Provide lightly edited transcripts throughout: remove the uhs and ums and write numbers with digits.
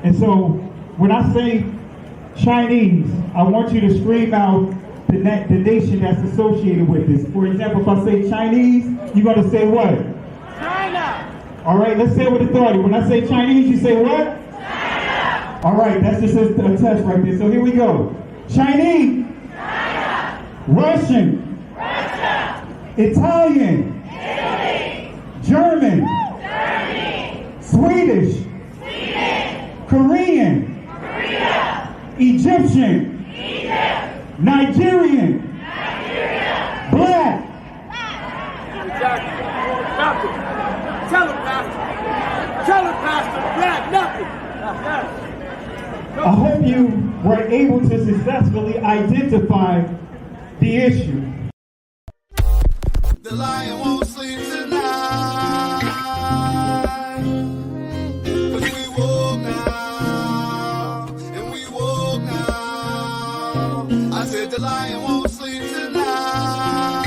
And so when I say Chinese, I want you to scream out the nation that's associated with this. For example, if I say Chinese, you're going to say what? China. All right, let's say it with authority. When I say Chinese, you say what? China. All right, that's just a test right there. So here we go. Chinese. China. Russian. Russia. Italian. Italy. German. Germany. Swedish. Sweden. Korean. Korea. Egyptian. Egypt. Nigerian. Nigeria. Black. Exactly. Nothing. Tell him, Pastor. Tell him, Pastor. Black, nothing. I hope you were able to successfully identify the issue. The lion won't sleep tonight, 'cause we woke now, and we woke now. I said the lion won't sleep tonight,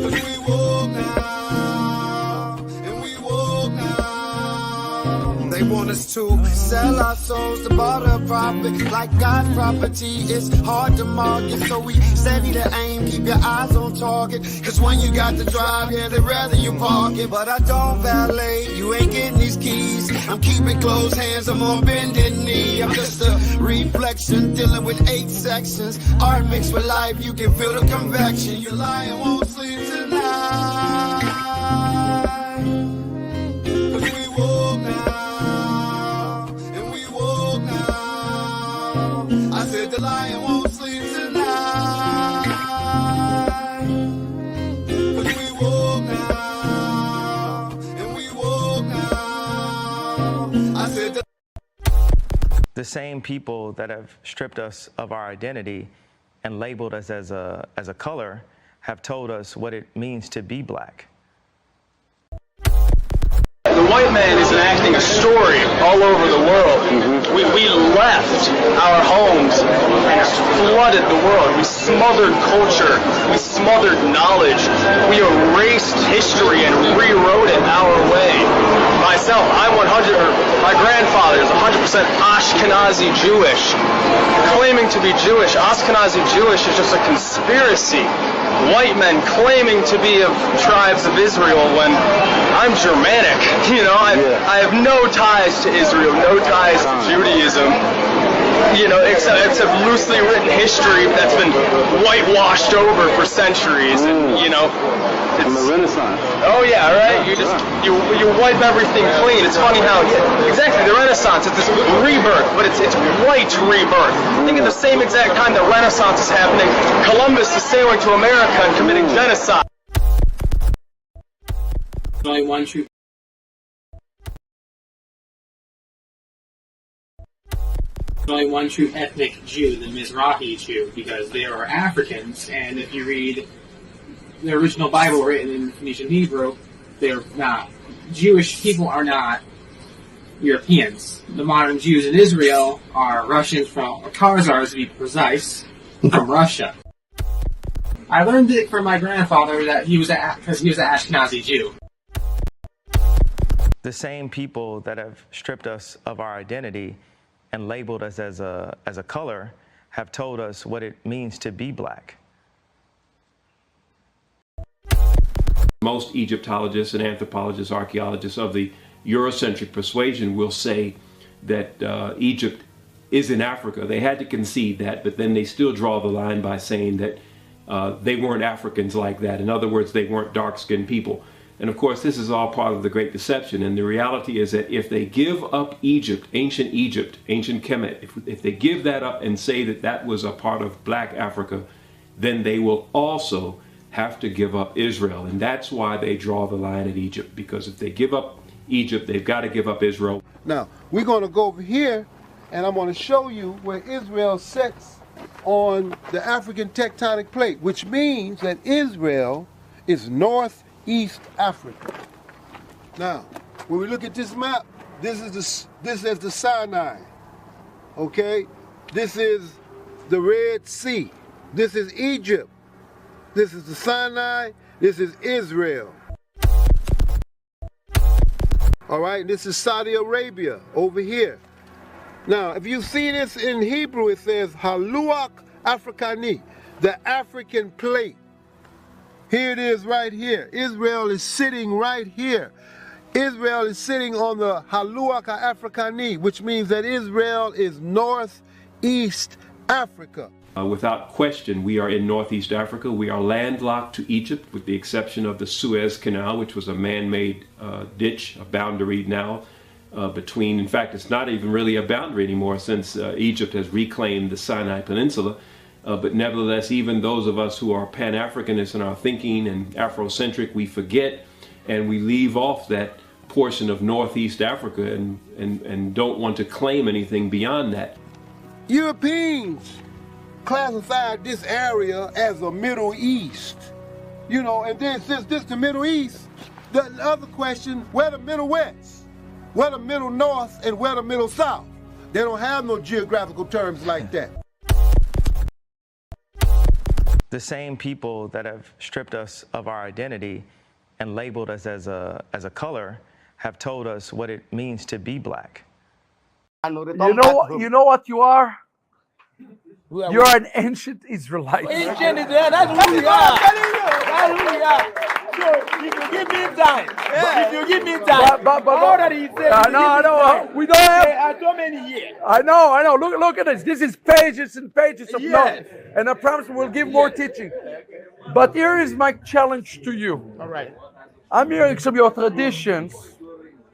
'cause we woke now, and we woke now. They want us to sell our souls to barter profit, like God's property. It's hard to market, so we steady to aim, keep your eyes on target. 'Cause when you got to drive, yeah, they'd rather you park it. But I don't valet, you ain't getting these keys. I'm keeping closed hands, I'm on bended knee. I'm just a reflection, dealing with 8 sections. Art mixed with life, you can feel the convection. Your lion won't sleep tonight, 'cause we woke now, and we woke now. I said the lion won't sleep tonight, 'cause we woke now, and we woke now. I said The same people that have stripped us of our identity and labeled us as a color have told us what it means to be black. The white man is enacting a story all over the world. We left our homes and flooded the world. We smothered culture. We smothered knowledge. We erased history and rewrote it our way. Myself, my grandfather is 100% Ashkenazi Jewish. Claiming to be Jewish, Ashkenazi Jewish is just a conspiracy. White men claiming to be of tribes of Israel when I'm Germanic. You know, I have no ties to Israel, no ties to Judaism. You know, except loosely written history that's been whitewashed over for centuries. And you know, from the Renaissance. Oh yeah, right. You wipe everything clean. It's funny how exactly the Renaissance. It's this rebirth, but it's white rebirth. Think at the same exact time the Renaissance is happening, Columbus is sailing to America and committing genocide. Only one true. Only one true ethnic Jew, the Mizrahi Jew, because they are Africans, and if you read the original Bible written in Phoenician Hebrew, they're not. Jewish people are not Europeans. The modern Jews in Israel are Russians or Khazars to be precise, from Russia. I learned it from my grandfather that because he was an Ashkenazi Jew. The same people that have stripped us of our identity and labeled us as a color have told us what it means to be black. Most Egyptologists and anthropologists, archaeologists of the Eurocentric persuasion will say that Egypt is in Africa. They had to concede that, but then they still draw the line by saying that they weren't Africans like that. In other words, they weren't dark-skinned people. And of course, this is all part of the Great Deception. And the reality is that if they give up Egypt, ancient Kemet, if they give that up and say that that was a part of black Africa, then they will also have to give up Israel. And that's why they draw the line at Egypt, because if they give up Egypt, they've got to give up Israel. Now, we're going to go over here, and I'm going to show you where Israel sits on the African tectonic plate, which means that Israel is northeast Africa. Now, when we look at this map, this is the Sinai, okay? This is the Red Sea. This is Egypt. This is the Sinai. This is Israel. All right, this is Saudi Arabia over here. Now, if you see this in Hebrew, it says Haluach Africani, the African plate. Here it is right here. Israel is sitting right here. Israel is sitting on the Haluach Africani, which means that Israel is northeast Africa. Without question, we are in Northeast Africa. We are landlocked to Egypt, with the exception of the Suez Canal, which was a man-made ditch, a boundary now between, in fact, it's not even really a boundary anymore since Egypt has reclaimed the Sinai Peninsula. But nevertheless, even those of us who are Pan-Africanists in our thinking and Afrocentric, we forget and we leave off that portion of Northeast Africa and don't want to claim anything beyond that. Europeans classified this area as the Middle East. You know, and then since this the Middle East, the other question, where the Middle West? Where the Middle North and where the Middle South? They don't have no geographical terms like that. The same people that have stripped us of our identity and labeled us as a color have told us what it means to be black. You know what you are? You're an ancient Israelite. Ancient Israel, that's who we are. That's who we are. So if you give me time, if you give me time, but already said, no, we don't have so many years. I know. Look at this. This is pages and pages of notes. And I promise we'll give more teaching. But here is my challenge to you. All right. I'm hearing some of your traditions.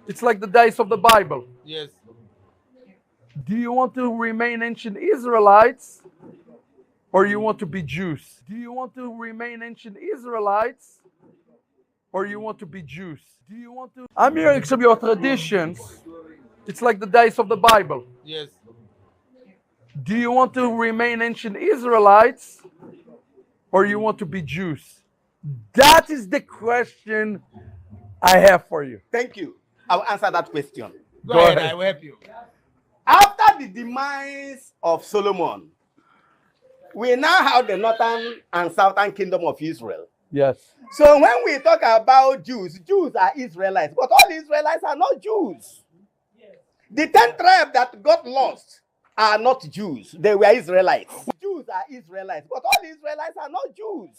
It's like the days of the Bible. Yes. Do you want to remain ancient Israelites or you want to be Jews? Do you want to remain ancient Israelites or you want to be Jews? Do you want to? I'm hearing some of your traditions. It's like the days of the Bible. Yes. Do you want to remain ancient Israelites or you want to be Jews? That is the question I have for you. Thank you. I'll answer that question. Go ahead. I will help you. After the demise of Solomon, we now have the northern and southern kingdom of Israel. Yes. So when we talk about Jews, Jews are Israelites, but all Israelites are not Jews. The 10 tribes that got lost are not Jews. They were Israelites. Jews are Israelites, but all Israelites are not Jews.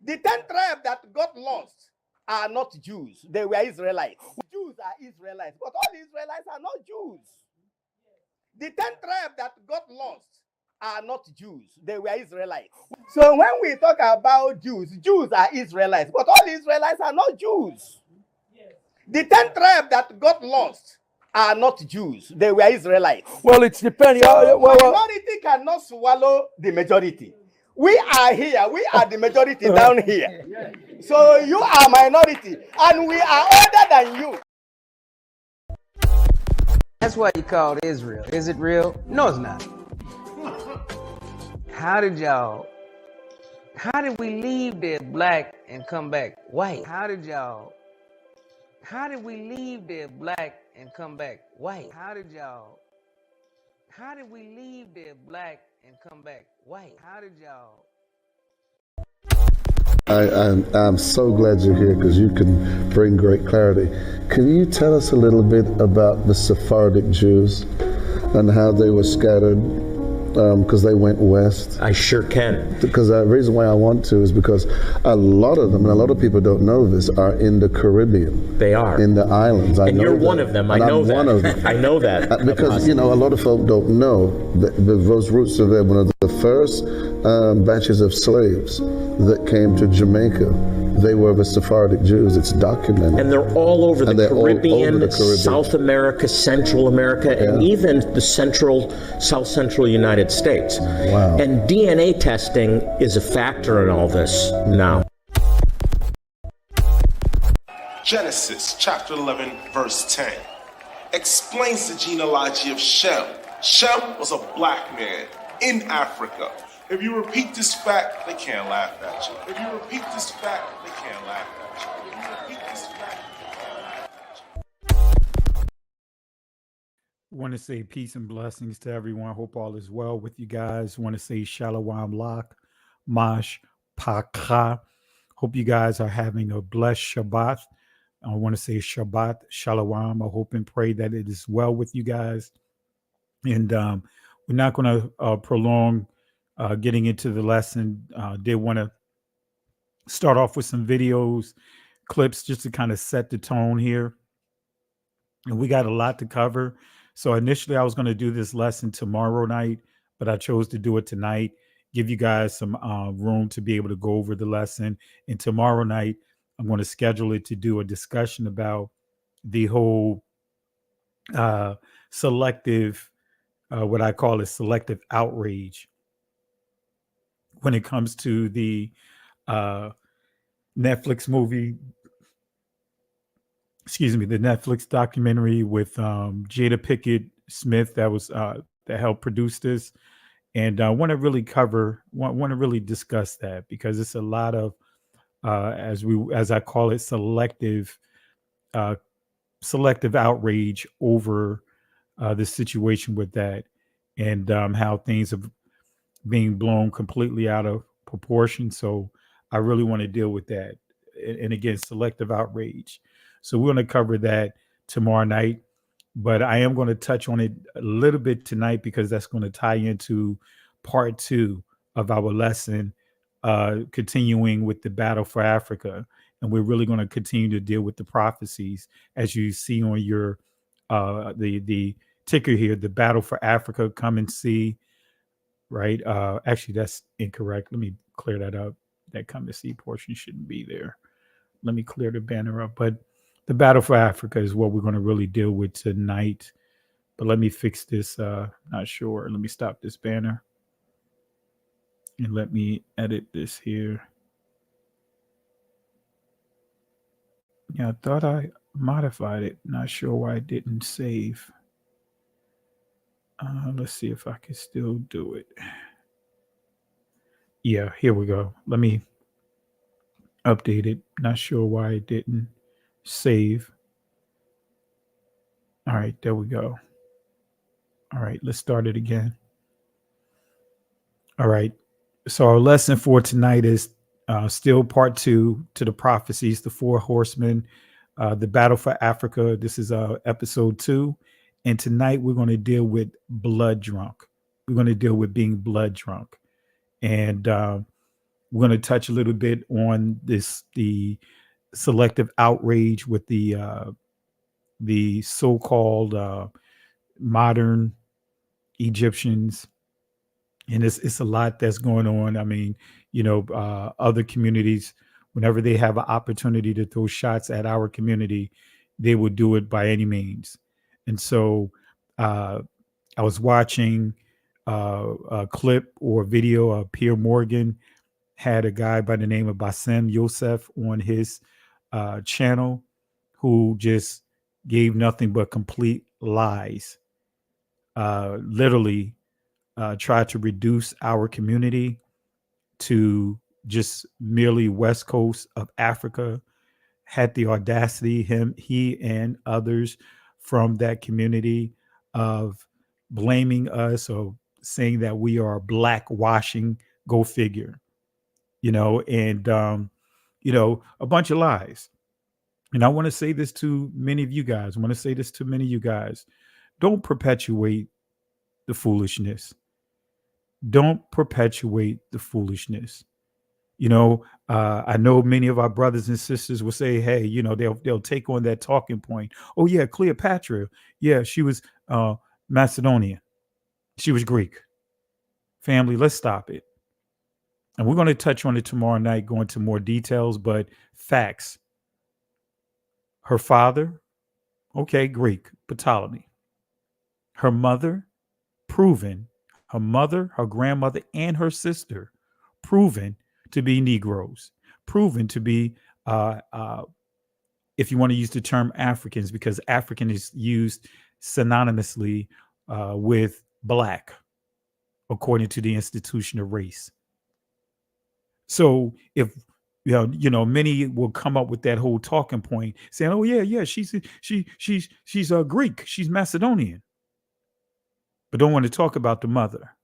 The 10 tribes that got lost are not Jews. They were Israelites. Jews are Israelites, but all Israelites are not Jews. The 10 tribes that got lost are not Jews. They were Israelites. So when we talk about Jews, Jews are Israelites, but all Israelites are not Jews. The 10 tribes that got lost are not Jews. They were Israelites. Well, it's depending. So minority cannot swallow the majority. We are here. We are the majority down here. So you are minority, and we are older than you. That's why you called Israel. Is it real? No, it's not. How did we leave there black and come back white? How did we leave there black and come back white? How did we leave there black and come back white? How did y'all? I'm so glad you're here because you can bring great clarity. Can you tell us a little bit about the Sephardic Jews and how they were scattered because they went west? I sure can. Because the reason why I want to is because a lot of them, and a lot of people don't know this, are in the Caribbean. They are. In the islands. And you're one of them. I know that. I'm one of them. I know that. Because, a lot of folk don't know that those roots are there. One of the first batches of slaves that came to Jamaica, they were the Sephardic Jews. It's documented. And they're all over the Caribbean, South America, Central America, and even the South Central United States. Wow. And DNA testing is a factor in all this now. Genesis chapter 11, verse 10 explains the genealogy of Shem. Shem was a black man in Africa. If you repeat this fact, they can't laugh at you. If you repeat this fact, they can't laugh at you. If you repeat this fact, they can't laugh at you. Want to say peace and blessings to everyone. Hope all is well with you guys. Want to say Shalom Lak, Mash Pakha. Hope you guys are having a blessed Shabbat. I want to say Shabbat Shalom. I hope and pray that it is well with you guys. And we're not going to prolong getting into the lesson. Did want to start off with some videos, clips, just to kind of set the tone here. And we got a lot to cover. So initially I was going to do this lesson tomorrow night, but I chose to do it tonight, give you guys some room to be able to go over the lesson. And tomorrow night, I'm going to schedule it to do a discussion about the whole selective, what I call a selective outrage when it comes to the Netflix movie, the Netflix documentary with Jada Pinkett Smith that was that helped produce this. And I want to really want to really discuss that, because it's a lot of as I call it, selective outrage over the situation with that, and how things are being blown completely out of proportion. So I really want to deal with that. And again, selective outrage. So we're going to cover that tomorrow night, but I am going to touch on it a little bit tonight, because that's going to tie into part 2 of our lesson, continuing with the battle for Africa. And we're really going to continue to deal with the prophecies, as you see on your the ticker here, the battle for Africa, come and see, right? Actually, that's incorrect. Let me clear that up. That come to see portion shouldn't be there. Let me clear the banner up. But the battle for Africa is what we're going to really deal with tonight. But let me fix this. Not sure. Let me stop this banner. And let me edit this here. Yeah, I thought I modified it. Not sure why it didn't save. Let's see if I can still do it. Yeah, here we go. Let me update it. Not sure why it didn't save. All right, there we go. All right, let's start it again. All right. So our lesson for tonight is still part 2 to the prophecies, the 4 horsemen, the battle for Africa. This is episode 2. And tonight we're going to deal with blood drunk. We're going to deal with being blood drunk. And we're going to touch a little bit on the selective outrage with the so-called modern Egyptians. And it's a lot that's going on. I mean, other communities, whenever they have an opportunity to throw shots at our community, they will do it by any means. And so I was watching a clip or video of Pierre Morgan had a guy by the name of Bassem Youssef on his channel, who just gave nothing but complete lies, literally tried to reduce our community to just merely West Coast of Africa, had the audacity, he and others from that community, of blaming us or saying that we are black washing, go figure, and, a bunch of lies. And I want to say this to many of you guys. Don't perpetuate the foolishness. Don't perpetuate the foolishness. I know many of our brothers and sisters will say, hey, they'll take on that talking point. Oh yeah, Cleopatra. Yeah, she was Macedonian. She was Greek. Family, let's stop it. And we're going to touch on it tomorrow night, go into more details, but facts. Her father, okay, Greek, Ptolemy. Her mother, proven. Her mother, her grandmother, and her sister, proven to be Negroes, proven to be, if you want to use the term Africans, because African is used synonymously with black, according to the institution of race. So if many will come up with that whole talking point, saying, "Oh yeah, she's Greek, she's Macedonian," but don't want to talk about the mother,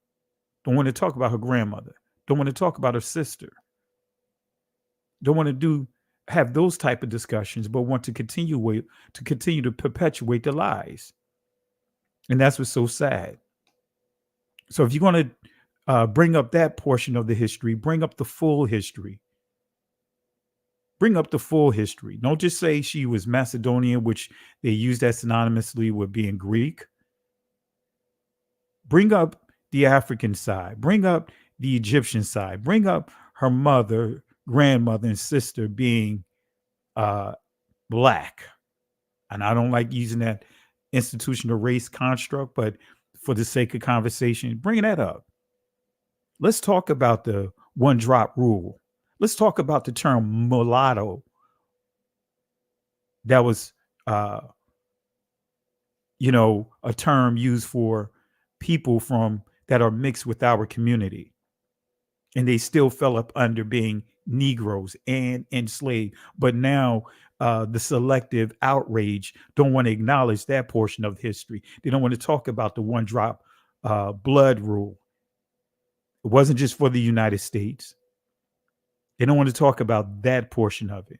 don't want to talk about her grandmother, don't want to talk about her sister, don't want to have those type of discussions, but want to continue to perpetuate the lies. And that's what's so sad. So if you're going to bring up that portion of the history, bring up the full history. Bring up the full history. Don't just say she was Macedonian, which they use that synonymously with being Greek. Bring up the African side. Bring up the Egyptian side. Bring up her mother, grandmother, and sister being black. And I don't like using that institutional race construct, but for the sake of conversation, bring that up. Let's talk about the one drop rule. Let's talk about the term mulatto that was, a term used for people from that are mixed with our community. And they still fell up under being Negroes and enslaved. But now the selective outrage don't want to acknowledge that portion of history. They don't want to talk about the one drop blood rule. It wasn't just for the United States. They don't want to talk about that portion of it.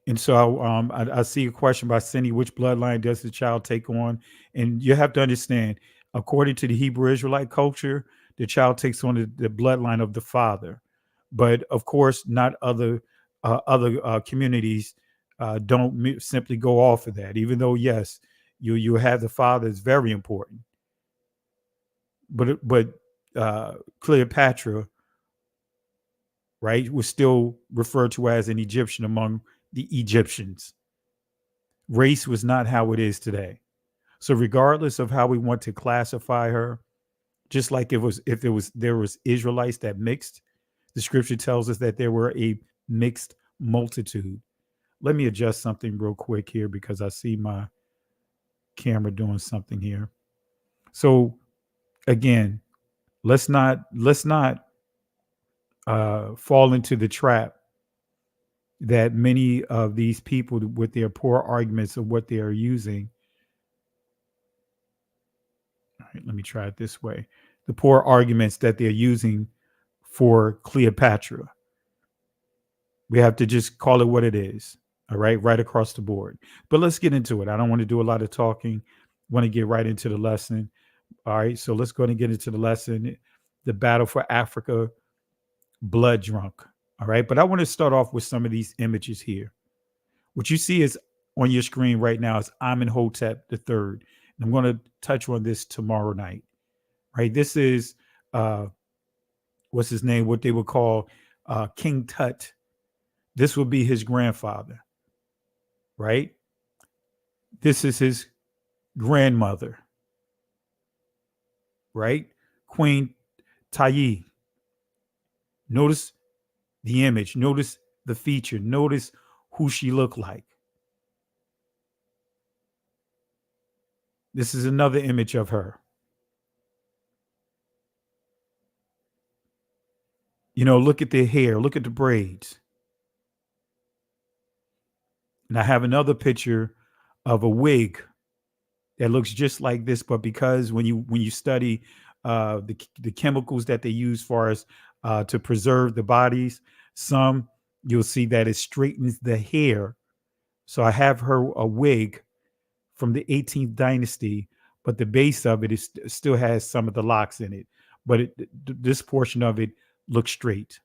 And so I see a question by Cindy, which bloodline does the child take on? And you have to understand, according to the Hebrew Israelite culture, the child takes on the bloodline of the father. But of course, not other communities don't simply go off of that, even though, yes, you have the father is very important. But Cleopatra, right, was still referred to as an Egyptian among the Egyptians. Race was not how it is today. So regardless of how we want to classify her, just like there was Israelites that mixed, the scripture tells us that there were a mixed multitude. Let me adjust something real quick here because I see my camera doing something here. So again, let's not fall into the trap that many of these people, with their poor arguments of what they are using. All right, let me try it this way. The poor arguments that they're using for Cleopatra. We have to just call it what it is. All right across the board. But let's get into it. I don't want to do a lot of talking. I want to get right into the lesson. All right, so let's go ahead and get into the lesson. The battle for Africa, blood drunk. All right, but I want to start off with some of these images here. What you see is on your screen right now is Amenhotep III. And I'm going to touch on this tomorrow night. Right, this is what's his name? What they would call King Tut. This will be his grandfather. Right, this is his grandmother. Right, Queen Tayi. Notice the image. Notice the feature. Notice who she looked like. This is another image of her. Look at the hair. Look at the braids. And I have another picture of a wig that looks just like this, but because when you study the chemicals that they use for us to preserve the bodies, you'll see that it straightens the hair. So I have a wig from the 18th dynasty, but the base of it still has some of the locks in it. But this portion of it looks straight.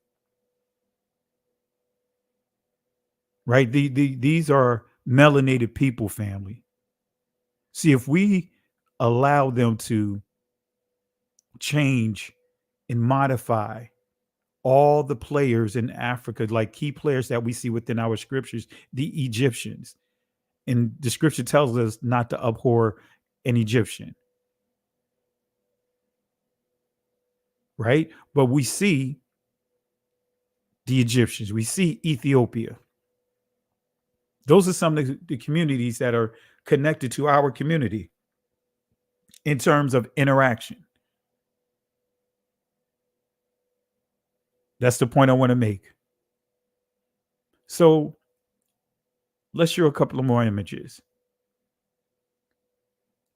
Right? These are melanated people, family. See, if we allow them to change and modify all the players in Africa, like key players that we see within our scriptures, the Egyptians. And the scripture tells us not to abhor an Egyptian. Right? But we see the Egyptians. We see Ethiopia. Those are some of the communities that are connected to our community in terms of interaction. That's the point I want to make. So let's show a couple of more images.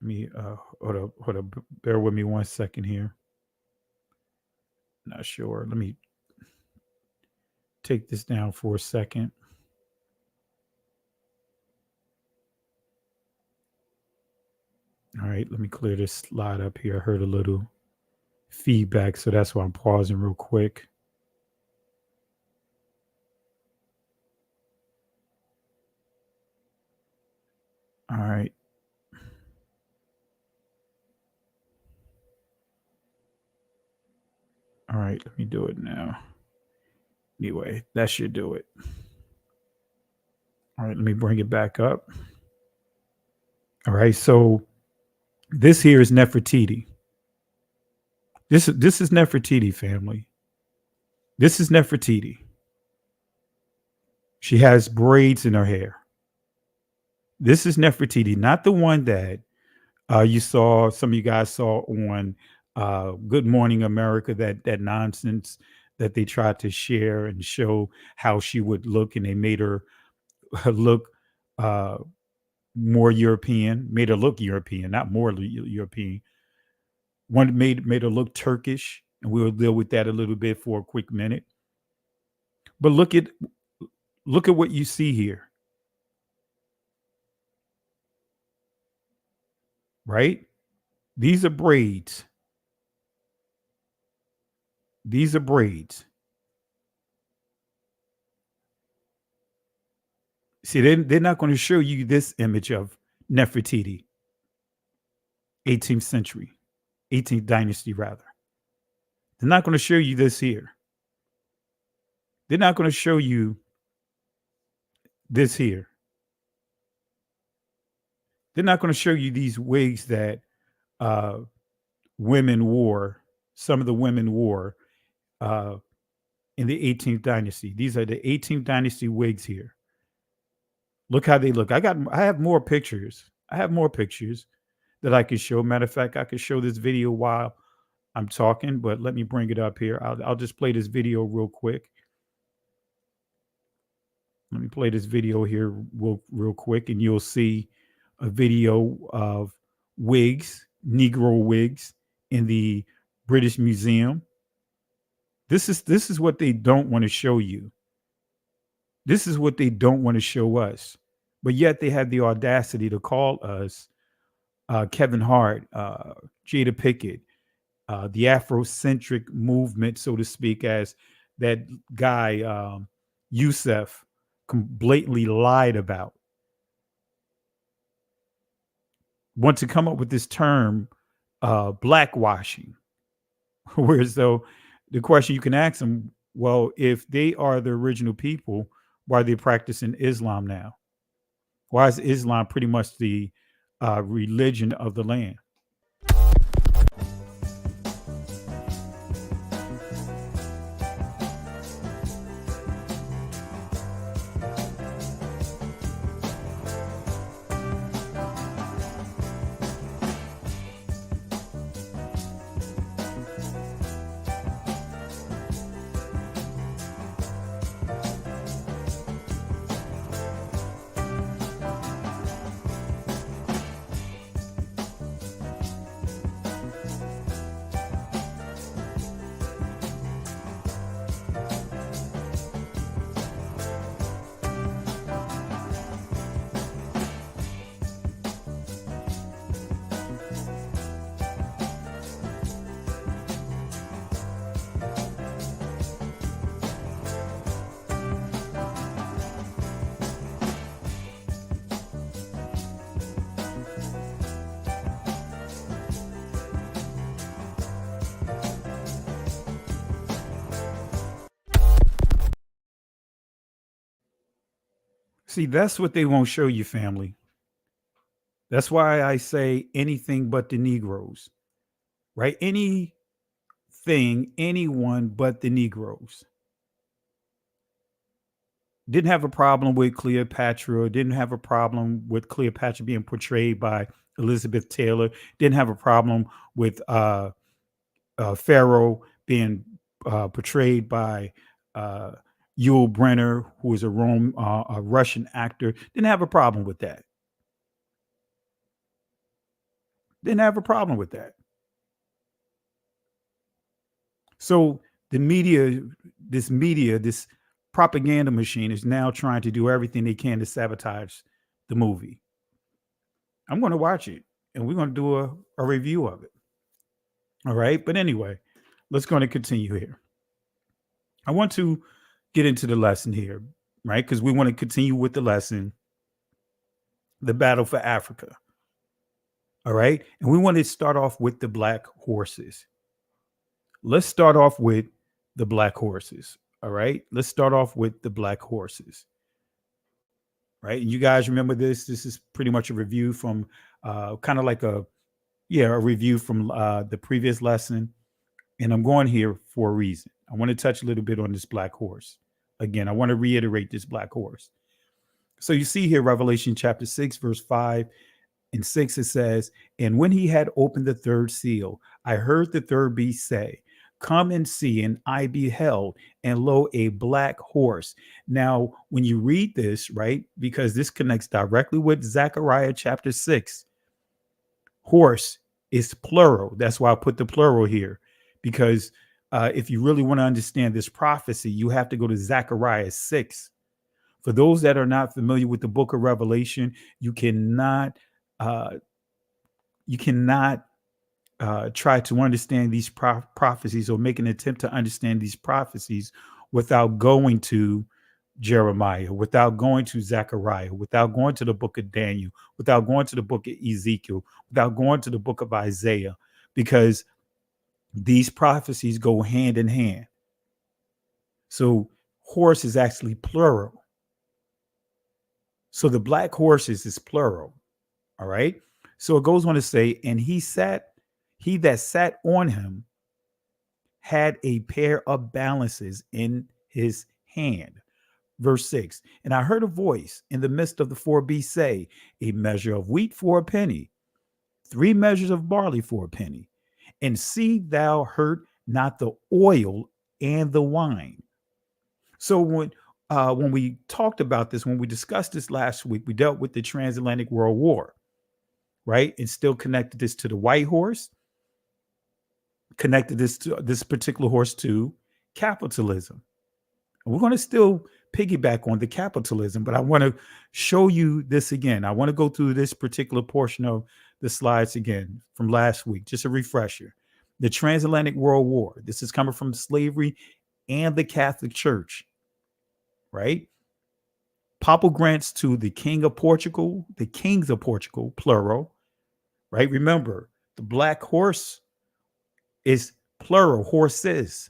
Let me hold up. Bear with me 1 second here. Not sure. Let me take this down for a second. All right, let me clear this slide up here. I heard a little feedback, so that's why I'm pausing real quick. All right. All right, let me do it now. Anyway, that should do it. All right, let me bring it back up. All right, so this here is Nefertiti. This is Nefertiti, family. This is Nefertiti. She has braids in her hair. This is Nefertiti, not the one that you saw, some of you guys saw on Good Morning America, that nonsense that they tried to share and show how she would look, and they made her look more European, made her look European, not more European. One made her look Turkish, and we'll deal with that a little bit for a quick minute. But look at what you see here. Right? These are braids. These are braids. See, they're not going to show you this image of Nefertiti, 18th century, 18th dynasty, rather. They're not going to show you this here. They're not going to show you this here. They're not going to show you these wigs that women wore, some of the women wore in the 18th dynasty. These are the 18th dynasty wigs here. Look how they look. I have more pictures. I have more pictures that I can show. Matter of fact, I could show this video while I'm talking, but let me bring it up here. I'll just play this video real quick. Let me play this video here real quick, and you'll see a video of wigs, Negro wigs, in the British Museum. This is what they don't want to show you. This is what they don't want to show us. But yet they have the audacity to call us Kevin Hart, Jada Pickett, the Afrocentric movement, so to speak, as that guy, Youssef, blatantly lied about. Want to come up with this term, blackwashing. Whereas though the question you can ask them, well, if they are the original people, why are they practicing Islam now? Why is Islam pretty much the religion of the land? See, that's what they won't show you, family. That's why I say anything but the Negroes, right? Anything, anyone but the Negroes. Didn't have a problem with Cleopatra. Didn't have a problem with Cleopatra being portrayed by Elizabeth Taylor. Didn't have a problem with Pharaoh being portrayed by Yul Brynner, who is a Russian actor. Didn't have a problem with that. Didn't have a problem with that. So the media, this propaganda machine is now trying to do everything they can to sabotage the movie. I'm going to watch it and we're going to do a review of it. All right. But anyway, let's go and continue here. I want to get into the lesson here, right? Because we want to continue with the lesson, the battle for Africa. All right. And we want to start off with the black horses. Let's start off with the black horses. All right. Let's start off with the black horses. Right. And you guys remember this. This is pretty much a review from kind of like a review from the previous lesson. And I'm going here for a reason. I want to touch a little bit on this black horse. Again, I want to reiterate this black horse. So you see here, Revelation chapter 6, verse 5 and 6, it says, "And when he had opened the third seal, I heard the third beast say, 'Come and see,' and I beheld, and lo, a black horse." Now, when you read this, right, because this connects directly with Zechariah chapter 6, horse is plural. That's why I put the plural here, because if you really want to understand this prophecy, you have to go to Zechariah 6. For those that are not familiar with the book of Revelation, you cannot try to understand these prophecies or make an attempt to understand these prophecies without going to Jeremiah, without going to Zechariah, without going to the book of Daniel, without going to the book of Ezekiel, without going to the book of Isaiah, because these prophecies go hand in hand. So horse is actually plural. So the black horses is plural. All right. So it goes on to say, "And he that sat on him had a pair of balances in his hand." Verse 6, "And I heard a voice in the midst of the four beasts say, 'A measure of wheat for a penny, 3 measures of barley for a penny. And see thou hurt not the oil and the wine.'" So when we talked about this, when we discussed this last week, we dealt with the transatlantic world war, right? And still connected this to the white horse, connected this particular horse to capitalism. And we're going to still piggyback on the capitalism, but I want to show you this again. I want to go through this particular portion of the slides again from last week, just a refresher. The transatlantic world war. This is coming from slavery and the Catholic Church, right? Papal grants to the kings of Portugal, plural, right? Remember, the black horse is plural, horses.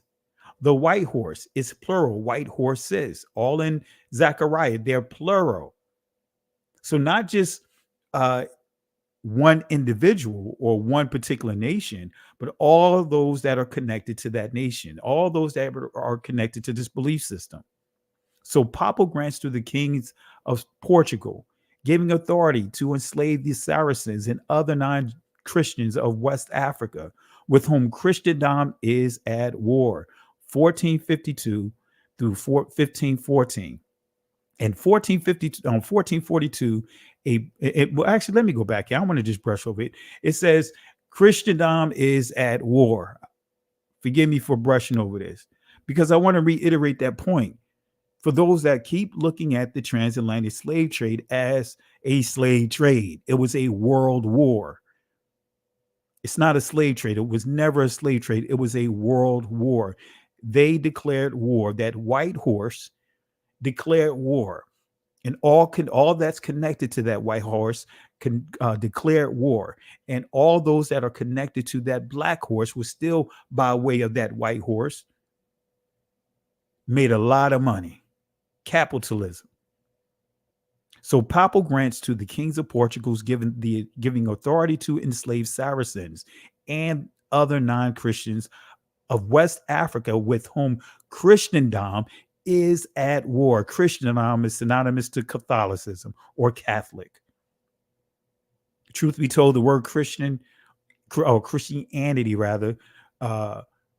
The white horse is plural, white horses. All in Zechariah, they're plural. So not just one individual or one particular nation, but all those that are connected to that nation, all those that are connected to this belief system. So papal grants to the kings of Portugal, giving authority to enslave the Saracens and other non-Christians of West Africa, with whom Christendom is at war, 1452 through 1514. And 1442, well, actually, let me go back here. I want to just brush over it. It says Christendom is at war. Forgive me for brushing over this, because I want to reiterate that point. For those that keep looking at the transatlantic slave trade as a slave trade, it was a world war. It's not a slave trade. It was never a slave trade. It was a world war. They declared war. That white horse declared war, and all that's connected to that white horse can declare war, and all those that are connected to that black horse was still by way of that white horse made a lot of money. Capitalism. So papal grants to the kings of Portugal giving authority to enslave Saracens and other non-Christians of West Africa, with whom Christendom is at war. Christendom is synonymous to Catholicism or Catholic. Truth be told, the word Christian, or Christianity rather,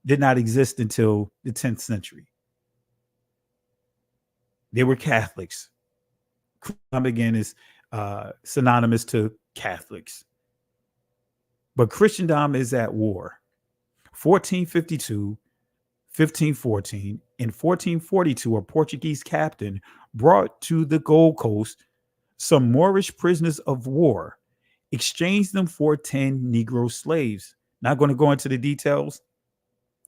did not exist until the 10th century. They were Catholics. Christendom again is synonymous to Catholics. But Christendom is at war. 1452, 1514. In 1442, a Portuguese captain brought to the Gold Coast some Moorish prisoners of war, exchanged them for 10 Negro slaves. Not going to go into the details.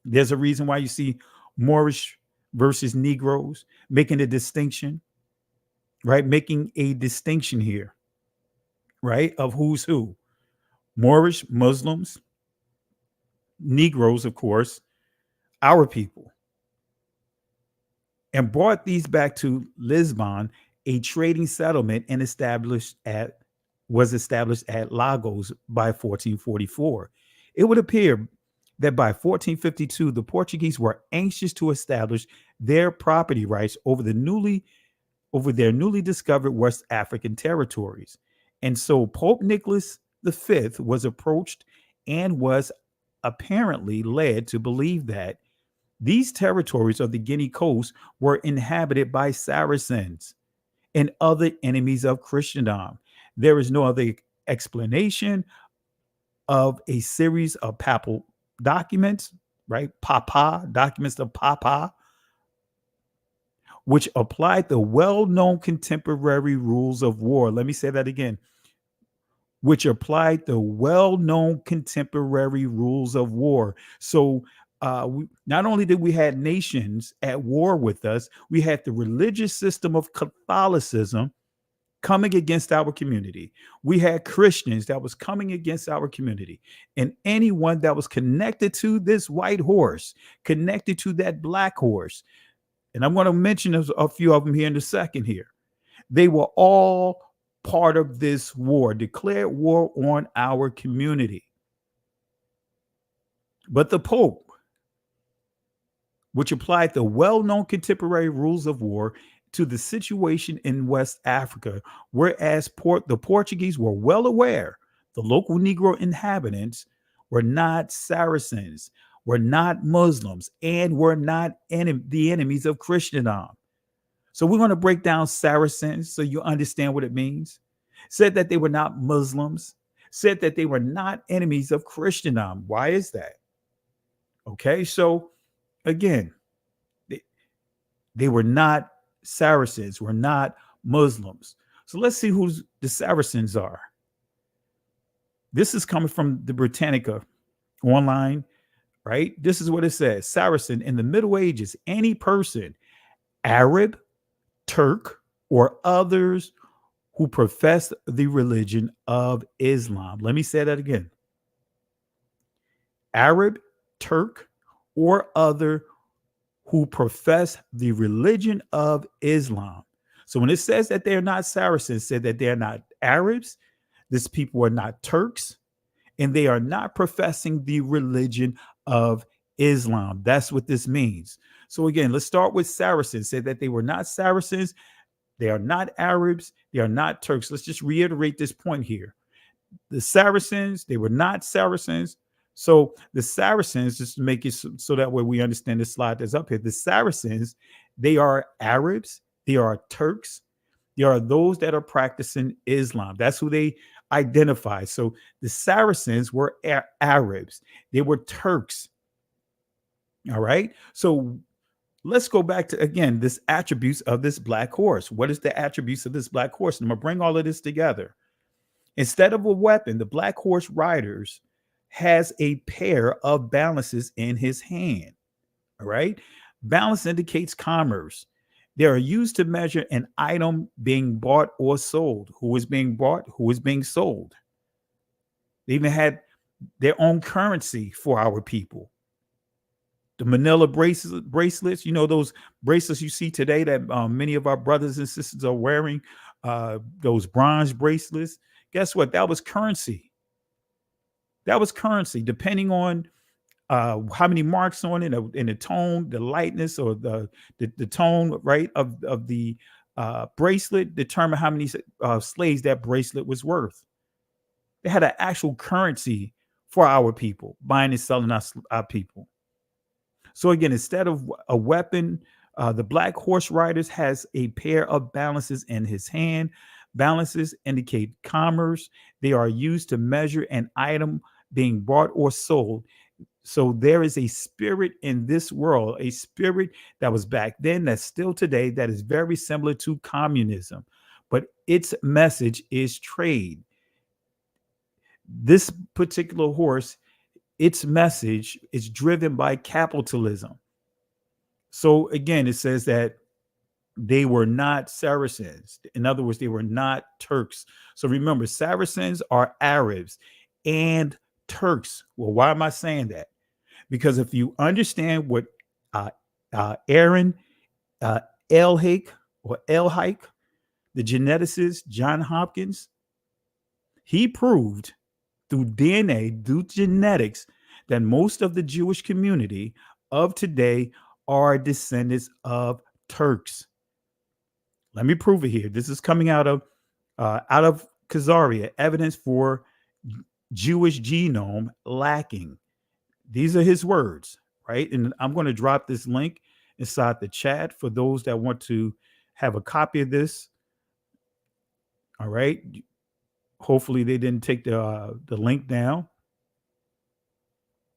There's a reason why you see Moorish versus Negroes, making a distinction, right? Making a distinction here, right? Of who's who. Moorish, Muslims, Negroes, of course, our people. And brought these back to Lisbon, a trading settlement, and was established at Lagos by 1444. It would appear that by 1452, the Portuguese were anxious to establish their property rights over their newly discovered West African territories. And so Pope Nicholas V was approached and was apparently led to believe that these territories of the Guinea coast were inhabited by Saracens and other enemies of Christendom. There is no other explanation of a series of papal documents, right? Documents of Papa, which applied the well-known contemporary rules of war. Let me say that again. Which applied the well-known contemporary rules of war. So not only did we have nations at war with us, we had the religious system of Catholicism coming against our community. We had Christians that was coming against our community, and anyone that was connected to this white horse, connected to that black horse. And I'm going to mention a few of them here in a second here. They were all part of this war, declared war on our community. But the Pope, which applied the well-known contemporary rules of war to the situation in West Africa, whereas the Portuguese were well aware the local Negro inhabitants were not Saracens, were not Muslims, and were not the enemies of Christendom. So we're going to break down Saracens so you understand what it means. Said that they were not Muslims, said that they were not enemies of Christendom. Why is that? Okay, so again, they were not Saracens, were not Muslims. So let's see who the Saracens are. This is coming from the Britannica online, right? This is what it says. Saracen in the Middle Ages, any person, Arab, Turk, or others who profess the religion of Islam. Let me say that again. Arab, Turk, or other who profess the religion of Islam. So when it says that they're not Saracens, said that they're not Arabs, these people are not Turks, and they are not professing the religion of Islam. That's what this means. So again, let's start with Saracens. Said that they were not Saracens, they are not Arabs, they are not Turks. Let's just reiterate this point here. The Saracens, they were not Saracens. So the Saracens, just to make it so that way we understand the slide that's up here, the Saracens, they are Arabs, they are Turks, they are those that are practicing Islam. That's who they identify. So the Saracens were Arabs, they were Turks. All right. So let's go back to, again, this attributes of this black horse. What is the attributes of this black horse? And I'm going to bring all of this together. Instead of a weapon, the black horse riders has a pair of balances in his hand. All right. Balance indicates commerce. They are used to measure an item being bought or sold. Who is being bought? Who is being sold? They even had their own currency for our people. The Manila bracelets, you know, those bracelets you see today that many of our brothers and sisters are wearing, those bronze bracelets. Guess what? That was currency. That was currency, depending on how many marks on it, and the tone, the lightness, or the tone, right, of the bracelet determined how many slaves that bracelet was worth. They had an actual currency for our people, buying and selling our people. So again, instead of a weapon, the black horse riders has a pair of balances in his hand. Balances indicate commerce. They are used to measure an item being bought or sold. So there is a spirit in this world, a spirit that was back then, that's still today, that is very similar to communism, but its message is trade. This particular horse, its message is driven by capitalism. So again, it says that they were not Saracens. In other words, they were not Turks. So remember, Saracens are Arabs and Turks. Well, why am I saying that? Because if you understand what Aaron Elhake or Elhike, the geneticist John Hopkins, he proved through DNA, through genetics, that most of the Jewish community of today are descendants of Turks. Let me prove it here. This is coming out of Khazaria, evidence for Jewish genome lacking. These are his words, right? And I'm going to drop this link inside the chat for those that want to have a copy of this. All right. Hopefully they didn't take the link down,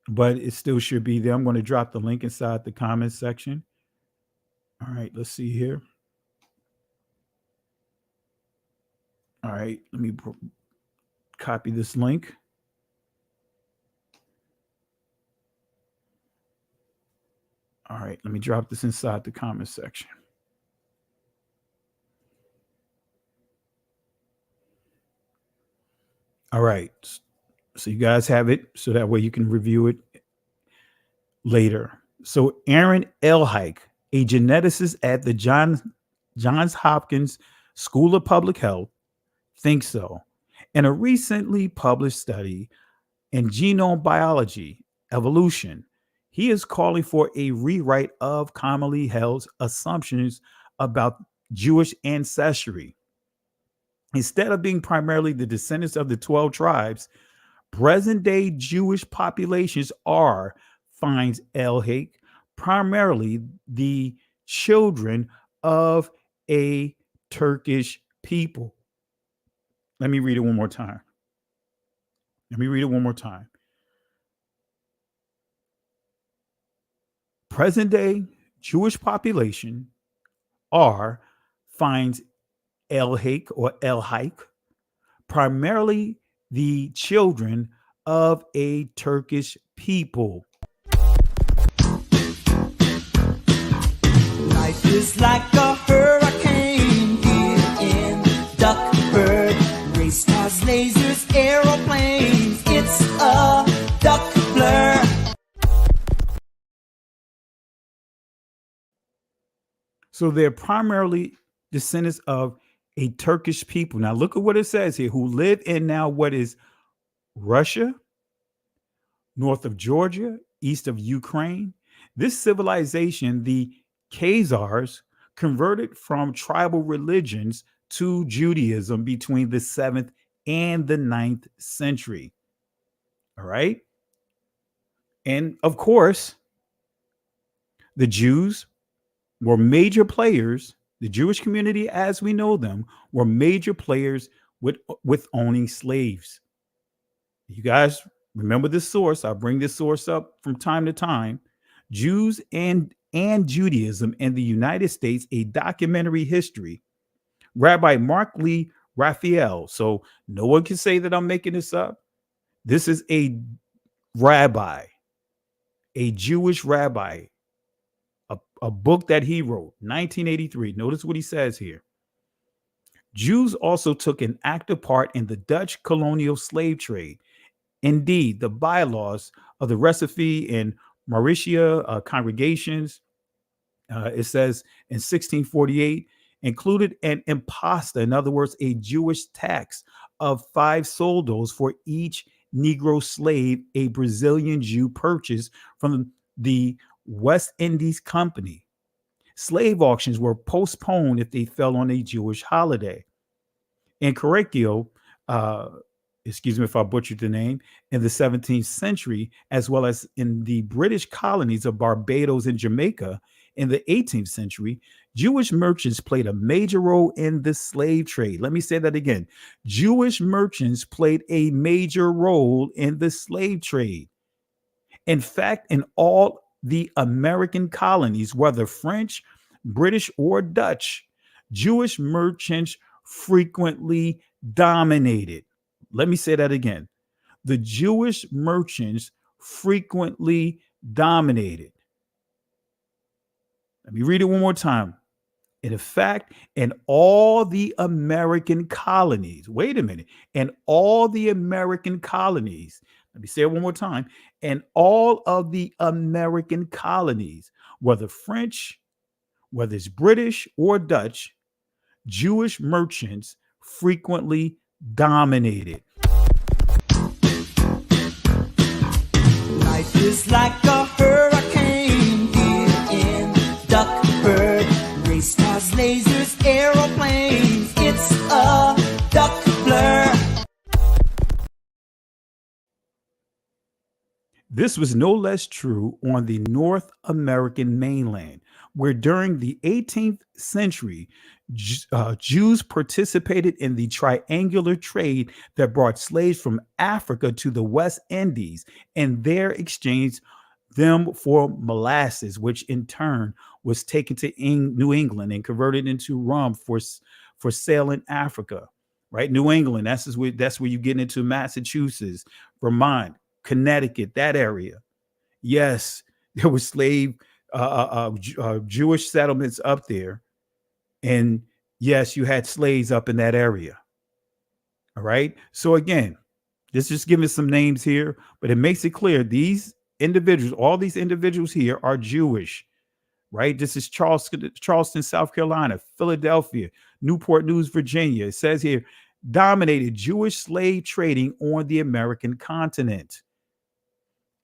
but it still should be there. I'm going to drop the link inside the comments section. All right, let's see here. All right, let me copy this link. All right, let me drop this inside the comment section. All right, so you guys have it, so that way you can review it later. So Aaron Elhike, a geneticist at the Johns Hopkins School of Public Health, thinks so. In a recently published study in Genome Biology Evolution, he is calling for a rewrite of commonly held assumptions about Jewish ancestry. Instead of being primarily the descendants of the 12 tribes, present-day Jewish populations are, finds Elhake, primarily the children of a Turkish people. Let me read it one more time. Present-day Jewish population are, finds Elhake or Elhike, primarily the children of a Turkish people. Life is like a hurricane here in Duckburg. Race cars, lasers, aeroplanes. It's a duck blur. So they're primarily descendants of a Turkish people. Now look at what it says here, who live in now what is Russia, north of Georgia, east of Ukraine. This civilization, the Khazars, converted from tribal religions to Judaism between the 7th and the 9th century. All right. And of course, the Jews were major players. The Jewish community, as we know them, were major players with owning slaves. You guys remember this source. I bring this source up from time to time. Jews and Judaism in the United States, a documentary history. Rabbi Mark Lee Raphael. So no one can say that I'm making this up. This is a rabbi, a Jewish rabbi, a book that he wrote, 1983. Notice what he says here. Jews also took an active part in the Dutch colonial slave trade. Indeed, the bylaws of the Recife and Mauritia congregations, it says in 1648, included an imposta, in other words, a Jewish tax of 5 soldos for each Negro slave a Brazilian Jew purchased from the West Indies Company. Slave auctions were postponed if they fell on a Jewish holiday. In Correggio, excuse me if I butchered the name, in the 17th century, as well as in the British colonies of Barbados and Jamaica in the 18th century, Jewish merchants played a major role in the slave trade. Let me say that again. Jewish merchants played a major role in the slave trade. In fact, in all the American colonies, whether French, British, or Dutch, Jewish merchants frequently dominated. Let me say that again. The Jewish merchants frequently dominated. Let me read it one more time. In fact, in all the American colonies, wait a minute, in all the American colonies, let me say it one more time, in all of the American colonies, whether French, whether it's British or Dutch, Jewish merchants frequently dominated. Life is like a hurricane here in Duckburg. Race cars, lasers, aeroplanes. It's a duck blur. This was no less true on the North American mainland, where during the 18th century, Jews participated in the triangular trade that brought slaves from Africa to the West Indies and there exchanged them for molasses, which in turn was taken to New England and converted into rum for sale in Africa. Right, New England. That's where you get into Massachusetts, Vermont, Connecticut, that area. Yes, there were slave Jewish settlements up there, and yes, you had slaves up in that area. All right. So again, this is just giving some names here, but it makes it clear these individuals, all these individuals here are Jewish, right? This is Charleston, South Carolina, Philadelphia, Newport News, Virginia. It says here, dominated Jewish slave trading on the American continent.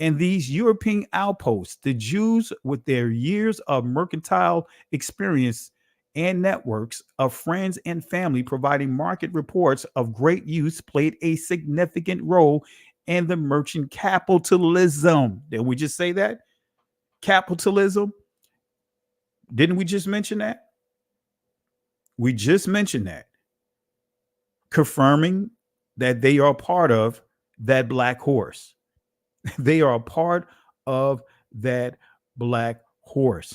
And these European outposts, the Jews, with their years of mercantile experience and networks of friends and family providing market reports of great use, played a significant role in the merchant capitalism. Didn't we just say that? Capitalism. Didn't we just mention that? We just mentioned that. Confirming that they are part of that black horse. They are a part of that black horse.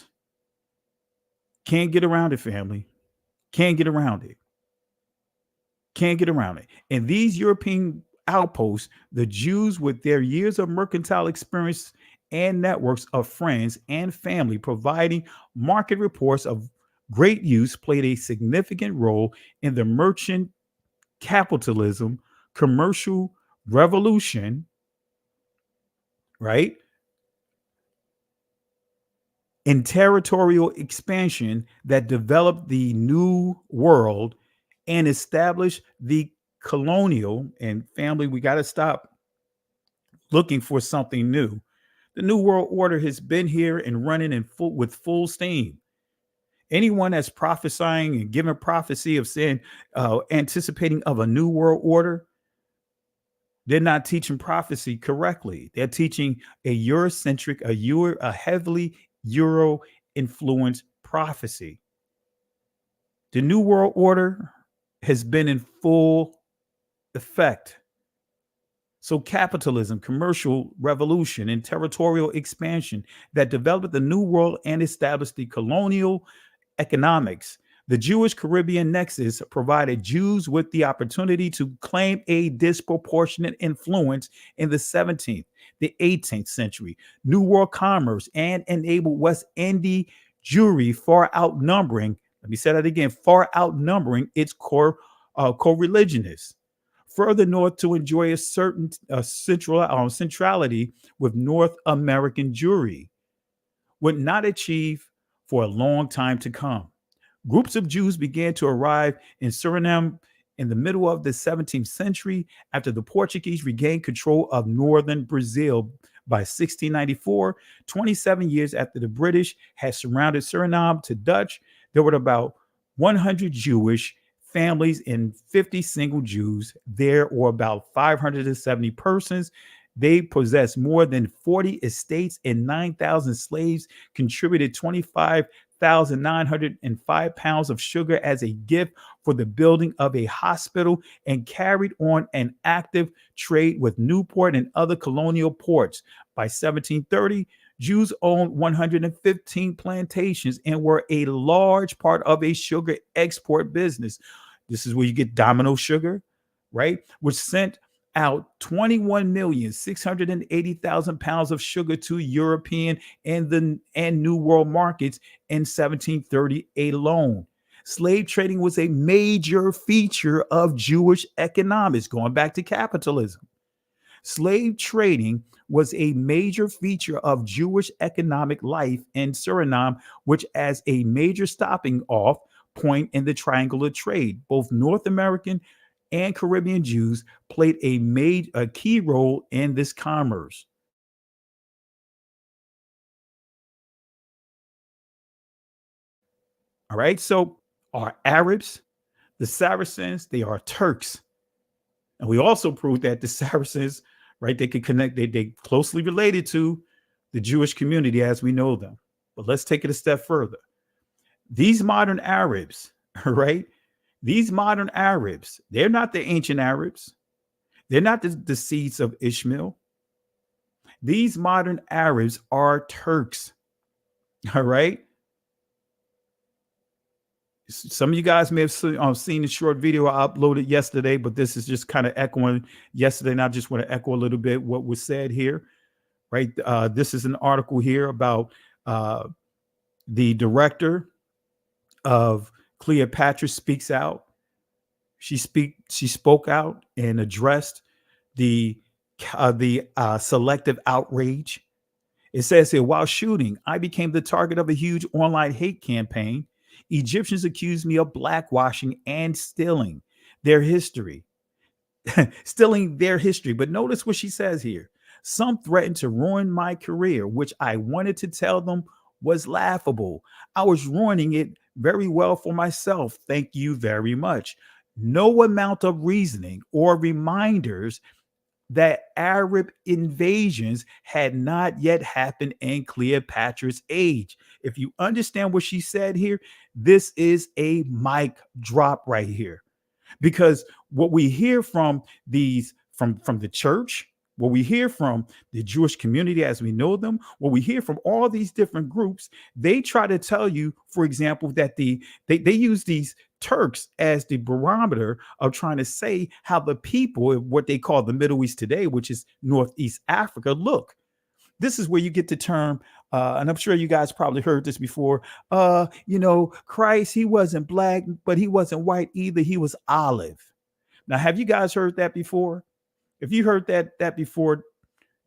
Can't get around it, family. Can't get around it. Can't get around it. And these European outposts, the Jews, with their years of mercantile experience and networks of friends and family providing market reports of great use, played a significant role in the merchant capitalism, commercial revolution, right? In territorial expansion that developed the New World and established the colonial, and family, we got to stop looking for something new. The New World Order has been here and running with full steam. Anyone that's prophesying and giving prophecy of saying, anticipating of a new world order, they're not teaching prophecy correctly. They're teaching a Eurocentric, a heavily Euro-influenced prophecy. The New World Order has been in full effect. So capitalism, commercial revolution, and territorial expansion that developed the New World and established the colonial economics. The Jewish Caribbean nexus provided Jews with the opportunity to claim a disproportionate influence in the 17th, the 18th century, New World commerce, and enabled West Indian Jewry far outnumbering, let me say that again, far outnumbering its co-religionists. Further north to enjoy a certain centrality with North American Jewry would not achieve for a long time to come. Groups of Jews began to arrive in Suriname in the middle of the 17th century after the Portuguese regained control of northern Brazil by 1694, 27 years after the British had surrounded Suriname to Dutch. There were about 100 Jewish families and 50 single Jews there, or about 570 persons. They possessed more than 40 estates and 9,000 slaves, contributed 25 1,905 pounds of sugar as a gift for the building of a hospital and carried on an active trade with Newport and other colonial ports. By 1730, Jews owned 115 plantations and were a large part of a sugar export business. This is where you get Domino Sugar, right? Which sent out 21,680,000 pounds of sugar to European and New World markets in 1730 alone. Slave trading was a major feature of Jewish economics, going back to capitalism. Slave trading was a major feature of Jewish economic life in Suriname, which as a major stopping off point in the triangular trade. Both North American and Caribbean Jews played a key role in this commerce. All right, so our Arabs, the Saracens, they are Turks. And we also proved that the Saracens, right, they could connect, they closely related to the Jewish community as we know them. But let's take it a step further. These modern Arabs, right, these modern Arabs, they're not the ancient Arabs. They're not the seeds of Ishmael. These modern Arabs are Turks. All right. Some of you guys may have seen the short video I uploaded yesterday, but this is just kind of echoing yesterday. And I just want to echo a little bit what was said here. Right. This is an article here about the director of Cleopatra Speaks Out. She spoke out and addressed the selective outrage. It says here, while shooting, I became the target of a huge online hate campaign. Egyptians accused me of blackwashing and stealing their history. Stealing their history. But notice what she says here. Some threatened to ruin my career, which I wanted to tell them was laughable. I was ruining it very well for myself. Thank you very much. No amount of reasoning or reminders that Arab invasions had not yet happened in Cleopatra's age. If you understand what she said here, this is a mic drop right here. Because what we hear from these, from the church, what we hear from the Jewish community as we know them, what we hear from all these different groups, they try to tell you, for example, that they use these Turks as the barometer of trying to say how the people, what they call the Middle East today, which is Northeast Africa, look. This is where you get the term, and I'm sure you guys probably heard this before, Christ, he wasn't black, but he wasn't white either. He was olive. Now, have you guys heard that before? If you heard that before,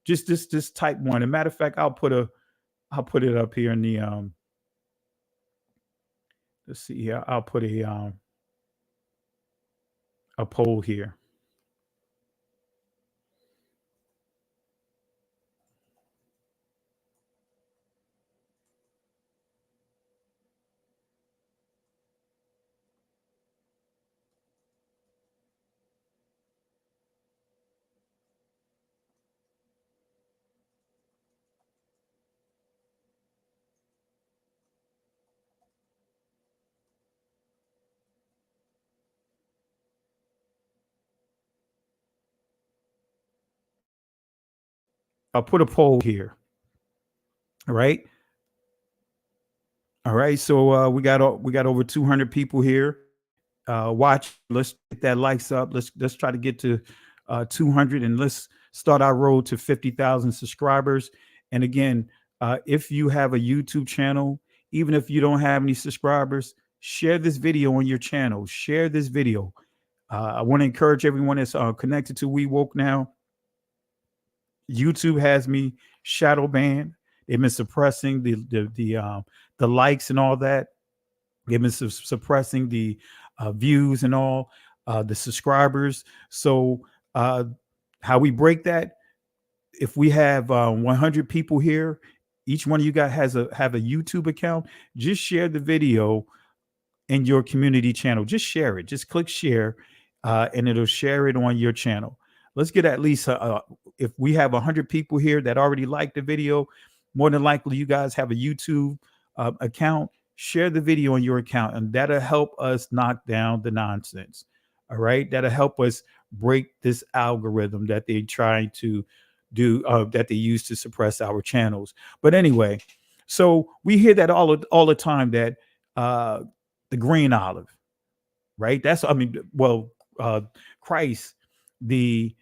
just type one. As a matter of fact, I'll put it up here in the let's see here. I'll put a poll here. I'll put a poll here. All right. All right. So we got over 200 people here. Watch. Let's get that likes up. Let's try to get to 200 and let's start our road to 50,000 subscribers. And again, if you have a YouTube channel, even if you don't have any subscribers, share this video on your channel. Share this video. I want to encourage everyone that's connected to We Woke Now. YouTube has me shadow banned. They've been suppressing the likes and all that. They've been suppressing the views and all the subscribers. So how we break that? If we have 100 people here, each one of you guys have a YouTube account. Just share the video in your community channel. Just share it. Just click share, and it'll share it on your channel. Let's get at least if we have 100 people here that already liked the video, more than likely you guys have a YouTube account. share the video on your account, and that'll help us knock down the nonsense. All right. That'll help us break this algorithm that they're trying to do, that they use to suppress our channels. But anyway, so we hear that all the time, that the green olive, right? Christ, the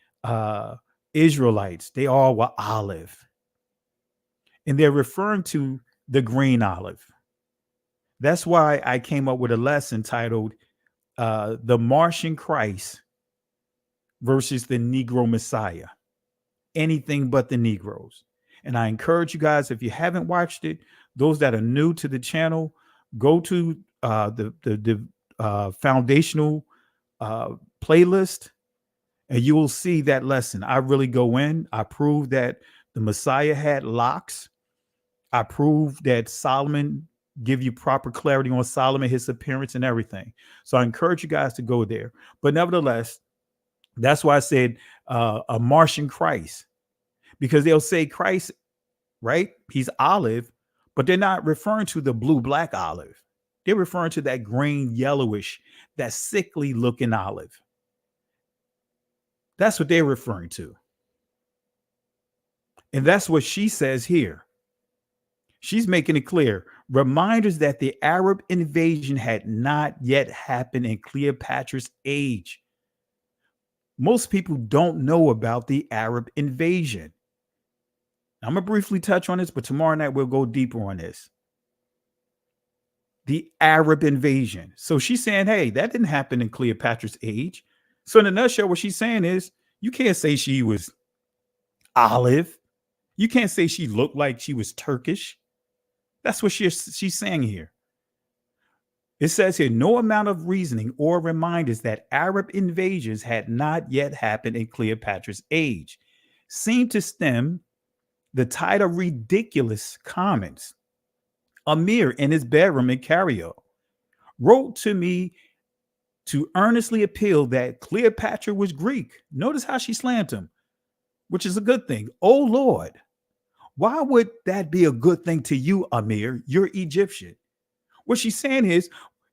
Israelites, they all were olive. And they're referring to the green olive. That's why I came up with a lesson titled The Martian Christ versus the Negro Messiah. Anything but the Negroes. And I encourage you guys, if you haven't watched it, those that are new to the channel, go to the foundational playlist, and you will see that lesson. I really go in. I prove that the Messiah had locks. I prove that Solomon, give you proper clarity on Solomon, his appearance and everything. So I encourage you guys to go there. But nevertheless, that's why I said a Martian Christ, because they'll say Christ, right? He's olive, but they're not referring to the blue-black olive. They're referring to that green, yellowish, that sickly looking olive. That's what they're referring to. And that's what she says here. She's making it clear. Reminders that the Arab invasion had not yet happened in Cleopatra's age. Most people don't know about the Arab invasion. I'm going to briefly touch on this, but tomorrow night we'll go deeper on this. The Arab invasion. So she's saying, hey, that didn't happen in Cleopatra's age. So in a nutshell, what she's saying is, you can't say she was olive. You can't say she looked like she was Turkish. That's what she's saying here. It says here, no amount of reasoning or reminders that Arab invasions had not yet happened in Cleopatra's age seem to stem the tide of ridiculous comments. Amir, in his bedroom in Cairo, wrote to me to earnestly appeal that Cleopatra was Greek. Notice how she slammed him, which is a good thing. Oh, Lord. Why would that be a good thing to you, Amir? You're Egyptian. What she's saying is,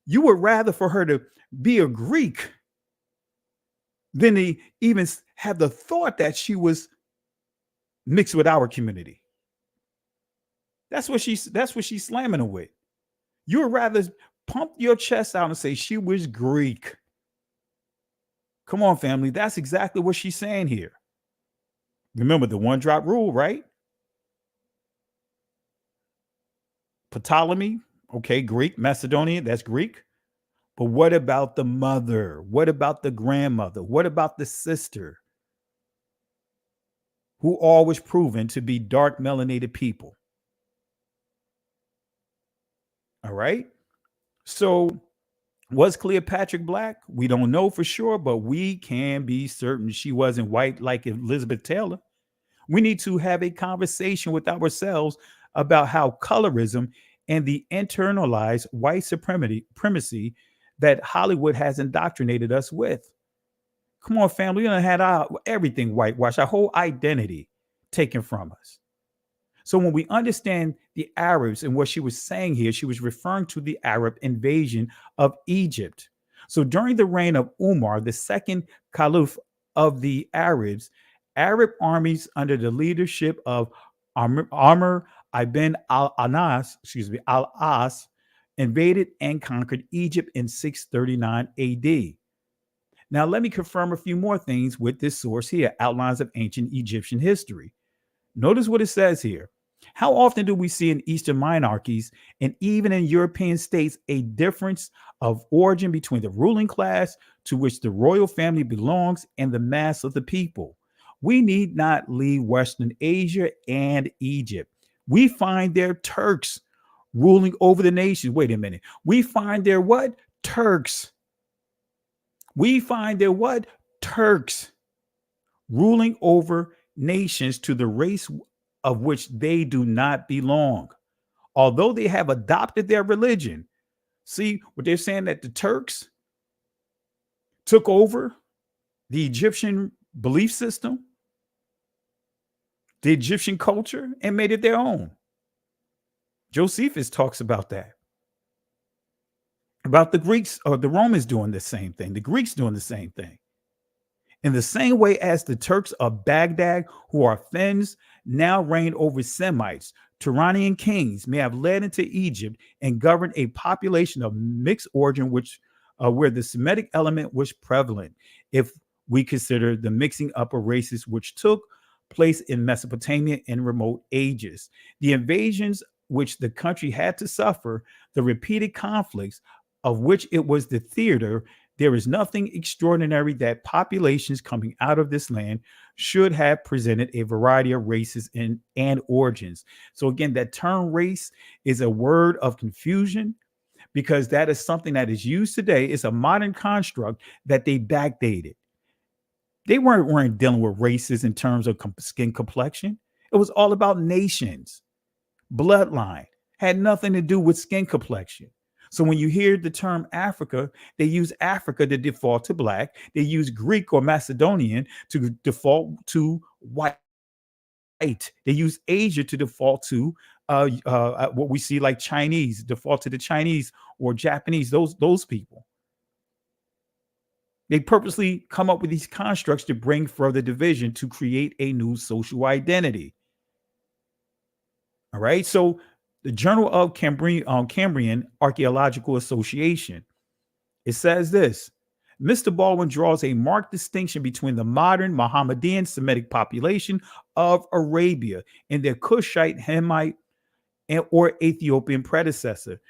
you would rather for her to be a Greek than to even have the thought that she was mixed with our community. That's what she's slamming her with. You would rather pump your chest out and say she was Greek. Come on, family. That's exactly what she's saying here. Remember the one drop rule, right? Ptolemy, okay, Greek, Macedonian, that's Greek. But what about the mother? What about the grandmother? What about the sister? Who all was proven to be dark melanated people? All right. So was Cleopatra black? We don't know for sure, but we can be certain she wasn't white like Elizabeth Taylor. We need to have a conversation with ourselves about how colorism and the internalized white supremacy that Hollywood has indoctrinated us with. Come on, family. We done had everything whitewashed, our whole identity taken from us. So when we understand the Arabs and what she was saying here, she was referring to the Arab invasion of Egypt. So during the reign of Umar, the second caliph of the Arabs, Arab armies under the leadership of Amr ibn al-As invaded and conquered Egypt in 639 AD. Now, let me confirm a few more things with this source here, Outlines of Ancient Egyptian History. Notice what it says here. How often do we see in Eastern monarchies and even in European states a difference of origin between the ruling class to which the royal family belongs and the mass of the people? We need not leave Western Asia and Egypt. We find there Turks ruling over the nation. Wait a minute. We find there what? Turks. We find there what? Turks ruling over nations to the race of which they do not belong. Although they have adopted their religion. See what they're saying, that the Turks took over the Egyptian belief system, the Egyptian culture, and made it their own. Josephus talks about that. about the Greeks or the Romans doing the same thing, the Greeks doing the same thing. In the same way as the Turks of Baghdad, who are Finns, now reign over Semites, Turanian kings may have led into Egypt and governed a population of mixed origin, which where the Semitic element was prevalent. If we consider the mixing up of races which took place in Mesopotamia in remote ages, the invasions which the country had to suffer, the repeated conflicts of which it was the theater, there is nothing extraordinary that populations coming out of this land should have presented a variety of races and origins. So again, that term race is a word of confusion because that is something that is used today. It's a modern construct that they backdated. They weren't dealing with races in terms of skin complexion. It was all about nations, bloodline, had nothing to do with skin complexion. So when you hear the term Africa, they use Africa to default to black. They use Greek or Macedonian to default to white. They use Asia to default to what we see like Chinese, default to the Chinese or Japanese, those people. They purposely come up with these constructs to bring further division to create a new social identity. All right. So the Journal of Cambrian Archaeological Association, it says this: Mr. Baldwin draws a marked distinction between the modern Mohammedan Semitic population of Arabia and their Cushite, Hamite, or Ethiopian predecessor.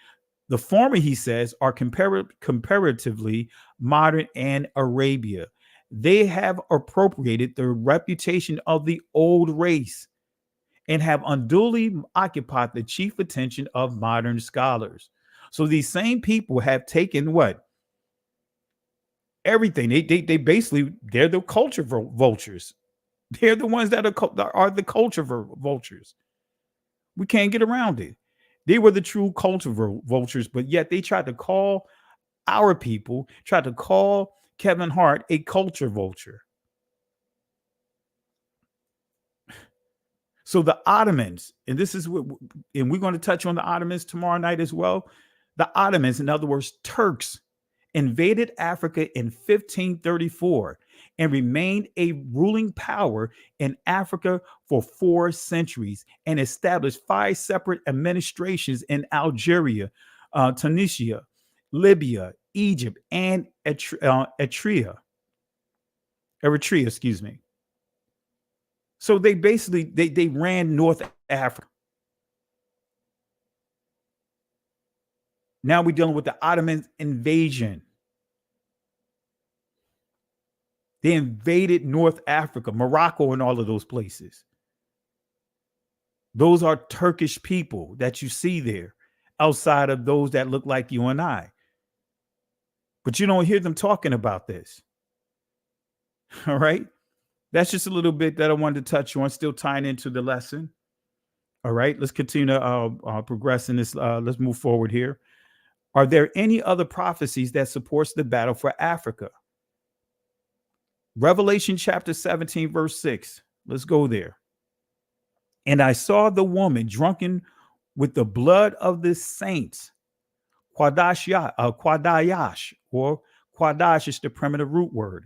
The former, he says, are comparatively modern and Arabia. They have appropriated the reputation of the old race and have unduly occupied the chief attention of modern scholars. So these same people have taken what? Everything. They basically, they're the culture vultures. They're the ones that are the culture vultures. We can't get around it. They were the true culture vultures, but yet they tried to call our people, tried to call Kevin Hart a culture vulture. So the Ottomans, and this is what, and we're going to touch on the Ottomans tomorrow night as well. The Ottomans, in other words, Turks, invaded Africa in 1534 and remained a ruling power in Africa for 4 centuries and established 5 separate administrations in Algeria, Tunisia, Libya, Egypt, and Eritrea, excuse me. So they basically, they ran North Africa. Now we're dealing with the Ottoman invasion. They invaded North Africa, Morocco, and all of those places. Those are Turkish people that you see there, outside of those that look like you and I. But you don't hear them talking about this. All right. That's just a little bit that I wanted to touch on, still tying into the lesson. All right, let's continue to progress in this. Let's move forward here. Are there any other prophecies that supports the battle for Africa? Revelation chapter 17, verse 6. Let's go there. And I saw the woman drunken with the blood of the saints. Quadayash, or Quadash is the primitive root word.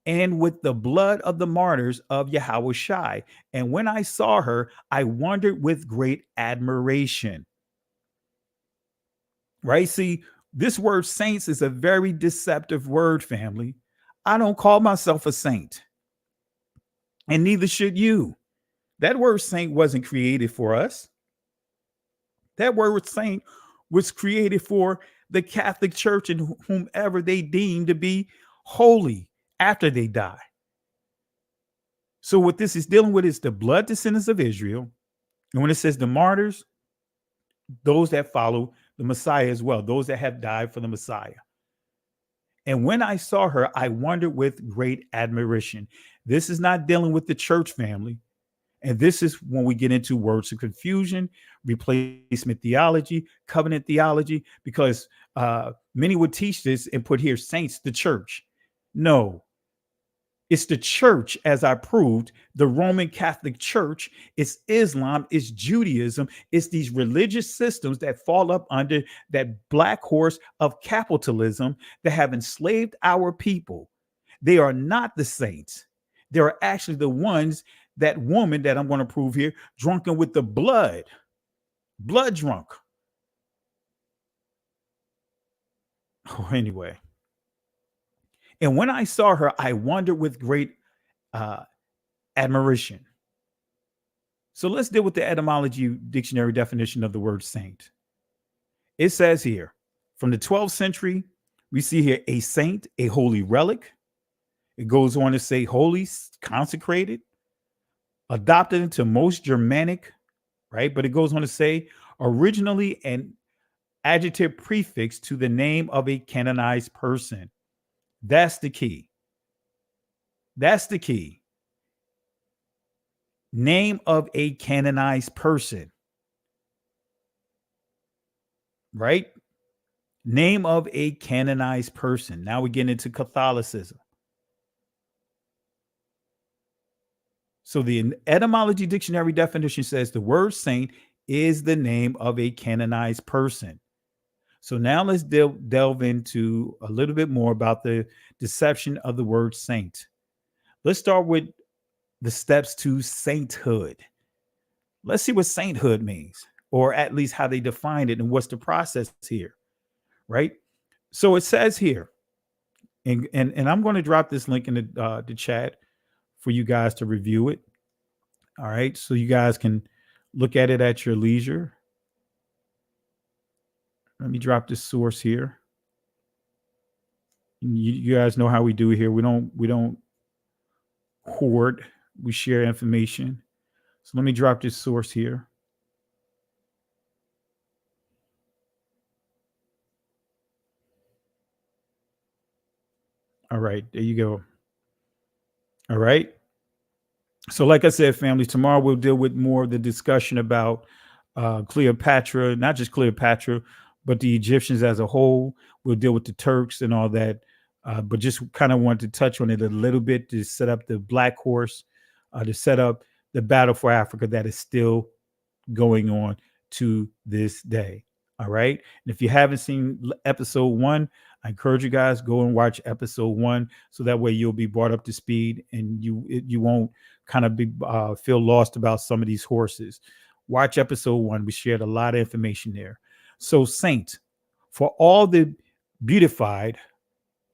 And with the blood of the martyrs of Yahweh Shai. And when I saw her, I wondered with great admiration. Right? See, this word saints is a very deceptive word, family. I don't call myself a saint. And neither should you. That word saint wasn't created for us. That word saint was created for the Catholic Church and whomever they deem to be holy after they die. So what this is dealing with is the blood descendants of Israel. And when it says the martyrs, those that follow the Messiah as well, those that have died for the Messiah. And when I saw her, I wondered with great admiration. This is not dealing with the church family. And this is when we get into words of confusion, replacement theology, covenant theology, because many would teach this and put here saints, the church. No. It's the church, as I proved, the Roman Catholic Church. It's Islam, it's Judaism, it's these religious systems that fall up under that black horse of capitalism that have enslaved our people. They are not the saints. They are actually the ones, that woman that I'm going to prove here, drunken with the blood drunk. Oh, anyway. And when I saw her, I wondered with great admiration. So let's deal with the etymology dictionary definition of the word saint. It says here, from the 12th century, we see here a saint, a holy relic. It goes on to say holy, consecrated, adopted into most Germanic, right? But it goes on to say originally an adjective prefix to the name of a canonized person. That's the key. That's the key. Name of a canonized person. Right? Name of a canonized person. Now we get into Catholicism. So the etymology dictionary definition says the word saint is the name of a canonized person. So now let's delve into a little bit more about the deception of the word saint. Let's start with the steps to sainthood. Let's see what sainthood means, or at least how they define it and what's the process here, right? So it says here, and I'm going to drop this link in the chat for you guys to review it. All right, so you guys can look at it at your leisure. Let me drop this source here. You guys know how we do here. We don't hoard. We share information. So let me drop this source here. All right, there you go. All right. So like I said, family, tomorrow we'll deal with more of the discussion about Cleopatra, not just Cleopatra, but the Egyptians as a whole. We'll deal with the Turks and all that. But just kind of wanted to touch on it a little bit to set up the black horse, to set up the battle for Africa that is still going on to this day. All right. And if you haven't seen episode 1, I encourage you guys, go and watch episode 1, so that way you'll be brought up to speed and you won't kind of be feel lost about some of these horses. Watch episode 1. We shared a lot of information there. So saint, for all the beatified,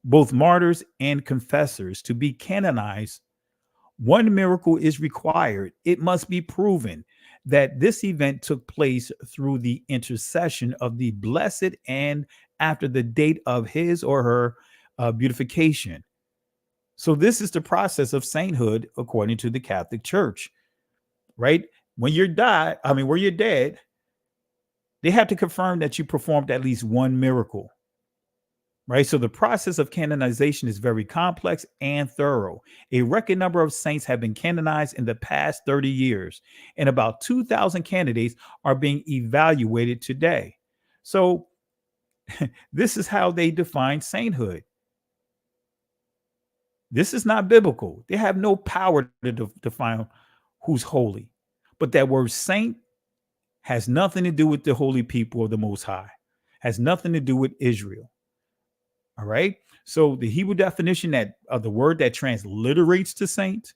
both martyrs and confessors, to be canonized, one miracle is required. It must be proven that this event took place through the intercession of the blessed and after the date of his or her beatification. So this is the process of sainthood according to the Catholic Church, right? When you're dead, they have to confirm that you performed at least one miracle, right? So the process of canonization is very complex and thorough. A record number of saints have been canonized in the past 30 years, and about 2,000 candidates are being evaluated today. So this is how they define sainthood. This is not biblical. They have no power to define who's holy. But that word saint has nothing to do with the holy people of the Most High. Has nothing to do with Israel. All right. So the Hebrew definition that of the word that transliterates to saint,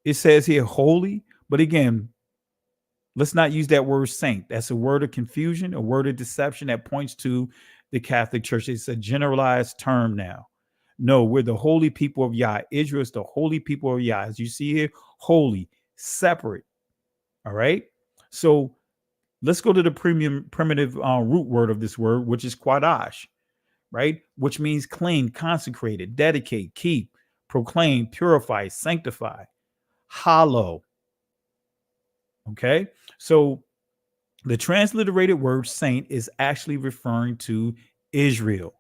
it says here holy. But again, let's not use that word saint. That's a word of confusion, a word of deception that points to the Catholic Church. It's a generalized term now. No, we're the holy people of Yah. Israel is the holy people of Yah. As you see here, holy, separate. All right. So let's go to the primitive root word of this word, which is quadash, right? Which means clean, consecrated, dedicate, keep, proclaim, purify, sanctify, hallow. Okay. So the transliterated word saint is actually referring to Israel,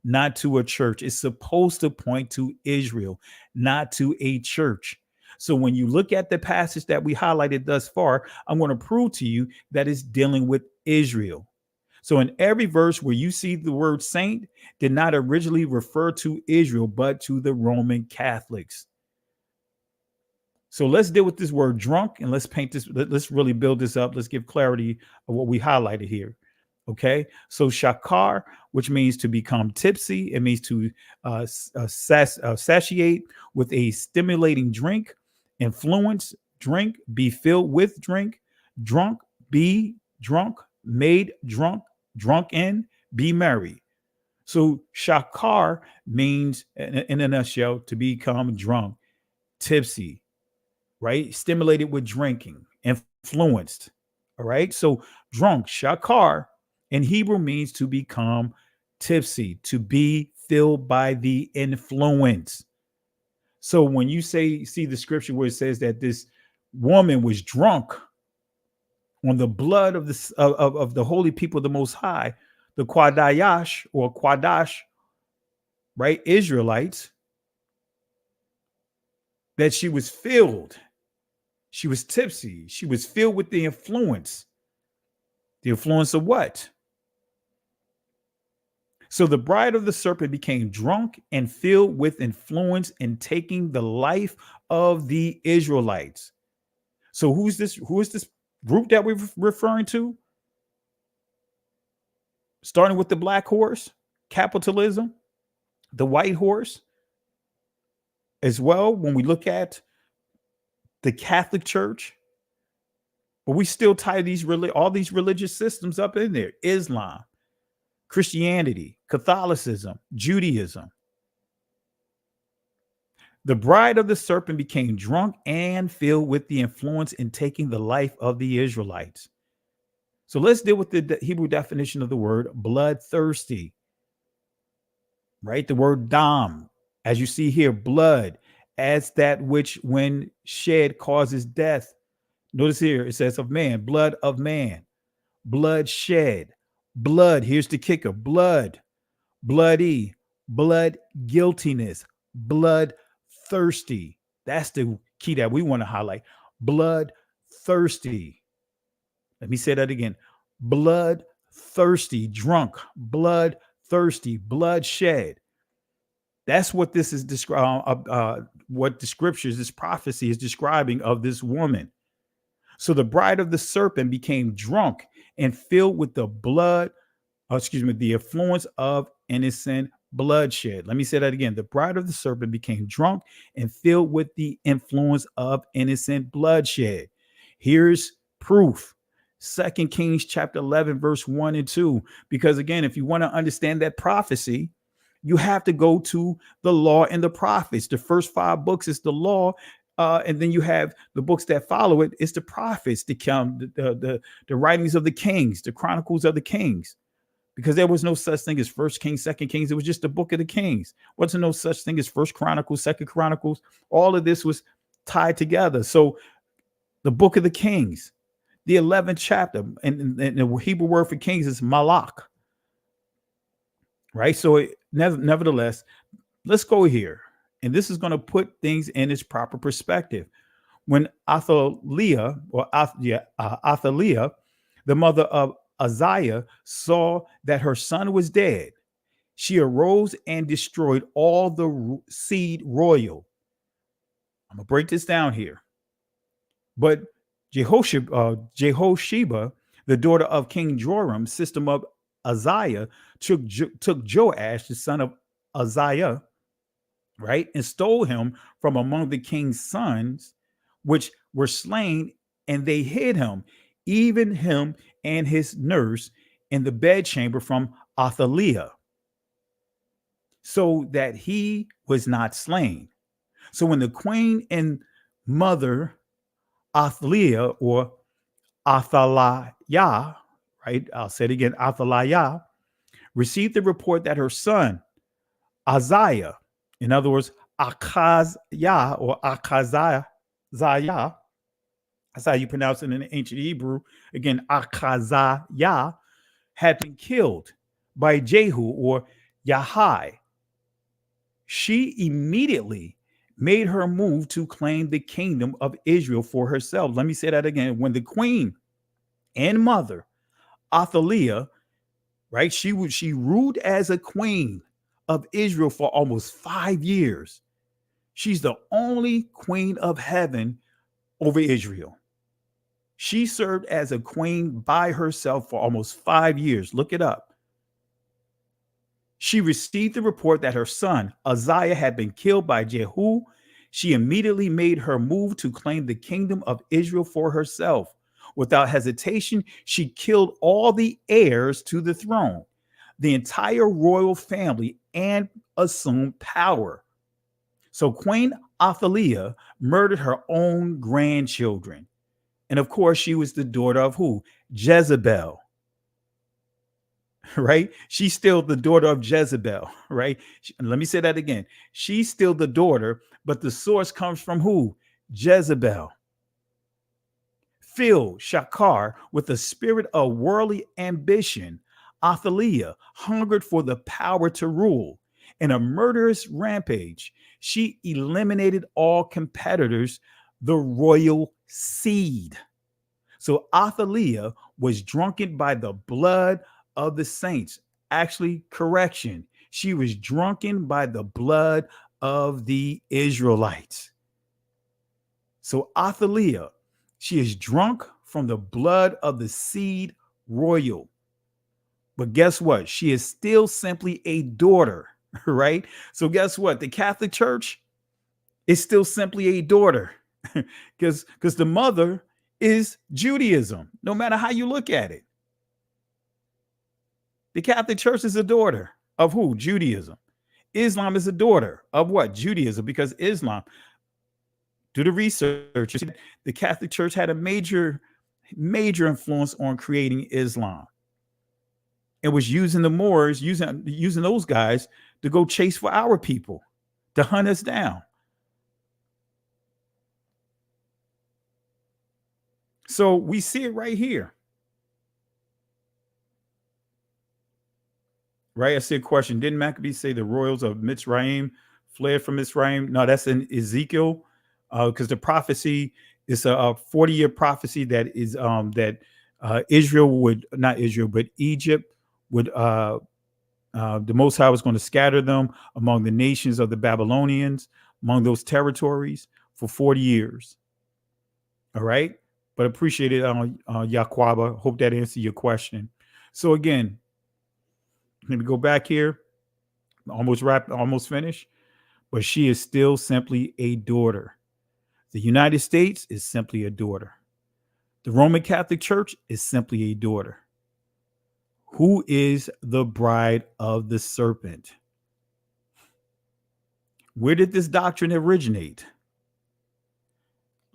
not to a church. It's supposed to point to Israel, not to a church. So when you look at the passage that we highlighted thus far, I'm going to prove to you that it's dealing with Israel. So in every verse where you see the word saint did not originally refer to Israel, but to the Roman Catholics. So let's deal with this word drunk and let's paint this. Let's really build this up. Let's give clarity of what we highlighted here. Okay. So shakar, which means to become tipsy. It means to satiate with a stimulating drink, influence, drink, be filled with drink, drunk, be drunk, made drunk, drunken, be merry. So shakar means, in a nutshell, to become drunk, tipsy, right? Stimulated with drinking, influenced. All right. So drunk, shakar, in Hebrew means to become tipsy, to be filled by the influence. So when you see the scripture where it says that this woman was drunk on the blood of the holy people of the Most High, the Quadayash or Quadash, right? Israelites, that she was filled. She was tipsy. She was filled with the influence. The influence of what? So the bride of the serpent became drunk and filled with influence in taking the life of the Israelites. So who is this group that we're referring to? Starting with the black horse, capitalism, the white horse, as well, when we look at the Catholic Church, but we still tie all these religious systems up in there. Islam, Christianity, Catholicism, Judaism. The bride of the serpent became drunk and filled with the influence in taking the life of the Israelites. So let's deal with the Hebrew definition of the word bloodthirsty, right? The word dam, as you see here, blood, as that which when shed causes death. Notice here, it says of man, blood of man, blood shed, blood. Here's the kicker: blood, bloody, blood guiltiness, blood thirsty. That's the key that we want to highlight. Blood thirsty. Let me say that again. Blood thirsty, drunk, blood thirsty, blood shed. That's what this is what the scriptures, this prophecy is describing of this woman. So the bride of the serpent became drunk and filled with the the influence of innocent bloodshed. Let me say that again. The bride of the serpent became drunk and filled with the influence of innocent bloodshed. Here's proof. 2 Kings chapter 11, verse 1 and 2. Because again, if you want to understand that prophecy, you have to go to the law and the prophets. The first 5 books is the law. And then you have the books that follow it. It's the prophets, the writings of the kings, the chronicles of the kings. Because there was no such thing as First Kings, Second Kings. It was just the book of the kings. Wasn't no such thing as First Chronicles, Second Chronicles. All of this was tied together. So the book of the kings, the 11th chapter, and the Hebrew word for kings is malach. Right? So nevertheless, let's go here. And this is going to put things in its proper perspective. When Athaliah, the mother of Uzziah, saw that her son was dead, she arose and destroyed all the seed royal. I'm going to break this down here. But Jehosheba, the daughter of King Joram, sister of Uzziah, took Joash, the son of Uzziah, right, and stole him from among the king's sons, which were slain, and they hid him, even him and his nurse, in the bedchamber from Athaliah, so that he was not slain. So when the queen and mother Athaliah, or Athaliah, right, I'll say it again, Athaliah, received the report that her son Uzziah, in other words, Akaziah or Akaziah, that's how you pronounce it in ancient Hebrew. Again, Akaziah had been killed by Jehu or Yahai. She immediately made her move to claim the kingdom of Israel for herself. Let me say that again. When the queen and mother, Athaliah, right? She ruled as a queen of Israel for almost 5 years. She's the only queen of heaven over Israel. She served as a queen by herself for almost 5 years. Look it up. She received the report that her son, Athaliah, had been killed by Jehu. She immediately made her move to claim the kingdom of Israel for herself. Without hesitation, she killed all the heirs to the throne, the entire royal family, and assumed power. So Queen Athaliah murdered her own grandchildren. And of course, she was the daughter of who? Jezebel. Right? She's still the daughter of Jezebel, right? Let me say that again. She's still the daughter, but the source comes from who? Jezebel. Filled Shakar with a spirit of worldly ambition, Athaliah hungered for the power to rule. In a murderous rampage, she eliminated all competitors, the royal seed. So Athaliah was drunken by the blood of the saints. Actually, correction. She was drunken by the blood of the Israelites. So Athaliah, she is drunk from the blood of the seed royal. But guess what? She is still simply a daughter, right? So guess what? The Catholic Church is still simply a daughter because the mother is Judaism, no matter how you look at it. The Catholic Church is a daughter of who? Judaism. Islam is a daughter of what? Judaism, because Islam, do the research, the Catholic Church had a major influence on creating Islam. It was using the Moors, using those guys to go chase for our people, to hunt us down. So we see it right here. Right? I see a question. Didn't Maccabees say the royals of Mitzrayim fled from Mitzrayim? No, that's in Ezekiel, because the prophecy is a 40-year prophecy that is that Israel would, not Israel, but Egypt would, the Most High was going to scatter them among the nations of the Babylonians, among those territories for 40 years. All right? But appreciate it, Yaquaba. Hope that answered your question. So again, let me go back here. Almost finished. But she is still simply a daughter. The United States is simply a daughter. The Roman Catholic Church is simply a daughter. Who is the bride of the serpent? Where did this doctrine originate?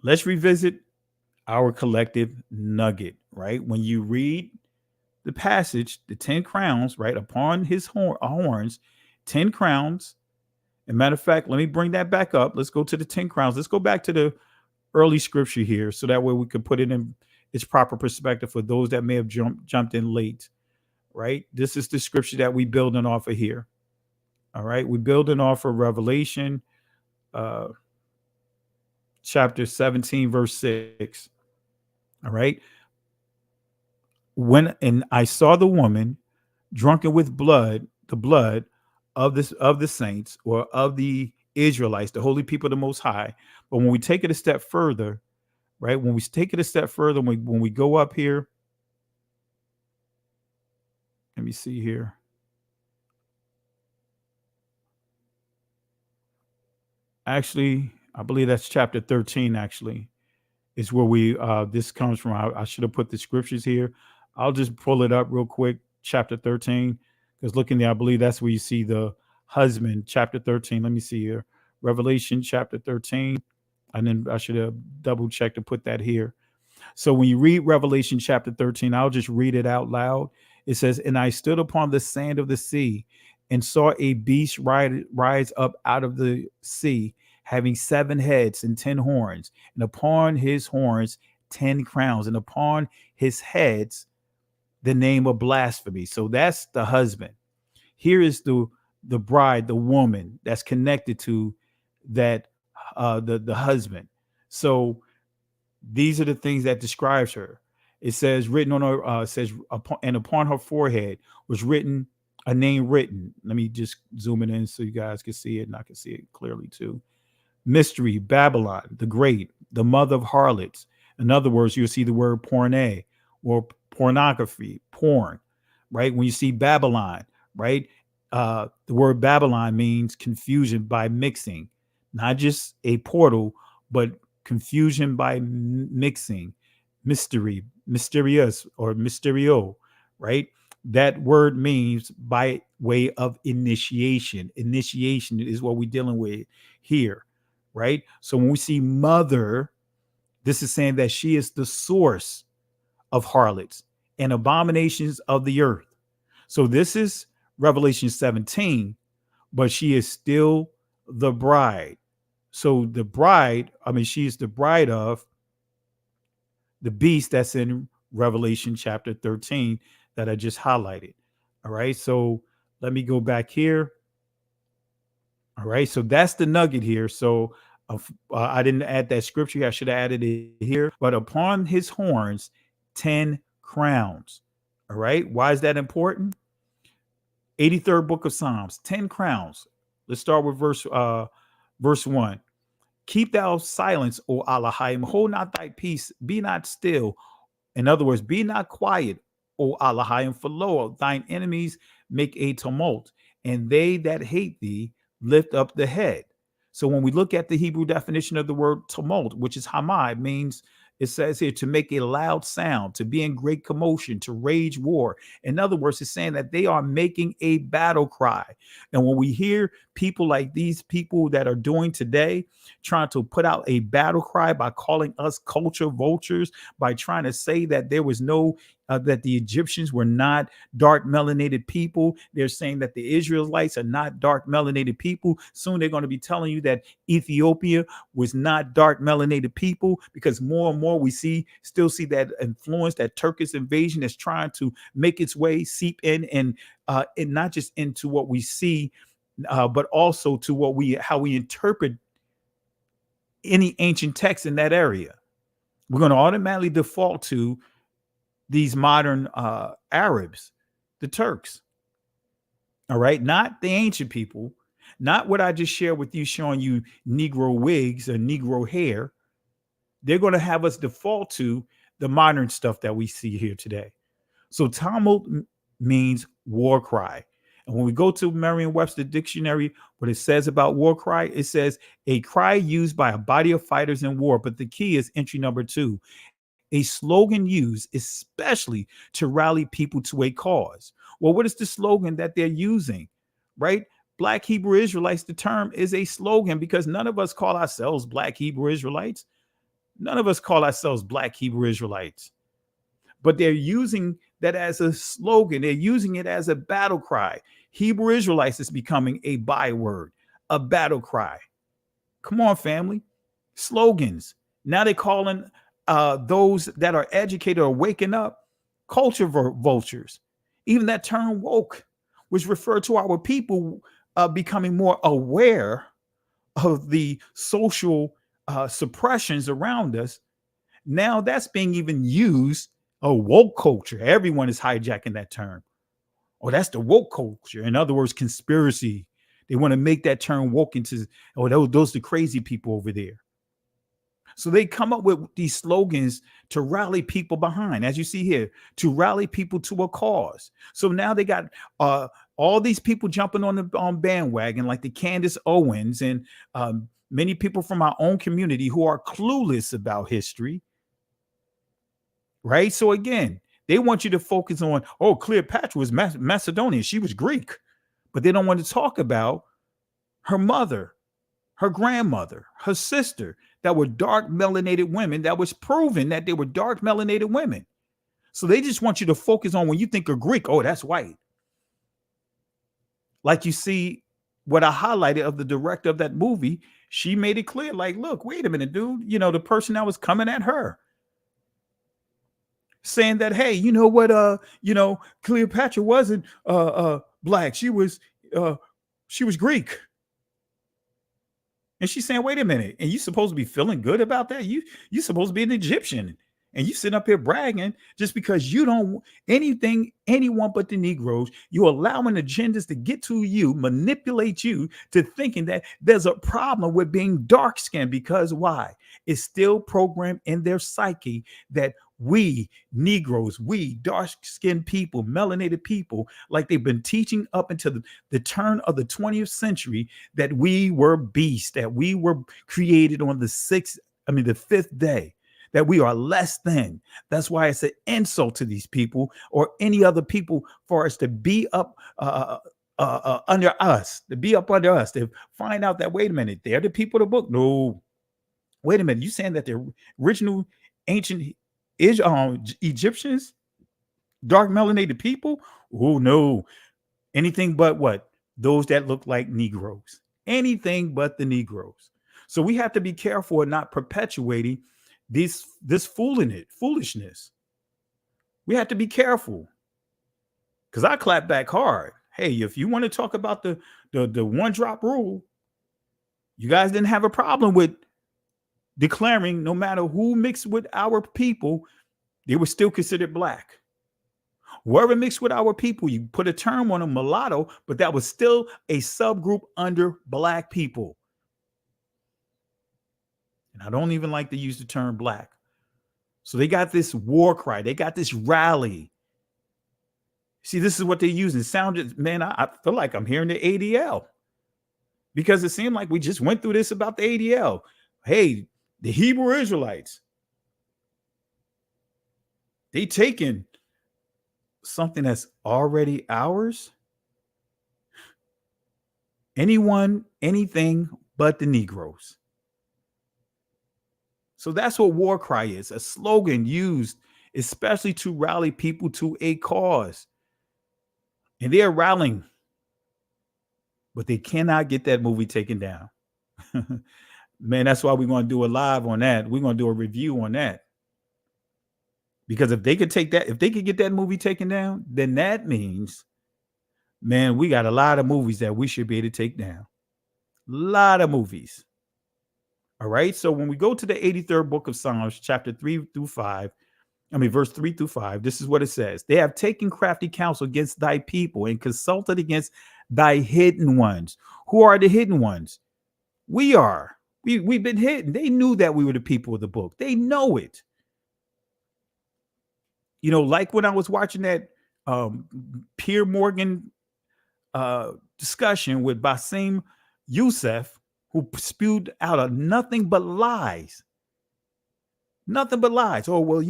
Let's revisit our collective nugget, right? When you read the passage, the 10 crowns, right? Upon his horns, 10 crowns. As a matter of fact, let me bring that back up. Let's go to the 10 crowns. Let's go back to the early scripture here, so that way we can put it in its proper perspective for those that may have jumped in late, right? This is the scripture that we building off of here. All right. We're building off of Revelation chapter 17, verse 6. All right. And I saw the woman drunken with blood, the blood of the saints, or of the Israelites, the holy people of the Most High. But when we take it a step further, right? When we go up here, let me see here. Actually, I believe that's chapter 13, actually, is where we this comes from. I should have put the scriptures here. I'll just pull it up real quick. Chapter 13, because looking there, I believe that's where you see the husband. Chapter 13. Let me see here. Revelation chapter 13. And then I should have double checked to put that here. So when you read Revelation chapter 13, I'll just read it out loud. It says, "And I stood upon the sand of the sea and saw a beast rise up out of the sea, having 7 heads and 10 horns, and upon his horns 10 crowns, and upon his heads the name of blasphemy." So that's the husband. Here is the bride, the woman that's connected to that, the husband. So these are the things that describes her. It says written on her, and upon her forehead was written a name written. Let me just zoom it in so you guys can see it, and I can see it clearly too. Mystery, Babylon, the Great, the mother of harlots. In other words, you'll see the word porne or pornography, porn, right? When you see Babylon, right? The word Babylon means confusion by mixing, not just a portal, but confusion by mixing, mystery, mysterious, or mysterio, right? That word means by way of initiation. Initiation is what we're dealing with here, right? So when we see mother, this is saying that she is the source of harlots and abominations of the earth. So this is Revelation 17, but she is still the bride. So the bride, she is the bride of the beast that's in Revelation chapter 13 that I just highlighted. All right. So let me go back here. All right. So that's the nugget here. So I didn't add that scripture. I should have added it here. But upon his horns, 10 crowns. All right. Why is that important? 83rd book of Psalms, 10 crowns. Let's start with verse 1. Keep thou silence, O Elohim, hold not thy peace, be not still. In other words, be not quiet, O Elohim, for lo, thine enemies make a tumult, and they that hate thee lift up the head. So when we look at the Hebrew definition of the word tumult, which is hamai, means, it says here, to make a loud sound, to be in great commotion, to rage war. In other words, it's saying that they are making a battle cry. And when we hear people like these people that are doing today, trying to put out a battle cry by calling us culture vultures, by trying to say that there was no, that the Egyptians were not dark melanated people. They're saying that the Israelites are not dark melanated people. Soon they're going to be telling you that Ethiopia was not dark melanated people, because more and more we still see that influence, that Turkish invasion that's trying to make its way, seep in, and not just into what we see, but also to how we interpret any ancient text in that area. We're going to automatically default to these modern Arabs, the Turks. All right. Not the ancient people, not what I just shared with you, showing you Negro wigs or Negro hair. They're going to have us default to the modern stuff that we see here today. So tumult means war cry. And when we go to Merriam-Webster dictionary, what it says about war cry, it says a cry used by a body of fighters in war. But the key is entry number 2. A slogan used especially to rally people to a cause. Well, what is the slogan that they're using, right? Black Hebrew Israelites, the term is a slogan, because none of us call ourselves Black Hebrew Israelites. None of us call ourselves Black Hebrew Israelites. But they're using that as a slogan. They're using it as a battle cry. Hebrew Israelites is becoming a byword, a battle cry. Come on, family. Slogans. Now they're calling those that are educated or waking up culture vultures. Even that term woke, which referred to our people becoming more aware of the social suppressions around us. Now that's being even used. Woke culture. Everyone is hijacking that term. Oh, that's the woke culture. In other words, conspiracy. They want to make that term woke into, those the crazy people over there. So they come up with these slogans to rally people behind, as you see here, to rally people to a cause. So now they got all these people jumping on the bandwagon, like the Candace Owens and many people from our own community who are clueless about history. Right. So again, they want you to focus on, Cleopatra was Macedonian. She was Greek, but they don't want to talk about her mother, her grandmother, her sister, that were dark melanated women, that was proven that they were dark melanated women. So they just want you to focus on, when you think of Greek, that's white. Like you see what I highlighted of the director of that movie, she made it clear, like, look, wait a minute, dude, the person that was coming at her, saying that, hey, you know what, Cleopatra wasn't black. She was Greek. And she's saying, wait a minute. And you supposed to be feeling good about that? You supposed to be an Egyptian. And you sit up here bragging just because you don't anyone but the Negroes. You're allowing agendas to get to you, manipulate you to thinking that there's a problem with being dark skinned. Because why? It's still programmed in their psyche that we Negroes, we dark skinned people, melanated people, like they've been teaching up until the turn of the 20th century, that we were beasts, that we were created on the fifth day, that we are less than. That's why it's an insult to these people or any other people for us to be up under us, to find out that, wait a minute, they're the people of the book. No, wait a minute. You saying that the original ancient Egyptians, dark melanated people? Oh, no. Anything but what? Those that look like Negroes. Anything but the Negroes. So we have to be careful of not perpetuating this foolishness. We have to be careful, because I clap back hard. Hey, if you want to talk about the one drop rule, you guys didn't have a problem with declaring no matter who mixed with our people, they were still considered black. Whoever mixed with our people, you put a term on them, mulatto, but that was still a subgroup under black people. And I don't even like to use the term black. So they got this war cry. They got this rally. See, this is what they're using. Sounded, man, I feel like I'm hearing the ADL, because it seemed like we just went through this about the ADL. Hey, the Hebrew Israelites, they taking something that's already ours. Anyone, anything but the Negroes. So that's what war cry is, a slogan used especially to rally people to a cause. And they are rallying, but they cannot get that movie taken down. Man, that's why we're going to do a live on that. We're going to do a review on that. Because if they could take that, if they could get that movie taken down, then that means, man, we got a lot of movies that we should be able to take down. A lot of movies. All right. So when we go to the 83rd book of Psalms, chapter 3 through 5, verse 3 through 5, this is what it says. They have taken crafty counsel against thy people and consulted against thy hidden ones. Who are the hidden ones? We are. We've been hidden. They knew that we were the people of the book. They know it. You know, like when I was watching that Pierre Morgan discussion with Bassem Youssef, who spewed out of nothing but lies. Nothing but lies. Oh, well,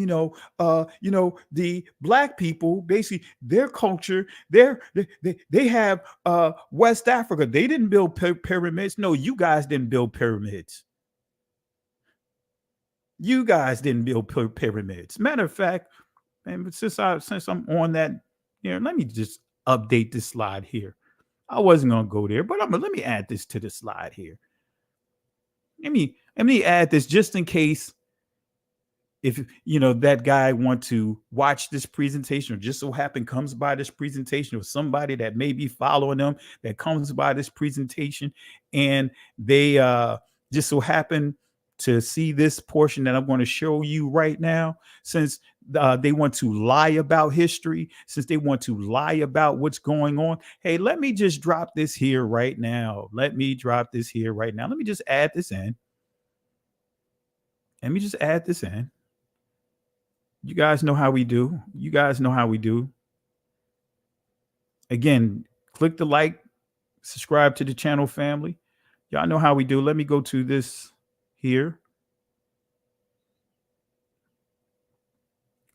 the black people, basically their culture, they have West Africa. They didn't build pyramids. No, you guys didn't build pyramids. You guys didn't build pyramids. Matter of fact, and since I'm on that, let me just update this slide here. I wasn't gonna go there, but let me add this to the slide here. Let me add this just in case, if that guy want to watch this presentation, or just so happen comes by this presentation, or somebody that may be following them that comes by this presentation, and they just so happen to see this portion that I'm going to show you right now, since they want to lie about history, since they want to lie about what's going on. Hey, let me just drop this here right now. Let me just add this in. You guys know how we do. Again, click the like, subscribe to the channel, family. Y'all know how we do. Let me go to this here.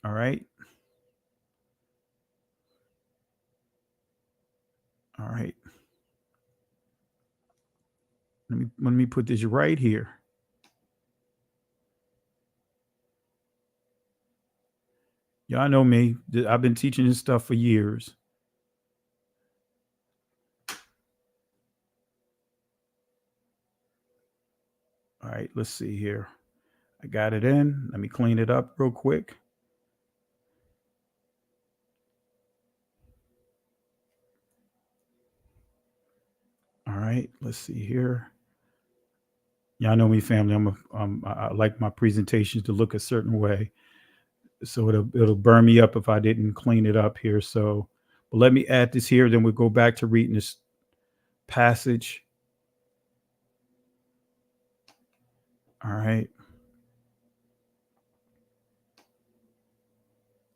All right. Let me put this right here. Y'all know me. I've been teaching this stuff for years. All right, let's see here. I got it in. Let me clean it up real quick. All right, let's see here. Y'all know me, family. I like my presentations to look a certain way. So it'll burn me up if I didn't clean it up here. So, but let me add this here. Then we'll go back to reading this passage. All right.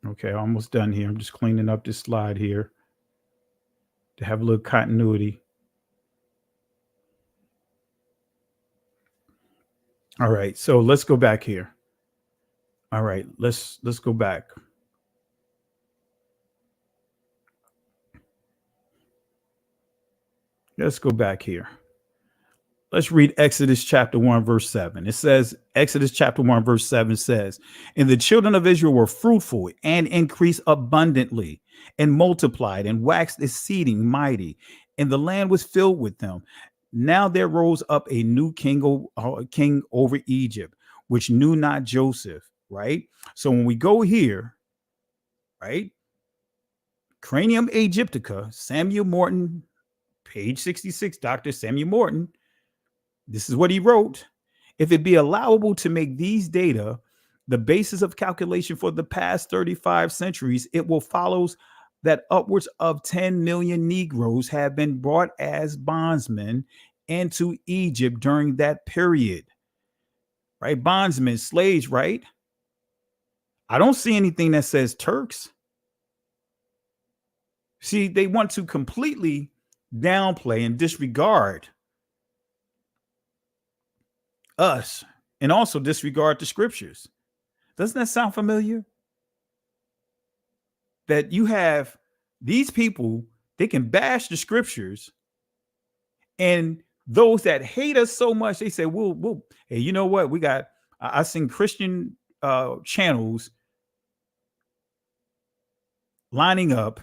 Okay, almost done here. I'm just cleaning up this slide here to have a little continuity. All right, so let's go back here. All right, let's go back. Let's go back here. Let's read Exodus chapter 1, verse 7. It says, Exodus chapter 1, verse 7 says, and the children of Israel were fruitful and increased abundantly and multiplied and waxed exceeding mighty, and the land was filled with them. Now there rose up a new king over Egypt, which knew not Joseph, right? So when we go here, right, Cranium Aegyptica, Samuel Morton, page 66, Dr. Samuel Morton, this is what he wrote. If it be allowable to make these data the basis of calculation for the past 35 centuries, it will follow that upwards of 10 million Negroes have been brought as bondsmen into Egypt during that period. Right? Bondsmen, slaves, right? I don't see anything that says Turks. See, they want to completely downplay and disregard us and also disregard the scriptures. Doesn't that sound familiar? That you have these people, they can bash the scriptures, and those that hate us so much, they say, we'll hey, you know what? We got, I seen Christian channels lining up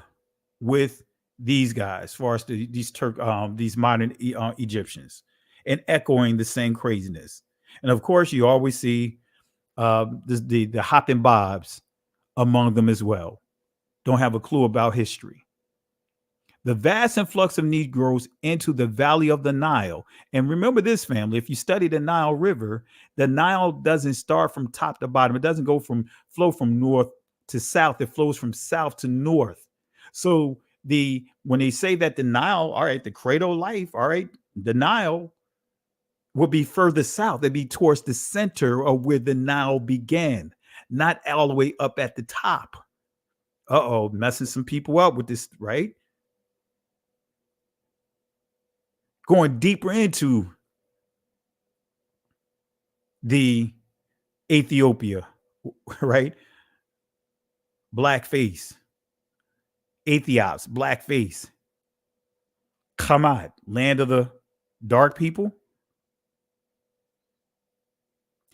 with these guys, as far as these modern Egyptians, and echoing the same craziness. And of course, you always see the hopping bobs among them as well. Don't have a clue about history. The vast influx of Negroes into the valley of the Nile. And remember this, family, if you study the Nile River, the Nile doesn't start from top to bottom. It doesn't flow from north to south. It flows from south to north. So when they say that the Nile, all right, the cradle of life, all right, the Nile will be further south. It'd be towards the center of where the Nile began, not all the way up at the top. Messing some people up with this, right? Going deeper into the Ethiopia, right? Blackface. Ethiops, blackface. Kamad, land of the dark people.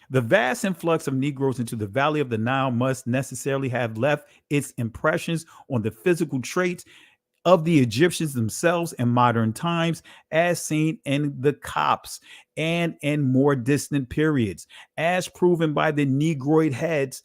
The vast influx of Negroes into the valley of the Nile must necessarily have left its impressions on the physical traits of the Egyptians themselves in modern times, as seen in the Copts and in more distant periods, as proven by the Negroid heads,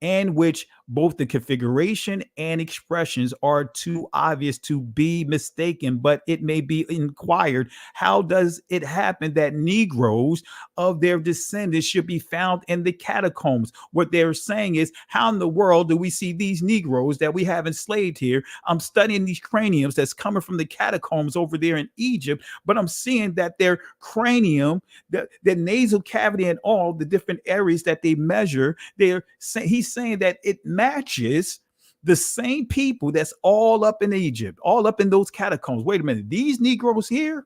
and which both the configuration and expressions are too obvious to be mistaken. But it may be inquired, how does it happen that Negroes of their descendants should be found in the catacombs? What they're saying is, how in the world do we see these Negroes that we have enslaved here? I'm studying these craniums that's coming from the catacombs over there in Egypt, but I'm seeing that their cranium, the nasal cavity, and all the different areas that they measure, he's saying that it matches the same people that's all up in Egypt, all up in those catacombs. Wait a minute, these Negroes here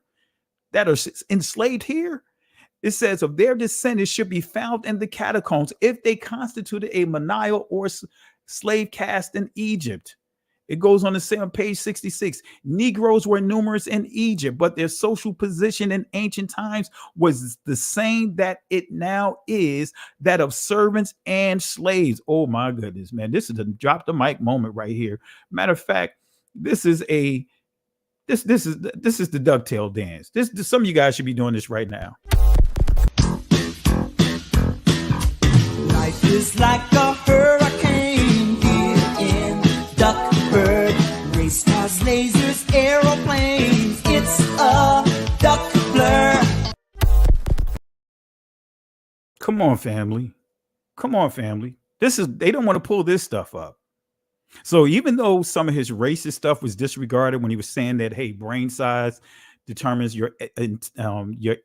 that are enslaved here, it says of their descendants should be found in the catacombs if they constituted a menial or slave caste in Egypt. It goes on to say on page 66, Negroes were numerous in Egypt, but their social position in ancient times was the same that it now is, that of servants and slaves. Oh my goodness, man. This is a drop the mic moment right here. Matter of fact, this is the ducktail dance. This some of you guys should be doing this right now. Life is like a hurricane here in Duckburg. Race cars, lasers, aeroplanes. It's a duck blur. Come on, family. Come on, family. They don't want to pull this stuff up. So even though some of his racist stuff was disregarded when he was saying that, hey, brain size determines your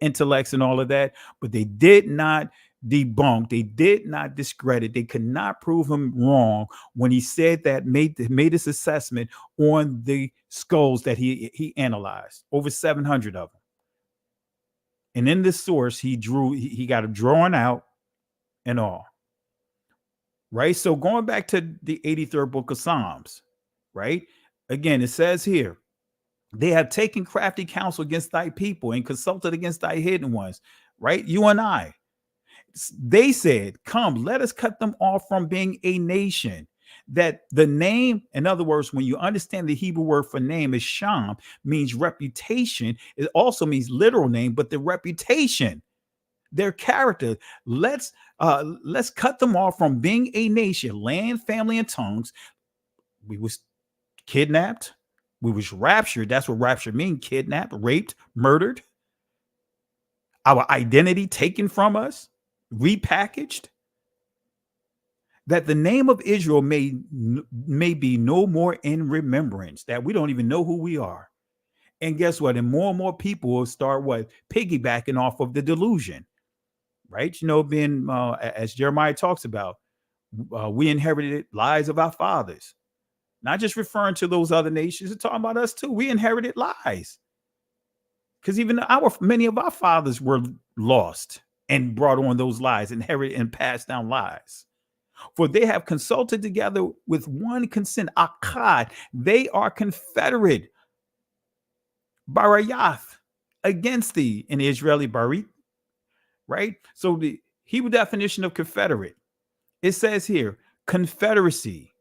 intellects and all of that, but they did not debunk, they did not discredit, they could not prove him wrong when he said that, made this assessment on the skulls that he analyzed, over 700 of them. And in this source, he got it drawn out and all. Right? So going back to the 83rd book of Psalms, right? Again, it says here, they have taken crafty counsel against thy people and consulted against thy hidden ones, right? You and I. They said, come, let us cut them off from being a nation. That the name, in other words, when you understand the Hebrew word for name is sham, means reputation. It also means literal name, but the reputation, their character. Let's cut them off from being a nation, land, family, and tongues. We was kidnapped. We was raptured. That's what rapture means: kidnapped, raped, murdered. Our identity taken from us, repackaged. That the name of Israel may be no more in remembrance. That we don't even know who we are. And guess what? And more people will start piggybacking off of the delusion. Right? You know, being as Jeremiah talks about, we inherited lies of our fathers. Not just referring to those other nations, it's talking about us too. We inherited lies. Because even many of our fathers were lost and brought on those lies, inherited and passed down lies. For they have consulted together with one consent, akkad. They are confederate. Barayath, against thee, in the Israeli barit. Right? So the Hebrew definition of confederate, it says here, confederacy,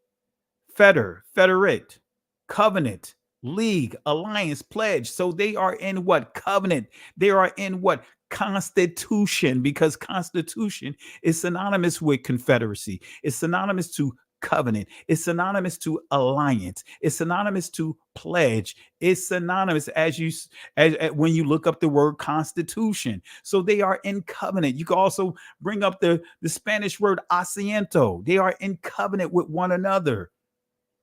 federate, covenant, league, alliance, pledge. So they are in what? Covenant. They are in what? Constitution, because constitution is synonymous with confederacy. It's synonymous to covenant. It's synonymous to alliance. It's synonymous to pledge. It's synonymous as when you look up the word constitution. So they are in covenant. You can also bring up the Spanish word asiento. They are in covenant with one another.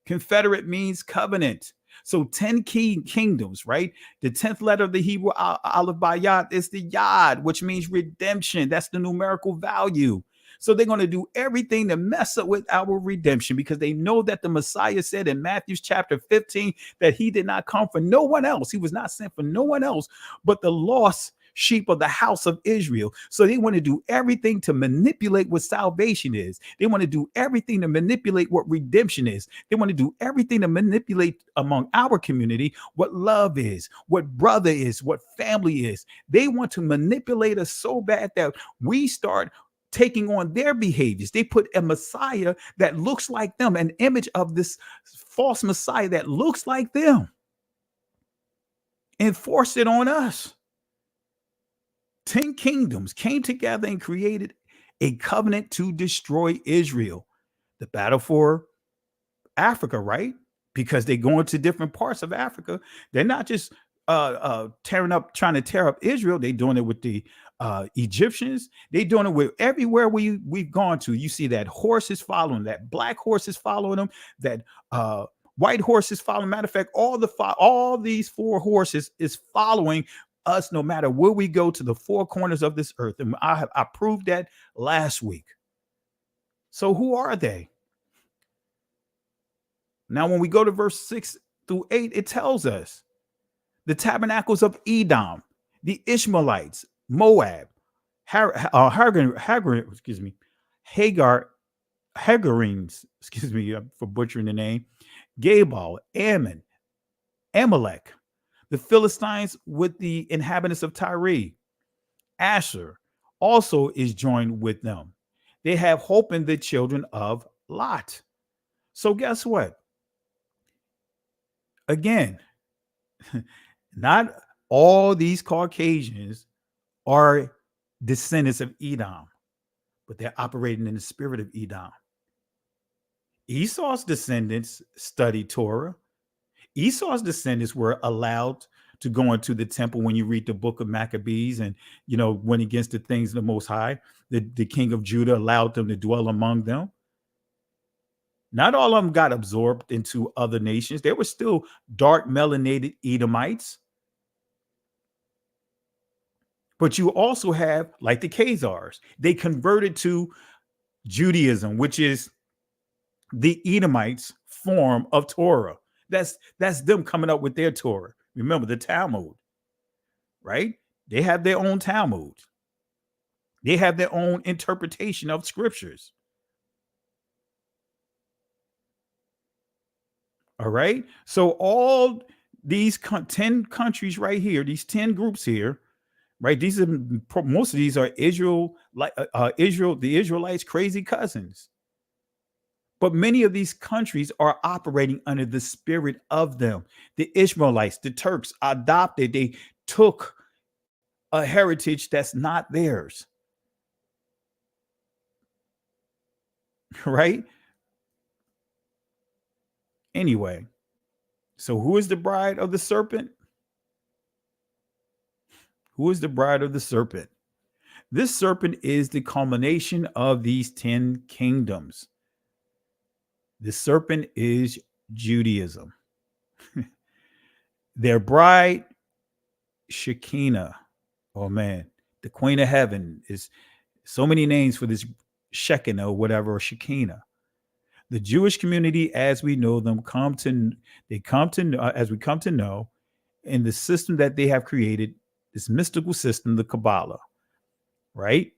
Confederate means covenant. So 10 key kingdoms, right? The 10th letter of the Hebrew aleph bayat is the yad, which means redemption. That's the numerical value. So they're going to do everything to mess up with our redemption, because they know that the Messiah said in Matthew chapter 15 that he did not come for no one else. He was not sent for no one else but the lost sheep of the house of Israel. So they want to do everything to manipulate what salvation is. They want to do everything to manipulate what redemption is. They want to do everything to manipulate among our community what love is, what brother is, what family is. They want to manipulate us so bad that we start taking on their behaviors. They put a Messiah that looks like them, an image of this false Messiah that looks like them, and force it on us. 10 kingdoms came together and created a covenant to destroy Israel. The battle for Africa, right? Because they go into different parts of Africa. They're not just trying to tear up Israel. They're doing it with the Egyptians. They're doing it with everywhere we've gone to. You see that horses following, that black horses following them, that white horses following. Matter of fact, all these 4 horses is following us no matter where we go, to the 4 corners of this earth. And I proved that last week. So who are they? Now, when we go to verse 6 through 8, it tells us the tabernacles of Edom, the Ishmaelites, Moab, Hagarines, excuse me for butchering the name, Gabal, Ammon, Amalek, the Philistines with the inhabitants of Tyre. Asher also is joined with them. They have hope in the children of Lot. So guess what? Again, not all these Caucasians are descendants of Edom, but they're operating in the spirit of Edom. Esau's descendants studied Torah. Esau's descendants were allowed to go into the temple. When you read the book of Maccabees, and went against the things of the Most High, the king of Judah allowed them to dwell among them. Not all of them got absorbed into other nations. There were still dark melanated Edomites. But you also have, like the Khazars, they converted to Judaism, which is the Edomites' form of Torah. That's them coming up with their Torah. Remember the Talmud, right? They have their own Talmud. They have their own interpretation of scriptures. All right. So all these 10 countries right here, these 10 groups here, right? These are most of these are Israel, the Israelites' crazy cousins. But many of these countries are operating under the spirit of them. The Ishmaelites, the Turks adopted, they took a heritage that's not theirs. Right? Anyway, so who is the bride of the serpent? Who is the bride of the serpent? This serpent is the culmination of these 10 kingdoms. The serpent is Judaism. Their bride, Shekinah. Oh man, the queen of heaven is so many names for this Shekinah or whatever, or Shekinah. The Jewish community, as we know them, as we come to know, in the system that they have created, this mystical system, the Kabbalah, right?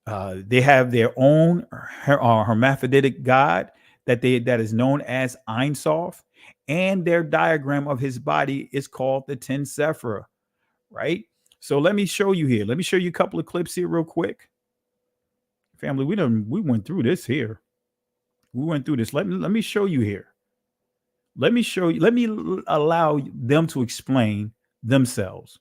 They have their own hermaphroditic God that is known as Ein Sof, and their diagram of his body is called the 10 Sephirah, right? So let me show you here. Let me show you a couple of clips here real quick. Family, we went through this here. We went through this. Let me show you here. Let me allow them to explain themselves.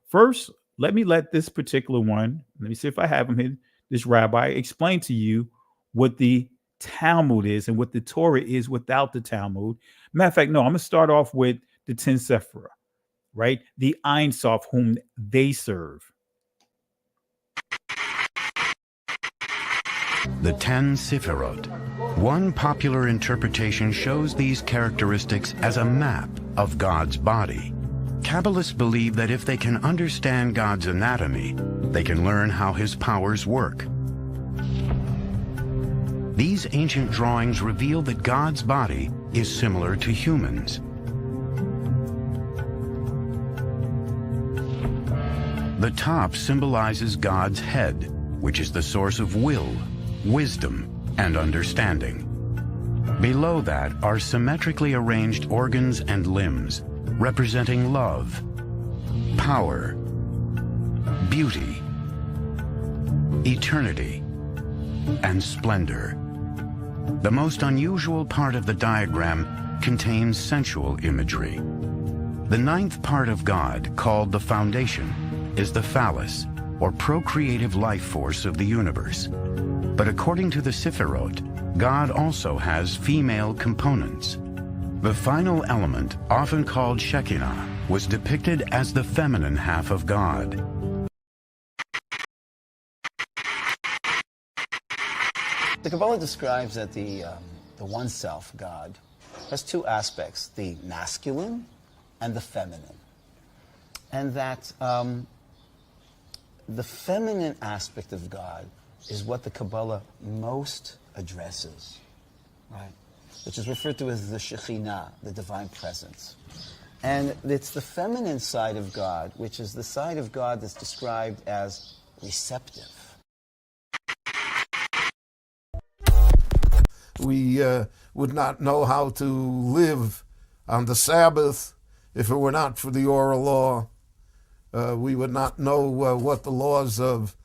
First, let this particular one, let me see if I have him here, this rabbi, explain to you what the Talmud is and what the Torah is without the Talmud. Matter of fact, no, I'm going to start off with the 10 Sephirah, right? The Ein Sof, whom they serve. The 10 Sephirot. One popular interpretation shows these characteristics as a map of God's body. Kabbalists believe that if they can understand God's anatomy, they can learn how his powers work. These ancient drawings reveal that God's body is similar to humans. The top symbolizes God's head, which is the source of will, wisdom, and understanding. Below that are symmetrically arranged organs and limbs, representing love, power, beauty, eternity, and splendor. The most unusual part of the diagram contains sensual imagery. The ninth part of God, called the foundation, is the phallus, or procreative life force of the universe. But according to the Sephirot, God also has female components. The final element, often called Shekinah, was depicted as the feminine half of God. The Kabbalah describes that the one self, God, has two aspects, the masculine and the feminine. And that the feminine aspect of God is what the Kabbalah most addresses, right? Which is referred to as the Shekinah, the divine presence. And it's the feminine side of God, which is the side of God that's described as receptive. We would not know how to live on the Sabbath if it were not for the oral law. We would not know what the laws of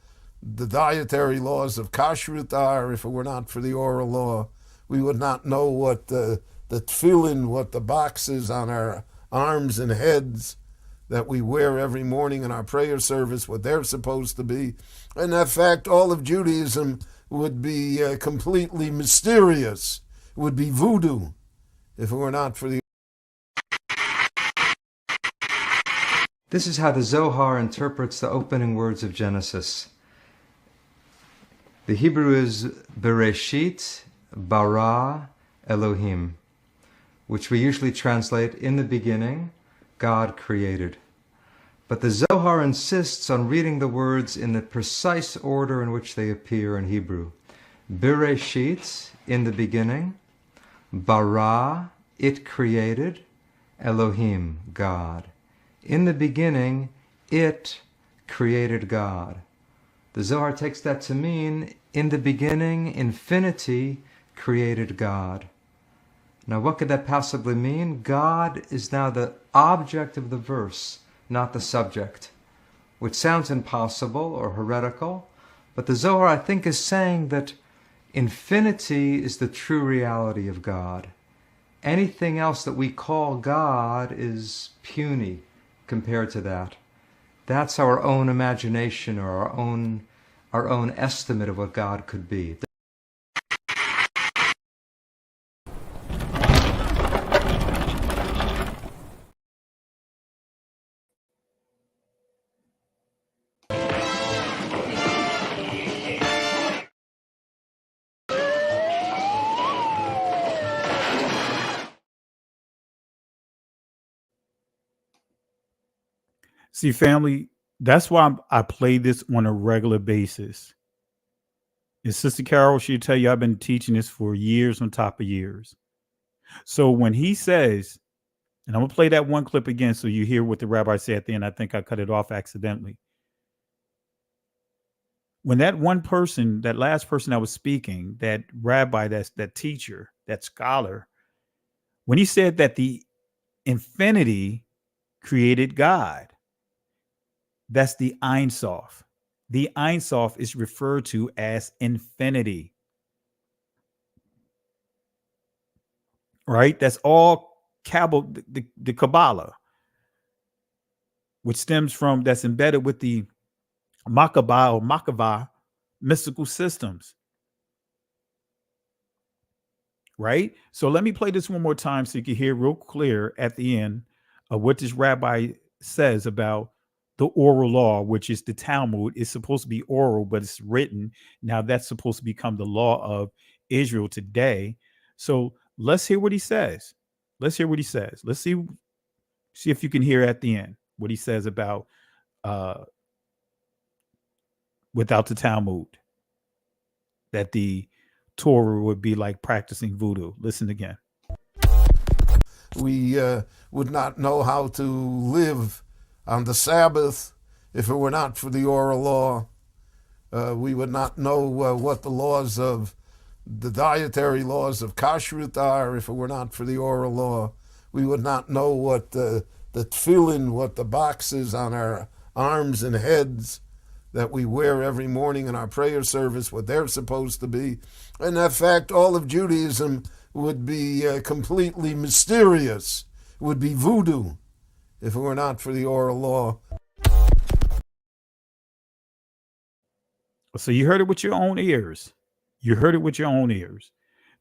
the dietary laws of kashrut are if it were not for the oral law. We would not know what the tefillin, what the boxes on our arms and heads that we wear every morning in our prayer service, what they're supposed to be. And in fact, all of Judaism would be completely mysterious. It would be voodoo if it were not for the... This is how the Zohar interprets the opening words of Genesis. The Hebrew is Bereshit, bara, Elohim, which we usually translate, in the beginning, God created. But the Zohar insists on reading the words in the precise order in which they appear in Hebrew. Bereshit, in the beginning. Bara, it created. Elohim, God. In the beginning, it created God. The Zohar takes that to mean, in the beginning, infinity created God. Now, what could that possibly mean? God is now the object of the verse, not the subject, which sounds impossible or heretical, but the Zohar, I think, is saying that infinity is the true reality of God. Anything else that we call God is puny compared to that. That's our own imagination or our own estimate of what God could be. See, family, that's why I play this on a regular basis. And Sister Carol, she'll tell you I've been teaching this for years on top of years. So when he says, and I'm going to play that one clip again so you hear what the rabbi said at the end. I think I cut it off accidentally. When that one person, that last person that was speaking, that rabbi, that teacher, that scholar, when he said that the infinity created God, that's the Ein Sof. The Ein Sof is referred to as infinity. Right? That's all the Kabbalah, which stems from, that's embedded with the Makabah or Makavah mystical systems. Right? So let me play this one more time so you can hear real clear at the end of what this rabbi says about the oral law, which is the Talmud. Is supposed to be oral, but it's written. Now that's supposed to become the law of Israel today. So let's hear what he says. Let's hear what he says. Let's see if you can hear at the end what he says about without the Talmud, that the Torah would be like practicing voodoo. Listen again. We would not know how to live on the Sabbath if it were not for the oral law. We would not know what the laws of the dietary laws of kashrut are if it were not for the oral law. We would not know what the tefillin, what the boxes on our arms and heads that we wear every morning in our prayer service, what they're supposed to be. And in fact, all of Judaism would be completely mysterious, would be voodoo, if it were not for the oral law. So you heard it with your own ears. You heard it with your own ears.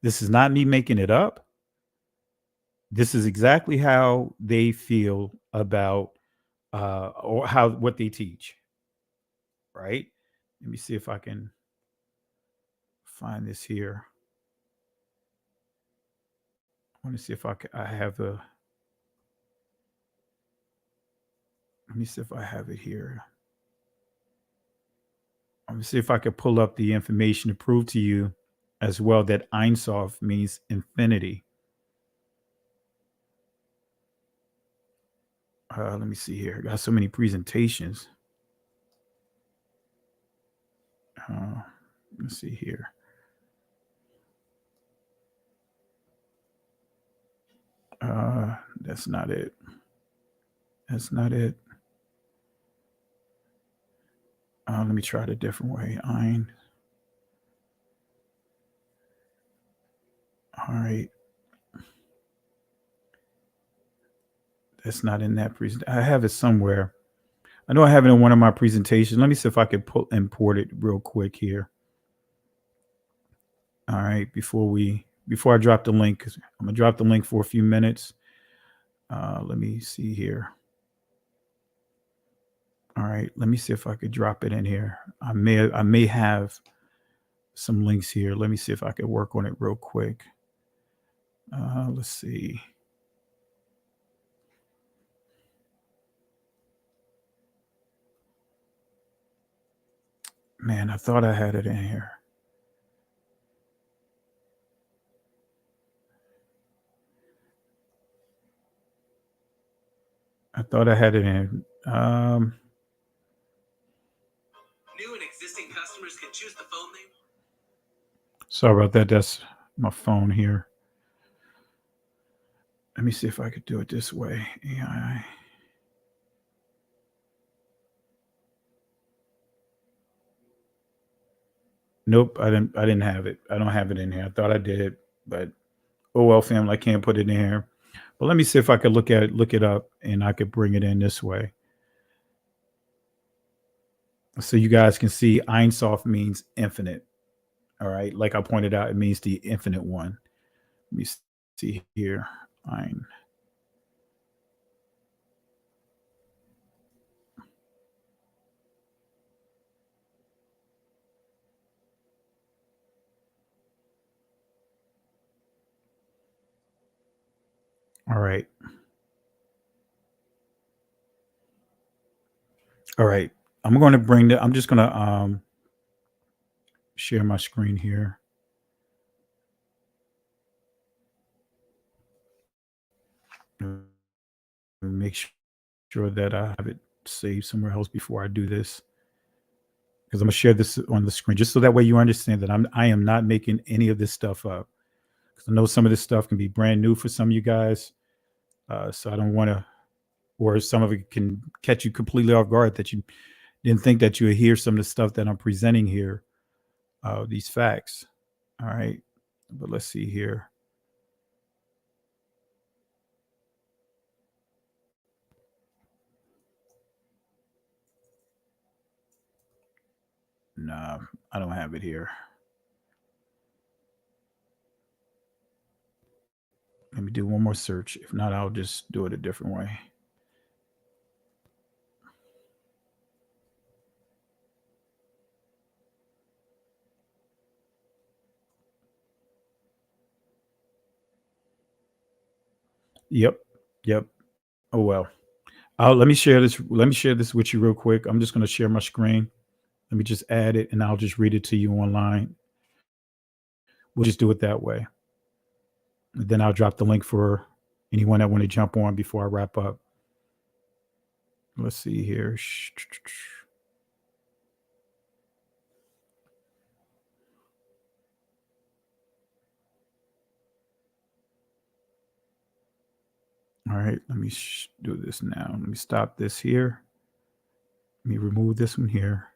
This is not me making it up. This is exactly how they feel about or what they teach. Right? Let me see if I can find this here. I want to see if I have the. Let me see if I have it here. Let me see if I could pull up the information to prove to you as well that Ein Sof means infinity. Let me see here. I got so many presentations. Let's see here. That's not it. That's not it. Let me try it a different way. Ein. All right. That's not in that presentation. I have it somewhere. I know I have it in one of my presentations. Let me see if I can import it real quick here. All right. Before I drop the link, because I'm gonna drop the link for a few minutes. Let me see here. All right. Let me see if I could drop it in here. I may have some links here. Let me see if I could work on it real quick. Let's see. Man, I thought I had it in here. I thought I had it in. New and existing customers can choose the phone name. Sorry about that. That's my phone here. Let me see if I could do it this way. AI. Nope, I didn't have it. I don't have it in here. I thought I did, but oh well, family, I can't put it in here. But let me see if I could look it up, and I could bring it in this way. So you guys can see Ein Sof means infinite. All right. Like I pointed out, it means the infinite one. Let me see here. Ein. All right. All right. I'm going to I'm just going to share my screen here. Make sure that I have it saved somewhere else before I do this, because I'm gonna share this on the screen just so that way you understand that I am not making any of this stuff up, because I know some of this stuff can be brand new for some of you guys, so I don't want to, or some of it can catch you completely off guard that you didn't think that you would hear some of the stuff that I'm presenting here, these facts. All right, but let's see here. Nah, I don't have it here. Let me do one more search. If not, I'll just do it a different way. Yep. Oh well. Let me share this. Let me share this with you real quick. I'm just going to share my screen. Let me just add it, and I'll just read it to you online. We'll just do it that way. And then I'll drop the link for anyone that want to jump on before I wrap up. Let's see here. All right, let me do this now. Let me stop this here. Let me remove this one here.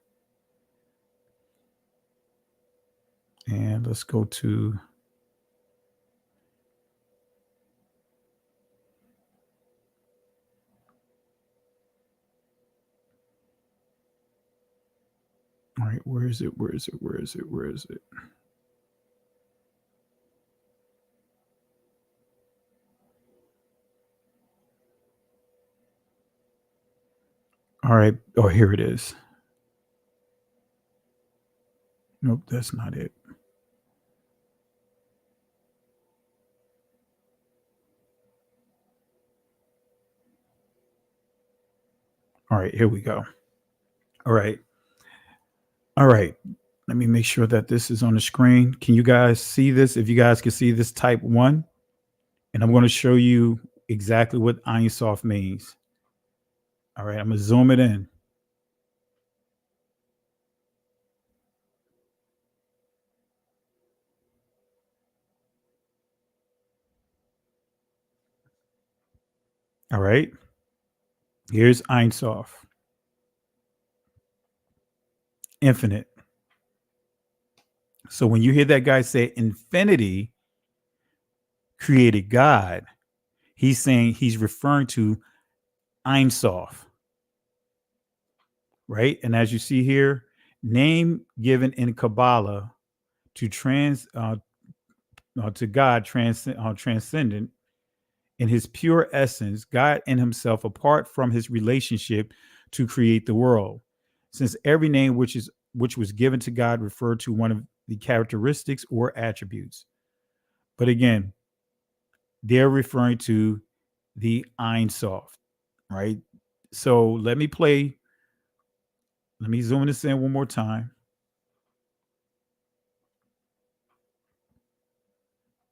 And let's go to all right, where is it? All right. Oh, here it is. Nope, that's not it. All right, here we go. All right. Let me make sure that this is on the screen. Can you guys see this? If you guys can see this, type 1. And I'm going to show you exactly what Ein Sof means. All right, I'm going to zoom it in. All right. Here's Ein Sof. Infinite. So when you hear that guy say infinity created God, he's saying he's referring to Ein Sof. Right? And as you see here, name given in Kabbalah to God transcendent in his pure essence, God in himself, apart from his relationship to create the world. Since every name which was given to God referred to one of the characteristics or attributes. But again, they're referring to the Ein Sof, right? So let me zoom this in one more time.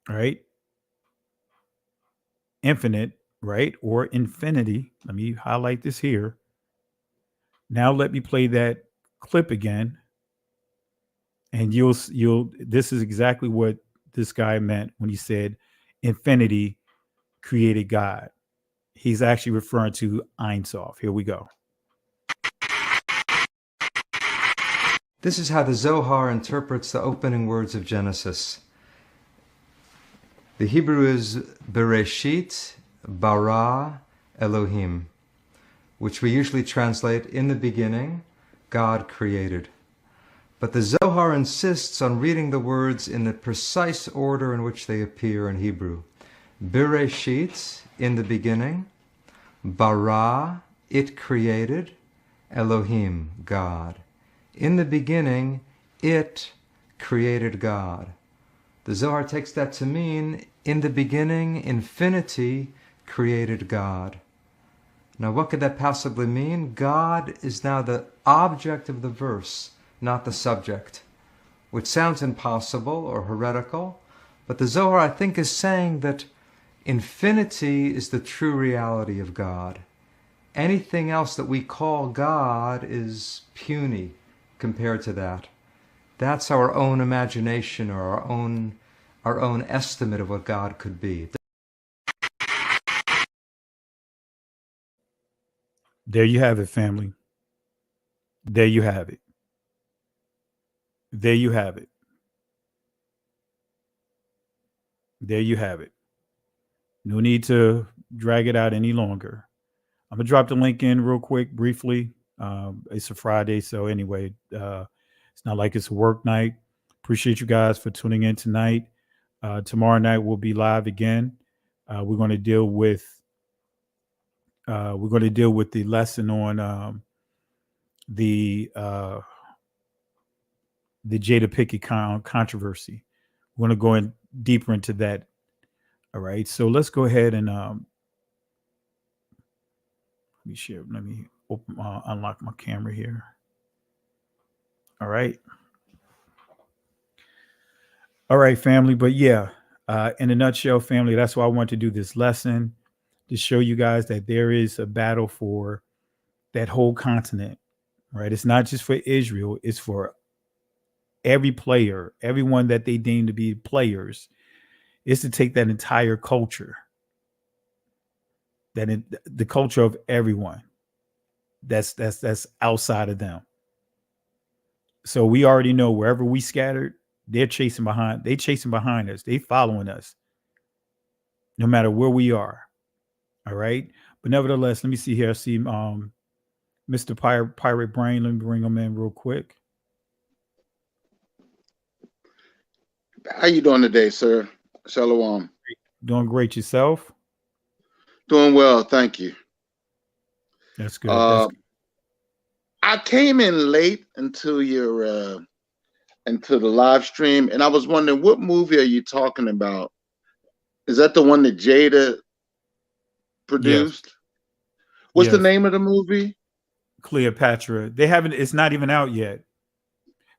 All right. Infinite, right? Or infinity. Let me highlight this here. Now let me play that clip again. And you'll this is exactly what this guy meant when he said infinity created God. He's actually referring to Ein Sof. Here we go. This is how the Zohar interprets the opening words of Genesis. The Hebrew is Bereshit bara Elohim, which we usually translate in the beginning, God created. But the Zohar insists on reading the words in the precise order in which they appear in Hebrew. Bereshit, in the beginning, bara, it created, Elohim, God. In the beginning, it created God. The Zohar takes that to mean, in the beginning, infinity created God. Now, what could that possibly mean? God is now the object of the verse, not the subject, which sounds impossible or heretical, but the Zohar, I think, is saying that infinity is the true reality of God. Anything else that we call God is puny compared to that. That's our own imagination or our own estimate of what God could be. There you have it, family. There you have it. There you have it. There you have it. No need to drag it out any longer. I'm going to drop the link in real quick, briefly. It's a Friday, so anyway, it's not like it's a work night. Appreciate you guys for tuning in tonight. Tomorrow night we'll be live again. We're going to deal with the lesson on the Jada Pickett controversy. We're going to go in deeper into that. All right, so let's go ahead and let me unlock my camera here. All right, family. But yeah, in a nutshell, family, that's why I want to do this lesson, to show you guys that there is a battle for that whole continent, right? It's not just for Israel, it's for every player, everyone that they deem to be players. It's to take that entire culture, the culture of everyone that's outside of them. So we already know wherever we scattered, they're chasing behind us. They following us no matter where we are. All right. But nevertheless, let me see here. I see Mr. Pirate Brain. Let me bring him in real quick. How you doing today, sir? Shalom. Doing great. Yourself? Doing well, thank you. That's good. That's good. I came in late into your into the live stream, and I was wondering, what movie are you talking about? Is that the one that Jada produced? Yes. What's the name of the movie? Cleopatra. They haven't. It's not even out yet.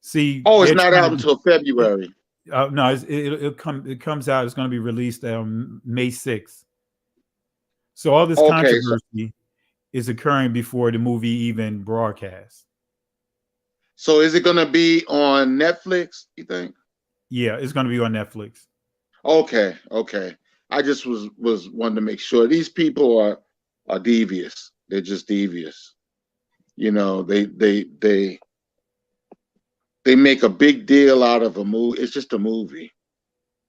See. Oh, it's not out until February. No, it comes out. It's going to be released May 6th. So all this controversy is occurring before the movie even broadcasts. So is it going to be on Netflix, you think? Yeah, it's going to be on Netflix. Okay. I just was wanting to make sure. These people are devious. They're just devious. You know, they make a big deal out of a movie. It's just a movie.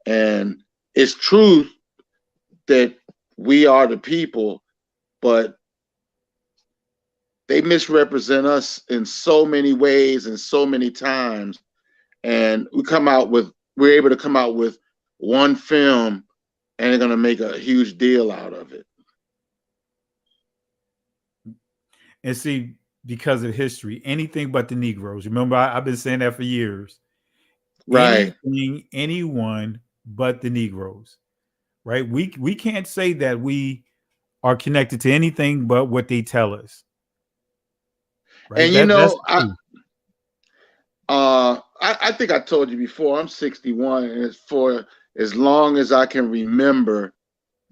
And it's true that we are the people, but they misrepresent us in so many ways and so many times. And we're able to come out with one film, and they're going to make a huge deal out of it. And see, because of history, anything but the Negroes. Remember, I've been saying that for years. Right. Anyone but the Negroes. right? We can't say that we are connected to anything but what they tell us. Right? And you That's know, I think I told you before, I'm 61, and it's for as long as I can remember,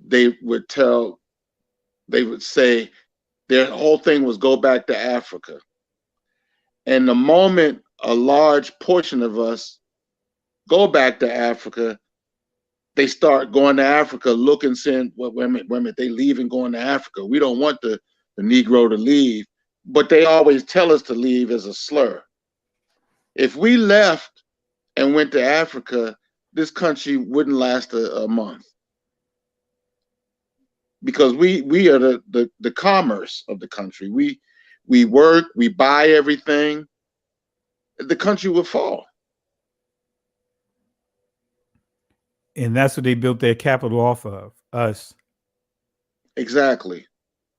they would say their whole thing was go back to Africa. And the moment a large portion of us go back to Africa, they start going to Africa looking, saying, well, wait a minute, they leaving, going to Africa. We don't want the Negro to leave, but they always tell us to leave as a slur. If we left and went to Africa, this country wouldn't last a month, because we are the commerce of the country. We work, we buy everything. The country would fall. And that's what they built their capital off of, us. Exactly.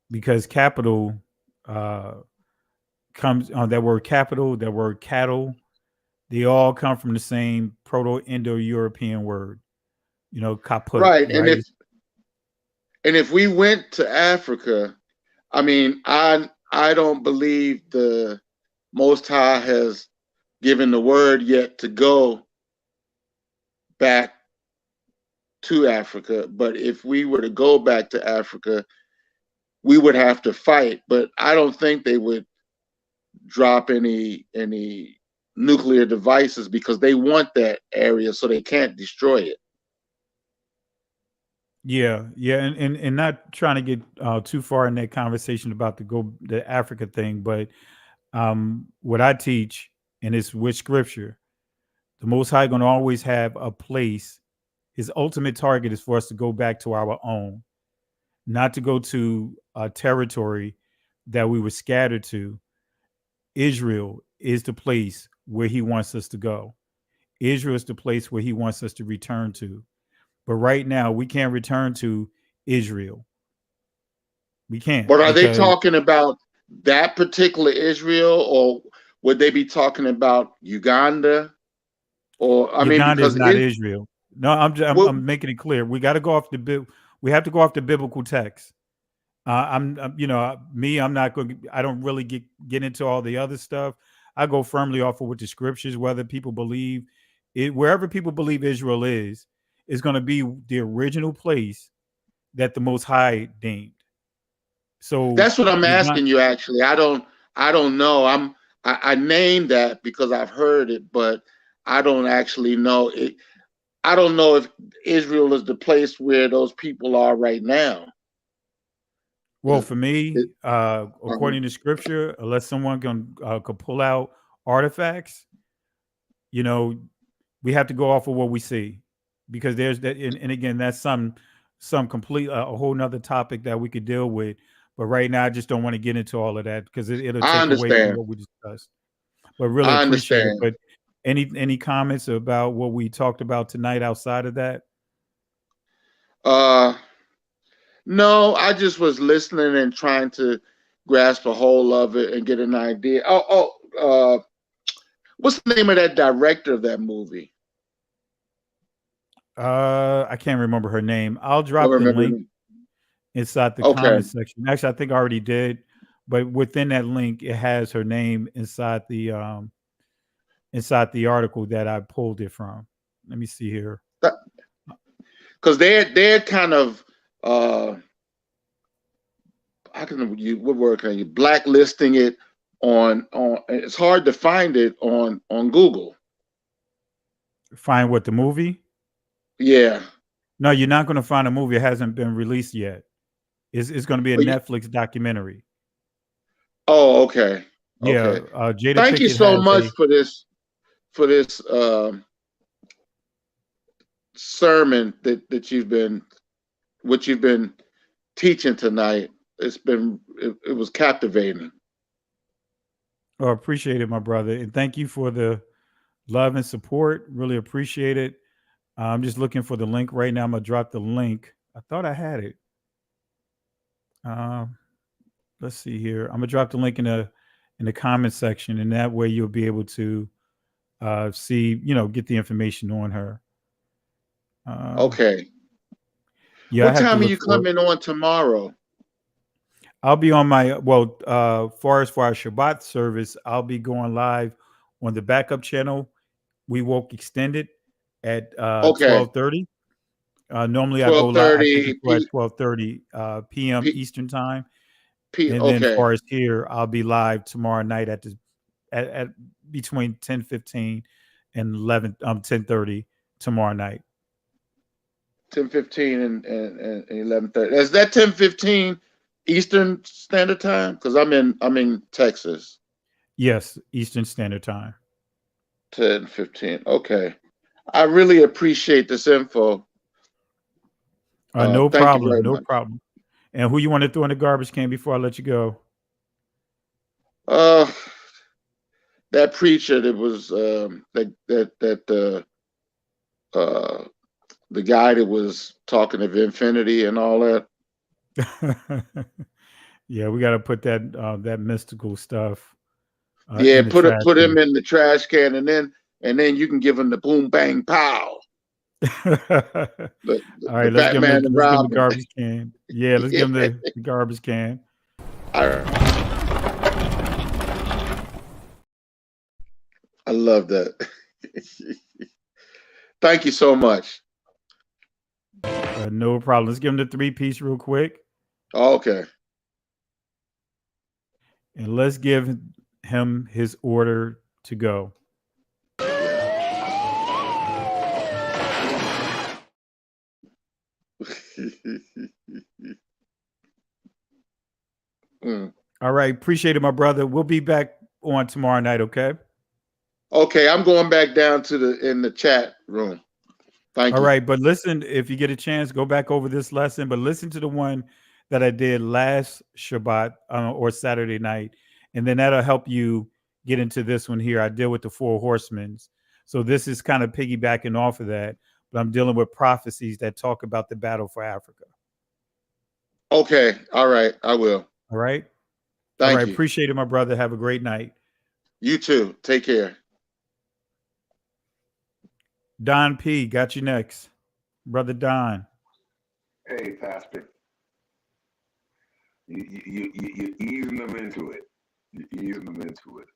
Because capital comes on that word capital, that word cattle. They all come from the same Proto-Indo-European word, kaput. Right. And if we went to Africa, I mean, I don't believe the Most High has given the word yet to go back to Africa. But if we were to go back to Africa, we would have to fight. But I don't think they would drop any nuclear devices, because they want that area so they can't destroy it. Yeah, and not trying to get too far in that conversation about the Africa thing, but what I teach, and it's with scripture, the Most High going to always have a place. His ultimate target is for us to go back to our own, not to go to a territory that we were scattered to. Israel is the place where he wants us to go. Israel is the place where he wants us to return to. But right now, we can't return to Israel. We can't. But are they talking about that particular Israel, or would they be talking about Uganda? Or Uganda is not Israel. No, I'm making it clear. We got to go off we have to go off the biblical text. I'm not going. I don't really get into all the other stuff. I go firmly off of what the scriptures, whether people believe it, wherever people believe Israel is going to be the original place that the Most High deemed. So that's what I'm asking you. Actually, I don't know. I named that because I've heard it, but I don't actually know it. I don't know if Israel is the place where those people are right now. Well, for me, according to scripture, unless someone can pull out artifacts, we have to go off of what we see, because there's that. And again, that's some complete, a whole nother topic that we could deal with. But right now, I just don't want to get into all of that, because it'll take away from what we discussed. But really appreciate it. But any comments about what we talked about tonight outside of that? No, I just was listening and trying to grasp a hold of it and get an idea. What's the name of that director of that movie? I can't remember her name. I'll drop the link inside the comment section. Actually, I think I already did, but within that link, it has her name inside the article that I pulled it from. Let me see here. Because they're kind of how can you, what word can you, blacklisting it on it's hard to find it on Google. Find what, the movie? Yeah. No, you're not going to find a movie. It hasn't been released yet. It's going to be a Netflix documentary. Oh, okay. Yeah. Jada Thank you so much for this sermon that you've been teaching tonight. It was captivating. Oh, appreciate it, my brother, and thank you for the love and support. Really appreciate it. I'm just looking for the link right now. I'm gonna drop the link. I thought I had it. Let's see here. I'm gonna drop the link in the comment section, and that way you'll be able to see, get the information on her. Okay. Yeah, What time are you coming on tomorrow? I'll be on my for our Shabbat service. I'll be going live on the backup channel. We Woke Extended at 12:30. Normally I go live. I take it at 12:30 p.m. Eastern time. And then for us here, I'll be live tomorrow night at between 10:15 and 10:30 tomorrow night. 10:15 and 11:30. Is that 10:15 Eastern Standard Time? Because I'm in Texas. Yes, Eastern Standard Time. 10:15. Okay. I really appreciate this info. No thank problem. you very No much. problem. And who you want to throw in the garbage can before I let you go? That preacher that was the guy that was talking of infinity and all that. Yeah, we got to put that mystical stuff. Put him in the trash can, and then you can give him the boom bang pow. All right, let's give him the garbage can. Yeah, let's give him the garbage can. All right. I love that. Thank you so much. No problem. Let's give him the 3-piece real quick. Okay. And let's give him his order to go. All right. Appreciate it, my brother. We'll be back on tomorrow night, okay? Okay, I'm going back down in the chat room. Thank you. All right, but listen, if you get a chance, go back over this lesson, but listen to the one that I did last Shabbat or Saturday night, and then that'll help you get into this one here. I deal with the 4 horsemen. So this is kind of piggybacking off of that, but I'm dealing with prophecies that talk about the battle for Africa. Okay. All right. I will. All right. Thank you. Appreciate it, my brother. Have a great night. You too. Take care. Don P, got you next. Brother Don. Hey, Pastor. You easing them into it. You're easing them into it.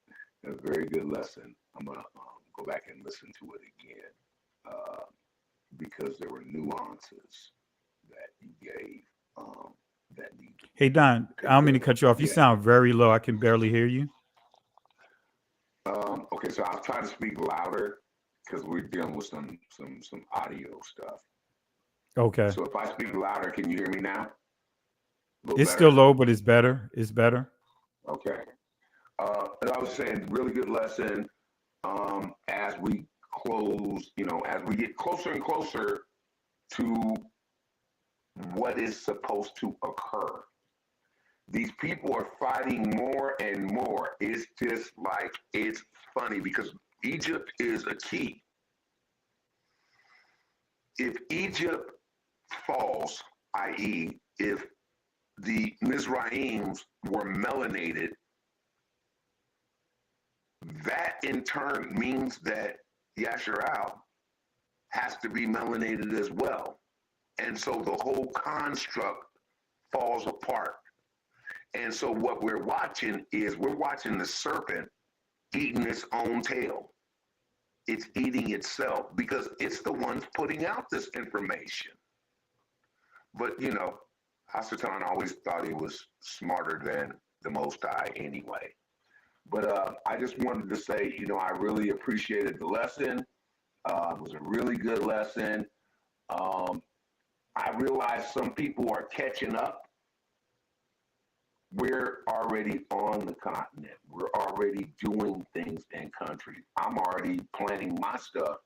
That's a very good lesson. I'm going to go back and listen to it again because there were nuances that you gave that need. Hey, Don, I don't mean to cut you off. You sound very low. I can barely hear you. Okay, so I'll try to speak louder because we're dealing with some audio stuff. Okay. So if I speak louder, can you hear me now? It's still low, but it's better. It's better. Okay. As I was saying, really good lesson. As we close, as we get closer and closer to what is supposed to occur, these people are fighting more and more. It's just like, it's funny because Egypt is a key. If Egypt falls, i.e., if the Mizrahims were melanated, that in turn means that Yasharal has to be melanated as well. And so the whole construct falls apart. And so what we're watching is the serpent eating its own tail. It's eating itself because it's the ones putting out this information. But, Hasatan always thought he was smarter than the Most High anyway. But I just wanted to say, I really appreciated the lesson. It was a really good lesson. I realize some people are catching up. We're already on the continent. We're already doing things in country. I'm already planning my stuff,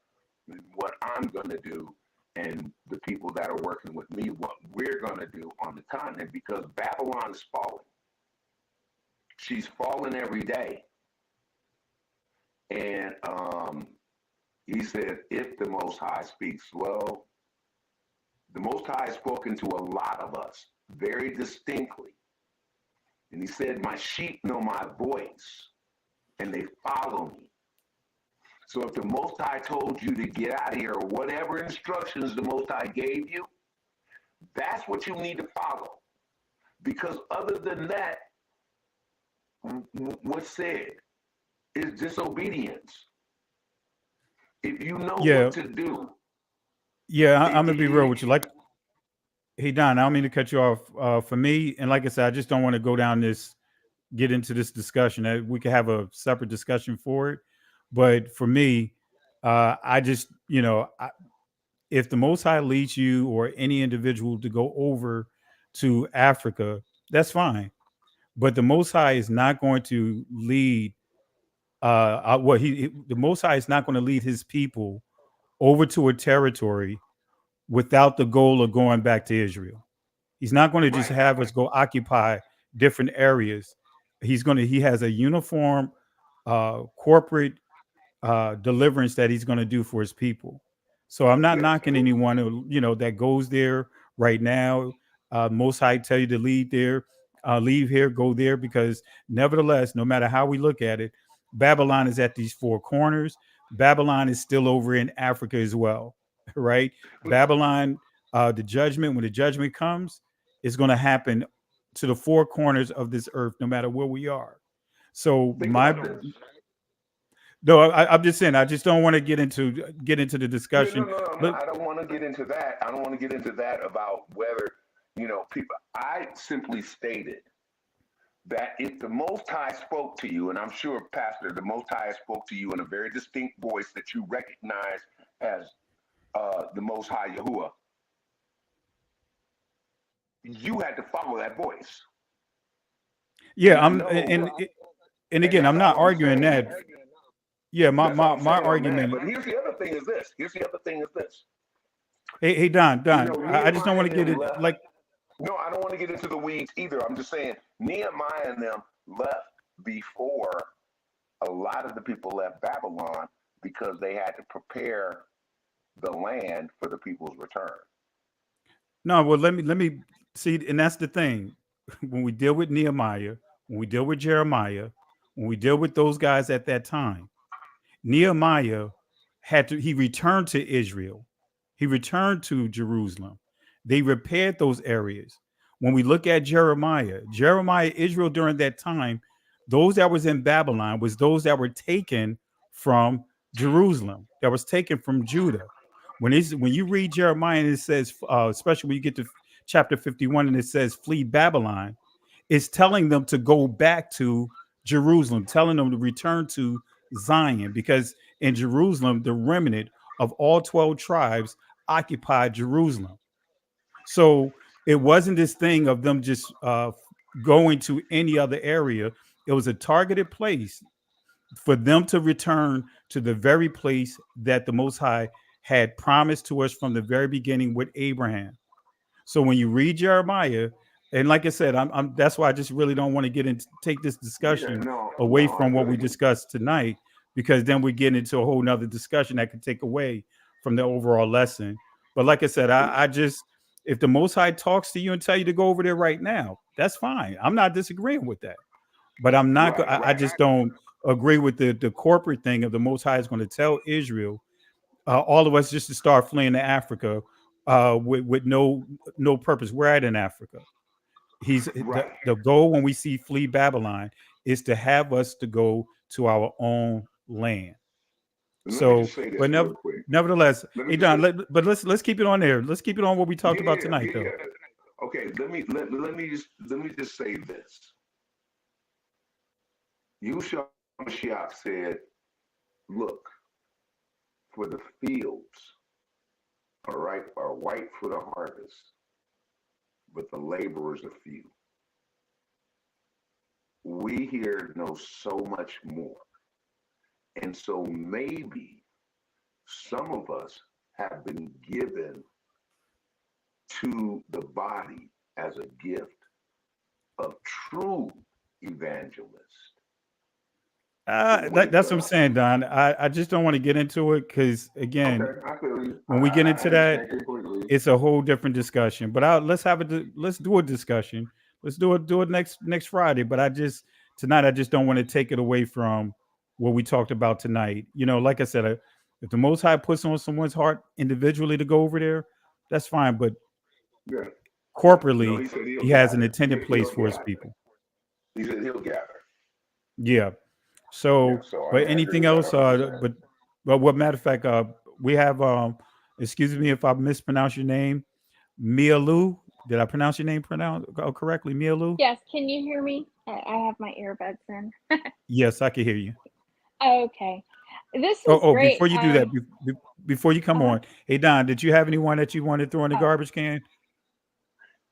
what I'm going to do, and the people that are working with me, what we're going to do on the continent, because Babylon is falling. She's falling every day. And he said, if the Most High speaks, well, the Most High has spoken to a lot of us very distinctly. And he said, my sheep know my voice and they follow me. So if the Most High told you to get out of here or whatever instructions the Most High gave you, That's what you need to follow. Because other than that, what's said is disobedience. If you know what to do. Yeah, I'm gonna be real with you. Like, hey Don, I don't mean to cut you off. For me, and like I said, I just don't want to get into this discussion. We could have a separate discussion for it. But for me, I just, if the Most High leads you or any individual to go over to Africa, that's fine. But the Most High is not going to lead. The Most High is not going to lead His people over to a territory without the goal of going back to Israel. He's not going to just have us go occupy different areas. He has a uniform corporate deliverance that he's going to do for his people. So I'm not knocking anyone who, that goes there right now. Most High tell you to leave here, go there, because nevertheless, no matter how we look at it, Babylon is at these four corners. Babylon is still over in Africa as well, right? Babylon, when the judgment comes, is going to happen to the four corners of this earth, no matter where we are. So I'm just saying, I just don't want to get into the discussion. No, I don't want to get into that. I don't want to get into that about whether, people. I simply stated that if the Most High spoke to you, and I'm sure, Pastor, the Most High spoke to you in a very distinct voice that you recognize as the Most High Yahuwah, you had to follow that voice. Yeah, and again, I'm not arguing that. Yeah, my argument. But here's the other thing is this. Hey, Don, I just don't want to get it like. No, I don't want to get into the weeds either. I'm just saying Nehemiah and them left before a lot of the people left Babylon because they had to prepare the land for the people's return. No, well, let me see, and that's the thing. When we deal with Nehemiah, when we deal with Jeremiah, when we deal with those guys at that time, Nehemiah he returned to Israel. He returned to Jerusalem. They repaired those areas. When we look at Jeremiah, Israel during that time, those that was in Babylon was those that were taken from Jerusalem, that was taken from Judah. When you read Jeremiah and it says, especially when you get to chapter 51 and it says flee Babylon, it's telling them to go back to Jerusalem, telling them to return to Zion, because in Jerusalem, the remnant of all 12 tribes occupied Jerusalem. So it wasn't this thing of them just going to any other area. It was a targeted place for them to return to the very place that the Most High had promised to us from the very beginning with Abraham. So when you read Jeremiah, and like I said, that's why I just really don't want to take this discussion away from what we discussed tonight, because then we get into a whole nother discussion that could take away from the overall lesson. But like I said, I just, if the Most High talks to you and tell you to go over there right now, that's fine. I'm not disagreeing with that, but I'm not. I just don't agree with the corporate thing of the Most High is going to tell Israel, all of us, just to start fleeing to Africa with no purpose. We're in Africa. The goal when we see flee Babylon is to have us to go to our own land. So, but nevertheless, hey Don, let's keep it on there. Let's keep it on what we talked about tonight, though. Okay, let me just say this. Yeshua Mashiach said, "Look, for the fields are white for the harvest, but the laborers are few." We here know so much more. And so maybe some of us have been given to the body as a gift of true evangelists. That's what I'm saying, Don. I just don't want to get into it because, again, when we get into that, it's a whole different discussion. But let's do a discussion. Let's do it next Friday. But tonight I just don't want to take it away from what we talked about tonight. Like I said, if the Most High puts on someone's heart individually to go over there, that's fine. But Yeah. corporately, No, he said he has an gather. intended place for his gather. people. He said he'll gather. Yeah. So, So I but mean, I anything agree with else? that 100%. But what matter of fact, we have excuse me if I mispronounce your name, Mia Lou. Did I pronounce your name correctly, Mia Lou? Yes, can you hear me? I have my earbuds in. Yes, I can hear you. Okay. This is great. Before you do that, before you come on, hey Don, did you have anyone that you wanted to throw in the garbage can?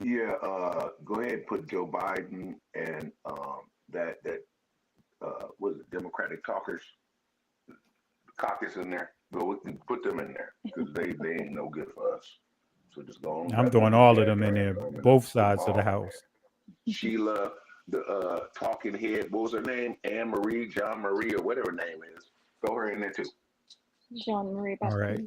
Yeah, go ahead and put Joe Biden and that was it Democratic caucus in there. Go and put them in there because they ain't no good for us. So just go on. I'm throwing all of them in there, both sides of the house. Sheila, the talking head, what was her name? Anne Marie, John Marie, or whatever her name is. Throw her in there too. Jean Marie. All right.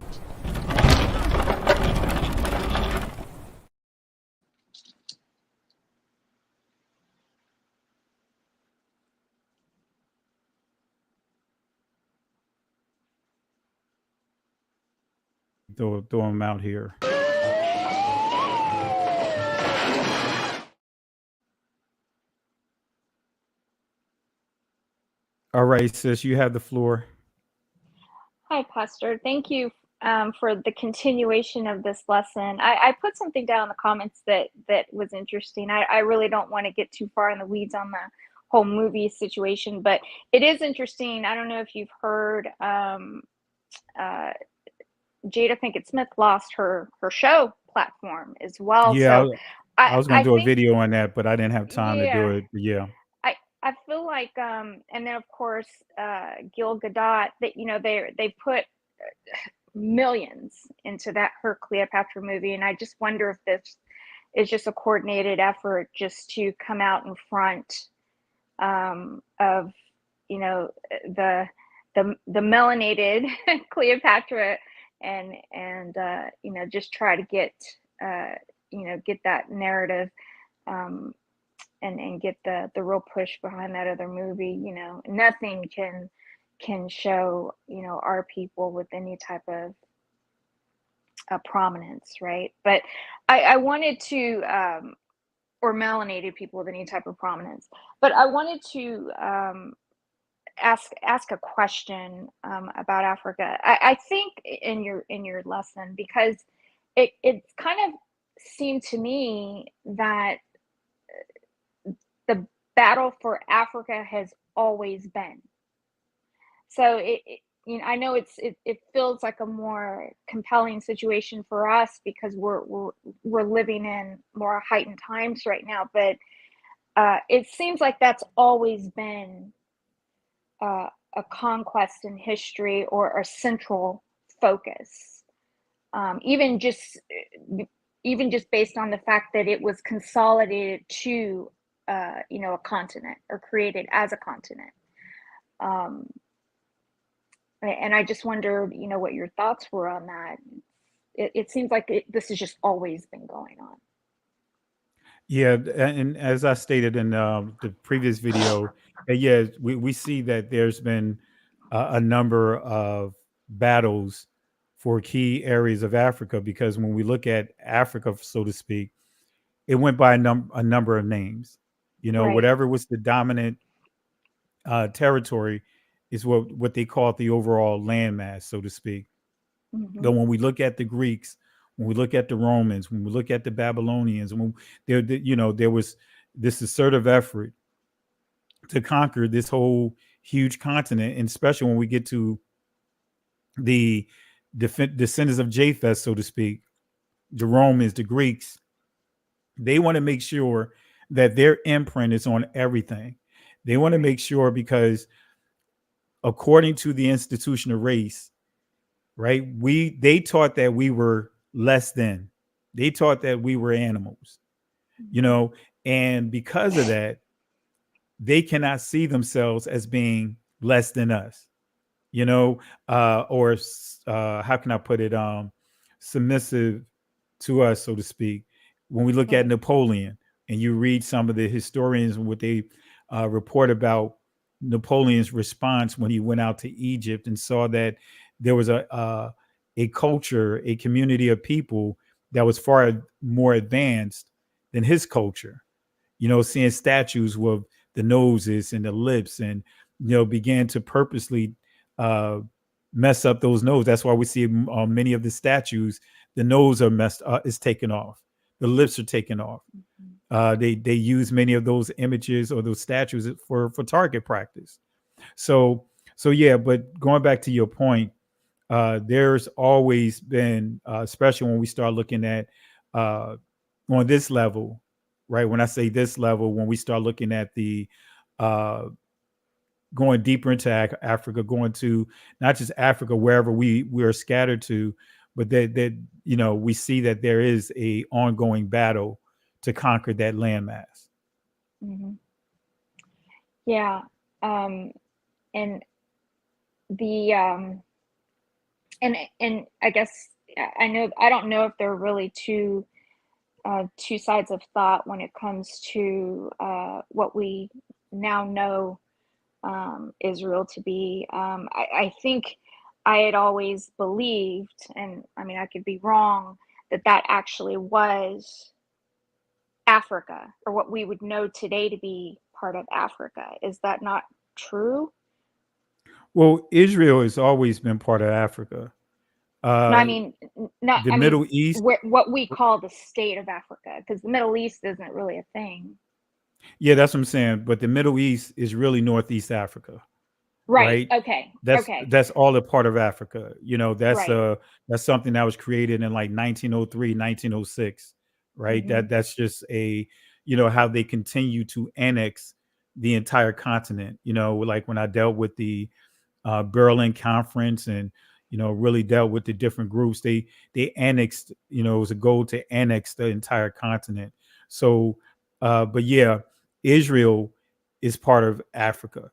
Throw them out here. All right, sis, you have the floor. Hi, Pastor. Thank you for the continuation of this lesson. I put something down in the comments that was interesting. I really don't want to get too far in the weeds on the whole movie situation, but it is interesting. I don't know if you've heard Jada Pinkett Smith lost her show platform as well. Yeah, So I was going to do a think, video on that, but I didn't have time to do it. But yeah. I feel like, and then of course, Gil Gadot, that they put millions into her Cleopatra movie, and I just wonder if this is just a coordinated effort just to come out in front of the melanated Cleopatra and just try to get get that narrative. And get the real push behind that other movie. Nothing can show our people with any type of prominence, right? But I wanted to or melanated people with any type of prominence. But I wanted to ask a question about Africa. I think in your lesson, because it kind of seemed to me that the battle for Africa has always been. So I know it feels like a more compelling situation for us because we're living in more heightened times right now. But it seems like that's always been a conquest in history or a central focus, even just based on the fact that it was consolidated to a continent or created as a continent. And I just wondered, what your thoughts were on that. It seems like this has just always been going on. Yeah, and as I stated in the previous video, yeah, we see that there's been a number of battles for key areas of Africa, because when we look at Africa, so to speak, it went by a number of names. Right. Whatever was the dominant territory is what they call the overall landmass, so to speak. Mm-hmm. But when we look at the Greeks, when we look at the Romans, when we look at the Babylonians, there was this assertive effort to conquer this whole huge continent, and especially when we get to the descendants of Japheth, so to speak, the Romans, the Greeks, they want to make sure that their imprint is on everything. They want to make sure, because according to the institution of race, right, they taught that we were less than. They taught that we were animals, and because of that, they cannot see themselves as being less than us, or how can I put it, submissive to us, so to speak. When we look at Napoleon, and you read some of the historians and what they report about Napoleon's response when he went out to Egypt and saw that there was a culture, a community of people that was far more advanced than his culture. Seeing statues with the noses and the lips, and began to purposely mess up those noses. That's why we see many of the statues, the nose are is taken off, the lips are taken off. They use many of those images or those statues for target practice. So yeah, but going back to your point, there's always been, especially when we start looking at on this level, right? When I say this level, when we start looking at the going deeper into Africa, going to not just Africa, wherever we are scattered to, but that we see that there is a ongoing battle to conquer that landmass. Mm-hmm. Yeah, and the and I guess I don't know if there are really two sides of thought when it comes to what we now know Israel to be. I think I had always believed, and I mean I could be wrong, that actually was Africa, or what we would know today to be part of Africa. Is that not true? Well, Israel has always been part of Africa. No, I mean, not. The Middle East, what we call the state of Africa, because the Middle East isn't really a thing. Yeah, that's what I'm saying. But the Middle East is really Northeast Africa, right? Okay. Okay. That's all a part of Africa. That's right. That's something that was created in like 1903, 1906, right? Mm-hmm. That's just how they continue to annex the entire continent. Like when I dealt with the Berlin Conference and really dealt with the different groups, they annexed. It was a goal to annex the entire continent. So, but yeah, Israel is part of Africa.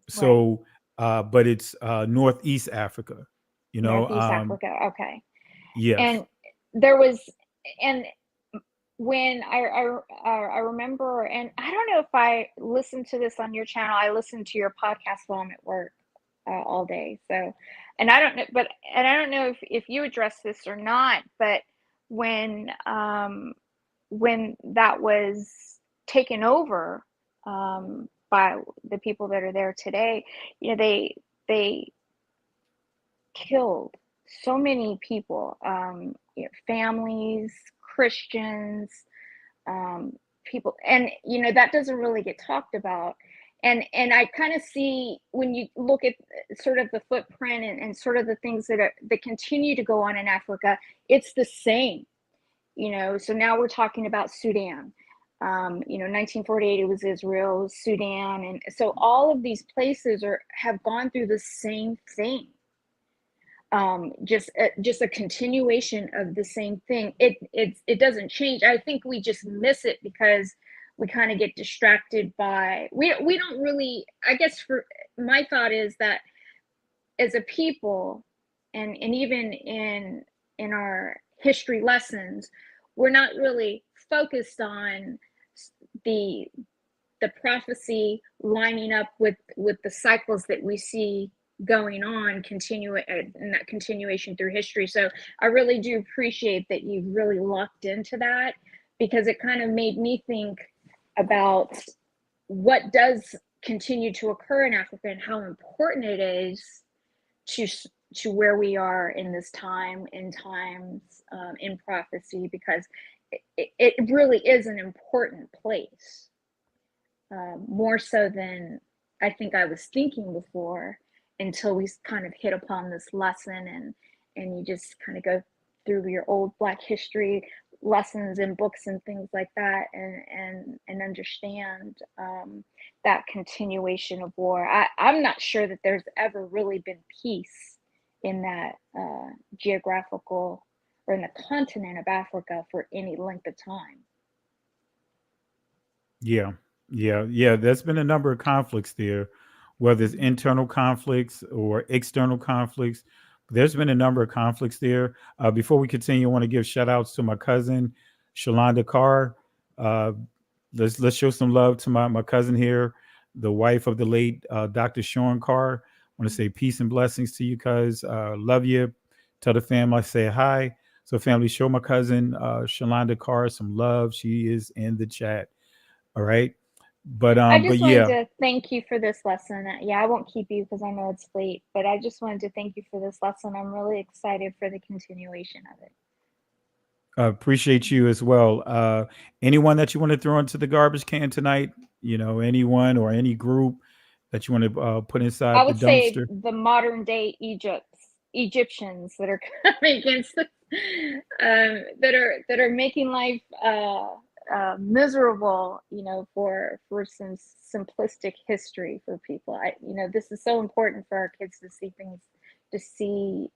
So, but it's Northeast Africa. Northeast Africa. Okay. Yes. And there was, and when I remember, and I don't know if I listened to this on your channel. I listened to your podcast while I'm at work all day. So, and I don't know if you address this or not, but when that was taken over by the people that are there today, they killed so many people, families, Christians, people, and that doesn't really get talked about. And I kind of see, when you look at sort of the footprint and sort of the things that continue to go on in Africa, it's the same. So now we're talking about Sudan. 1948 it was Israel, Sudan, and so all of these places have gone through the same thing. Just a continuation of the same thing. It doesn't change. I think we just miss it because we kind of get distracted by, we don't really, I guess, for my thought is that as a people, and even in our history lessons, we're not really focused on the prophecy lining up with the cycles that we see going on, and that continuation through history. So I really do appreciate that you've really locked into that, because it kind of made me think about what does continue to occur in Africa and how important it is to where we are in this time, in times, in prophecy, because it really is an important place, more so than I think I was thinking before, until we kind of hit upon this lesson, and you just kind of go through your old Black history lessons and books and things like that, and understand that continuation of war. I'm not sure that there's ever really been peace in that geographical, or in the continent of Africa, for any length of time. Yeah. There's been a number of conflicts there, whether it's internal conflicts or external conflicts. There's been a number of conflicts there. Before we continue, I want to give shout outs to my cousin, Shalonda Carr. Let's show some love to my cousin here, the wife of the late Dr. Sean Carr. I want to say peace and blessings to you, cuz. Love you. Tell the fam I say hi. So, family, show my cousin Shalonda Carr some love. She is in the chat. All right. But I just wanted yeah, to thank you for this lesson. Yeah, I won't keep you because I know it's late, but I just wanted to thank you for this lesson. I'm really excited for the continuation of it. appreciate you as well. Anyone that you want to throw into the garbage can tonight? Anyone or any group that you want to put inside I the would say dumpster? the modern day Egyptians that are coming against that are making life miserable, for some simplistic history for people. This is so important for our kids to see things, to see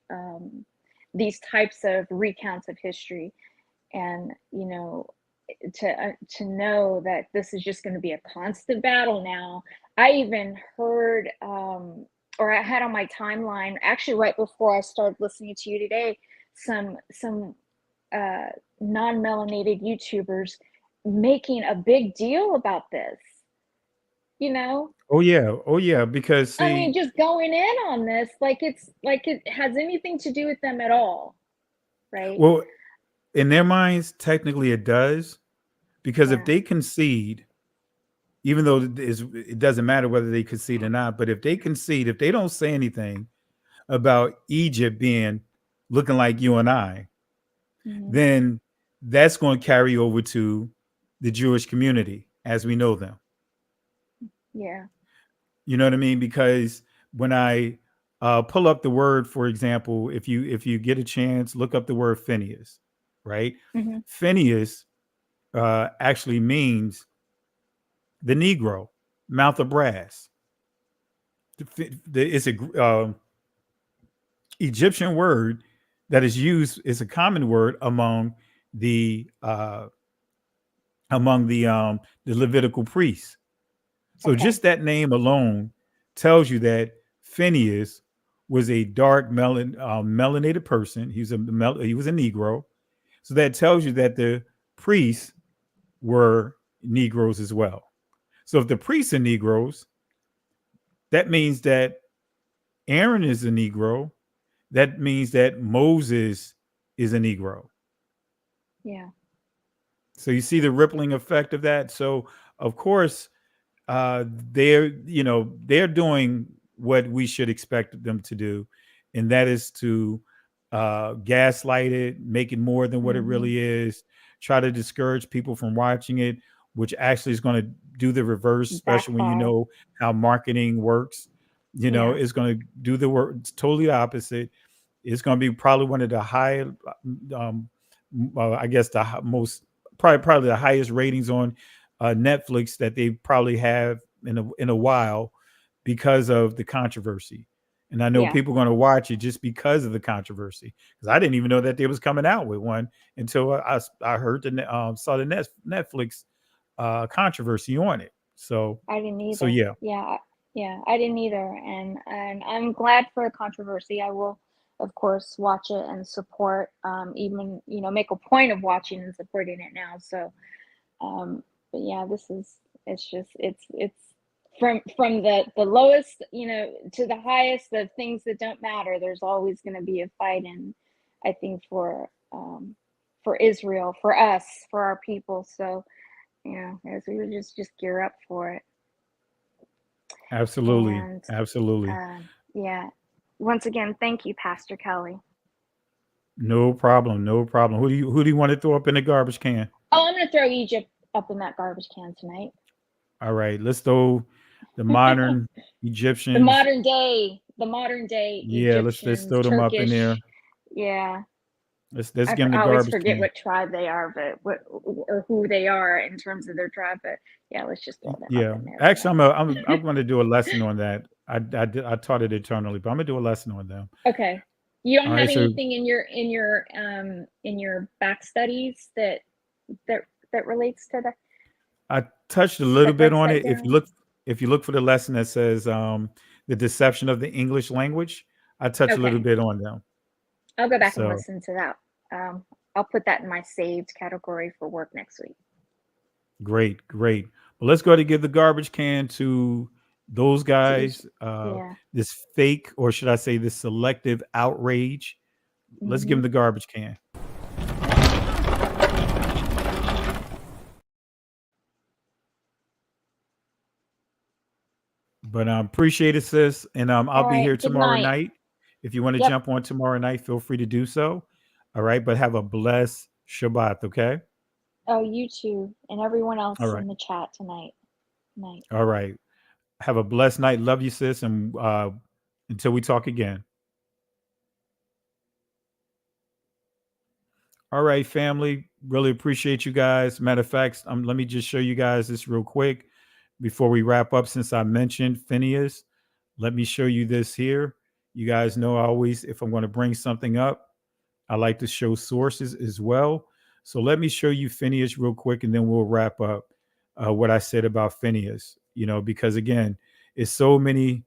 these types of recounts of history, and to know that this is just going to be a constant battle now. I even heard, or I had on my timeline, actually right before I started listening to you today, some non-melanated YouTubers making a big deal about this. Oh yeah. Because I mean, see, just going in on this like it has anything to do with them at all, right? well, in their minds, technically it does, because if they concede, even though it doesn't matter whether they concede or not, but if they concede, if they don't say anything about Egypt looking like you and I, then that's going to carry over to the Jewish community as we know them. Yeah. You know what I mean? Because when I pull up the word, for example, if you get a chance, look up the word Phineas, right? Mm-hmm. Phineas actually means the Negro, mouth of brass. It's a Egyptian word that is used. It's a common word among the Levitical priests. So just that name alone tells you that Phineas was a dark melanated person. He was a Negro. So that tells you that the priests were Negroes as well. So if the priests are Negroes, that means that Aaron is a Negro. That means that Moses is a Negro. Yeah. So you see the rippling effect of that. So of course, they're doing what we should expect them to do, and that is to gaslight it, make it more than what it really is, try to discourage people from watching it, which actually is going to do the reverse, especially when you know how marketing works. It's going to do the work. It's totally opposite. It's going to be probably one of the high, I guess the most, probably the highest ratings on Netflix that they probably have in a while, because of the controversy. And I know people are going to watch it just because of the controversy, because I didn't even know that they was coming out with one until I heard saw the Netflix controversy on it. So I didn't either. So yeah. Yeah, I didn't either, and I'm glad for the controversy. I will, of course, watch it and support. Even make a point of watching and supporting it now. So, but yeah, it's from the lowest, to the highest of things that don't matter. There's always going to be a fight, and I think for Israel, for us, for our people. So, as we would just gear up for it. Absolutely. And, Absolutely. Yeah. Once again, thank you, Pastor Kelly. No problem. No problem. Who do you want to throw up in the garbage can? Oh, I'm going to throw Egypt up in that garbage can tonight. All right. Let's throw the modern Egyptians. The modern day. Yeah, Egyptians, let's throw them Turkish, up in there. Yeah. Let's give them the I always garbage forget can. what tribe they are, but or who they are in terms of their tribe. But yeah, let's just throw them up in there. Actually, I'm going to do a lesson on that. I taught it eternally, but I'm going to do a lesson on them. Okay. You don't have anything in your back studies that relates to that? I touched a little bit on it. If you look for the lesson that says the deception of the English language, I touched a little bit on them. I'll go back and listen to that. I'll put that in my saved category for work next week. Great. Well, let's go ahead and give the garbage can to those guys. This fake, or should I say this selective outrage. Let's give them the garbage can. But appreciate it, sis. And I'll All be right. here Good tomorrow night. night. If you want to Yep. jump on tomorrow night, feel free to do so. All right. But have a blessed Shabbat. Okay. Oh, you too, and everyone else All right. in the chat tonight. Night. All right. Have a blessed night. Love you, sis. And until we talk again. All right, family. Really appreciate you guys. Matter of fact, let me just show you guys this real quick before we wrap up. Since I mentioned Phineas, let me show you this here. You guys know always, if I'm going to bring something up, I like to show sources as well. So let me show you Phineas real quick, and then we'll wrap up what I said about Phineas. Because again, it's so many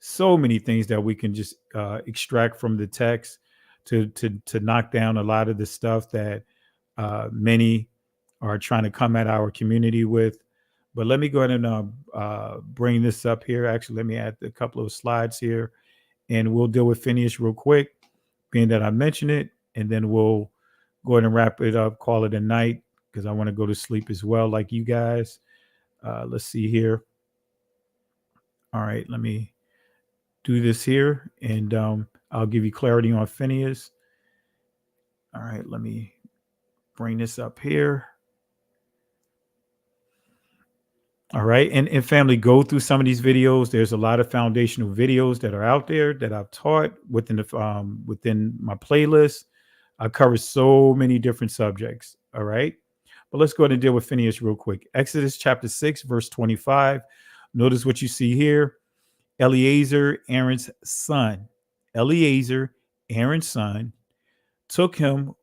things that we can just extract from the text to knock down a lot of the stuff that many are trying to come at our community with. But let me go ahead and bring this up here. Actually, let me add a couple of slides here, and we'll deal with Phineas real quick, being that I mentioned it, and then we'll go ahead and wrap it up, call it a night, because I want to go to sleep as well, like you guys. Let's see here. All right, let me do this here, and I'll give you clarity on Phineas. All right, let me bring this up here. All right, and family, go through some of these videos. There's a lot of foundational videos that are out there that I've taught within the within my playlist. I cover so many different subjects. All right, but let's go ahead and deal with Phineas real quick. Exodus chapter 6, verse 25. Notice what you see here. Eleazar, Aaron's son. Eleazar, Aaron's son, took him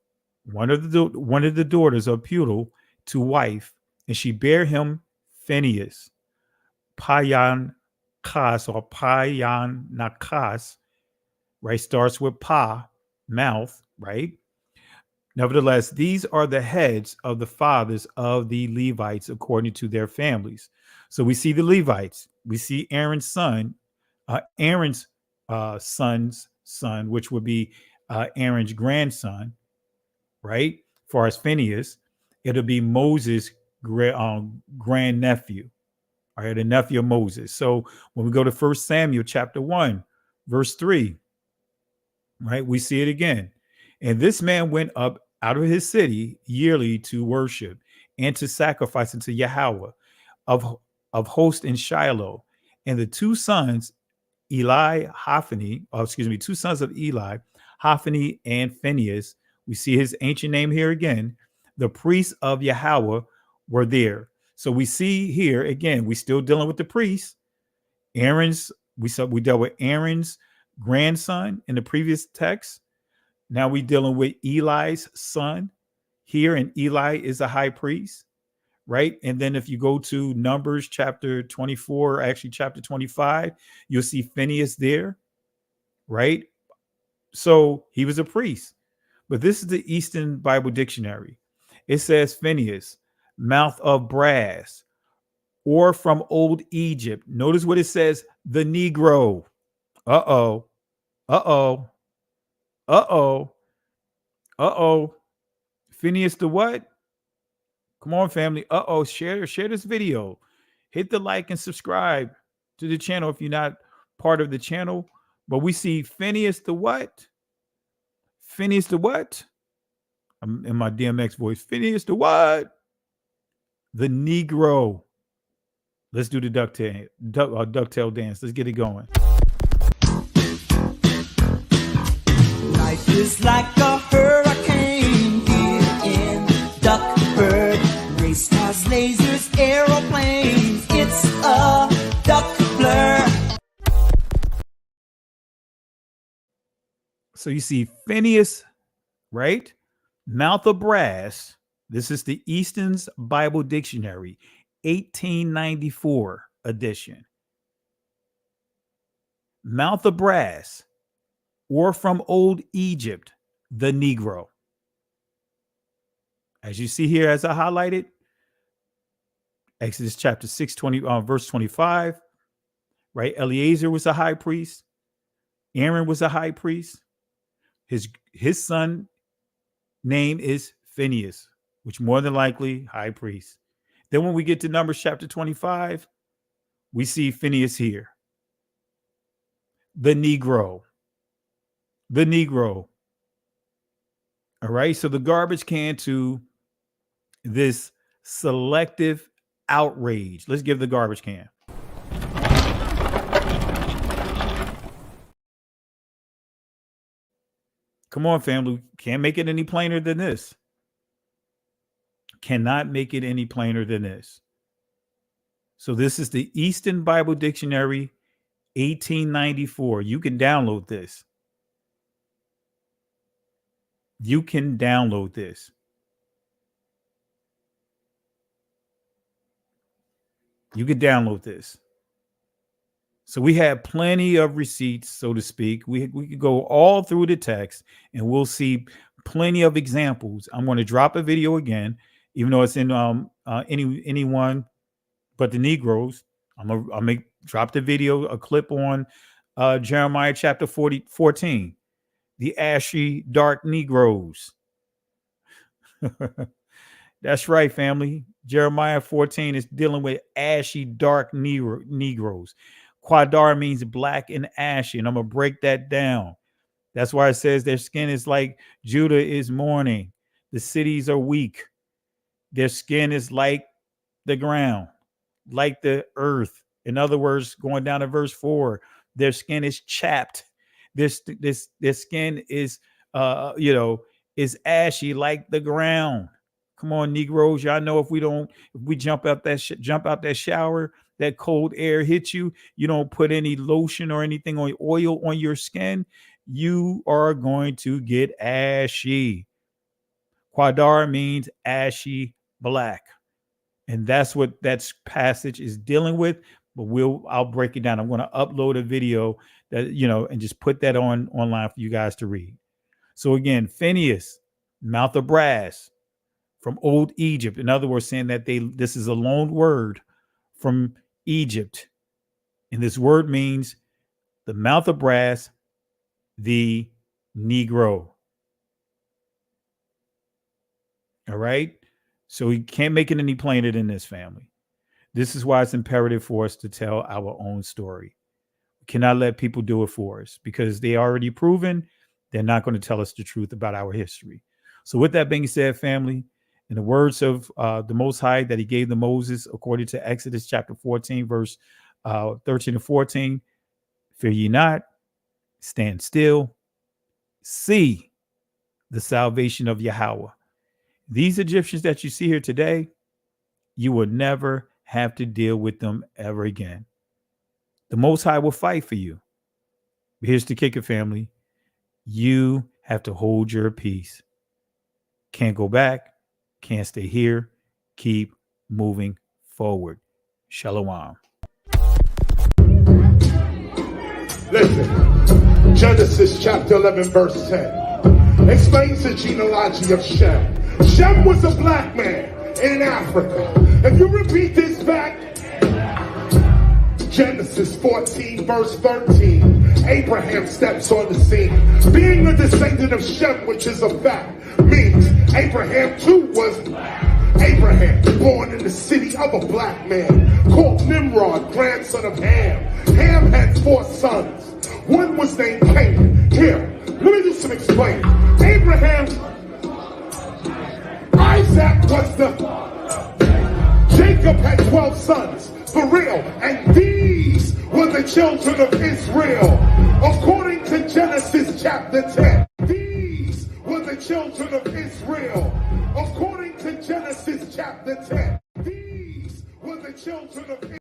one of the daughters of Putiel to wife, and she bare him Phineas, Payan Kas or Payan Nakas, right? Starts with Pa, mouth, right? Nevertheless, these are the heads of the fathers of the Levites according to their families. So we see the Levites, we see Aaron's son, Aaron's son's son, which would be Aaron's grandson, right? As far as Phineas, it'll be Moses' grandnephew, all right, the nephew of Moses. So when we go to 1 Samuel chapter 1, verse 3, right, we see it again. And this man went up out of his city yearly to worship and to sacrifice unto Yahweh of hosts in Shiloh. And the two sons, two sons of Eli, Hophni and Phineas, we see his ancient name here again, the priests of Yahweh were there. So we see here again, we still dealing with the priests. We dealt with Aaron's grandson in the previous text. Now we're dealing with Eli's son here, and Eli is a high priest, right? And then if you go to Numbers chapter 24, actually chapter 25, you'll see Phineas there, right? So he was a priest. But this is the Eastern Bible Dictionary. It says Phineas, mouth of brass, or from old Egypt. Notice what it says, the Negro. Uh-oh. Uh-oh. Uh-oh. Uh-oh. Phineas the what? Come on, family. Uh-oh. Share this video. Hit the like and subscribe to the channel if you're not part of the channel. But we see Phineas the what? Phineas the what? I'm in my DMX voice. Phineas the what? The Negro. Let's do the ducktail dance. Let's get it going. Life is like a hurricane here in Duckburg. Race cars, lasers, aeroplanes. It's a duck blur. So you see Phineas, right? Mouth of brass. This is the Easton's Bible Dictionary, 1894 edition. Mouth of brass, or from old Egypt, the Negro. As you see here, as I highlighted, Exodus chapter 6, verse 25, right? Eleazar was a high priest. Aaron was a high priest. His son name is Phineas, which more than likely high priest. Then when we get to Numbers chapter 25, we see Phineas here. The Negro. The Negro. All right. So the garbage can to this selective outrage. Let's give the garbage can. Come on, family. Can't make it any plainer than this. Cannot make it any plainer than this. So this is the Easton Bible Dictionary, 1894. You can download this. You can download this. You can download this. So we have plenty of receipts, so to speak. We could go all through the text and we'll see plenty of examples. I'm going to drop a video again, even though it's in anyone but the Negroes. I'll drop the video, a clip on Jeremiah chapter 14, the ashy dark Negroes. That's right, family. Jeremiah 14 is dealing with ashy dark Negroes. Quadar means black and ashy, and I'm going to break that down. That's why it says their skin is like Judah is mourning. The cities are weak. Their skin is like the ground, like the earth. In other words, going down to verse 4, their skin is chapped. Their skin is, is ashy like the ground. Come on, Negroes. Y'all know if we jump out that shower, that cold air hits you, you don't put any lotion or anything on oil on your skin, you are going to get ashy. Quadar means ashy black. And that's what that passage is dealing with. But I'll break it down. I'm going to upload a video that, and just put that online for you guys to read. So again, Phineas, mouth of brass from old Egypt. In other words, saying that this is a loaned word from Egypt. And this word means the mouth of brass, the Negro. All right. So we can't make it any plainer than this, family. This is why it's imperative for us to tell our own story. We cannot let people do it for us because they already proven they're not going to tell us the truth about our history. So with that being said, family, in the words of the Most High that he gave to Moses, according to Exodus chapter 14, verse 13 and 14, fear ye not, stand still, see the salvation of Yahweh. These Egyptians that you see here today, you will never have to deal with them ever again. The Most High will fight for you. But here's the kicker, family. You have to hold your peace. Can't go back. Can't stay here. Keep moving forward. Shalom. Listen, Genesis chapter 11, verse 10 explains the genealogy of Shem. Shem was a black man in Africa. If you repeat this back, Genesis 14, verse 13, Abraham steps on the scene. Being a descendant of Shem, which is a fact, means Abraham too was Abraham, born in the city of a black man called Nimrod, grandson of Ham. Ham had 4 sons. One was named Canaan. Here, let me do some explaining. Abraham, Isaac was Jacob had 12 sons, for real, and these were the children of Israel. According to Genesis chapter 10, these were the children of Israel. According to Genesis chapter 10, these were the children of Israel.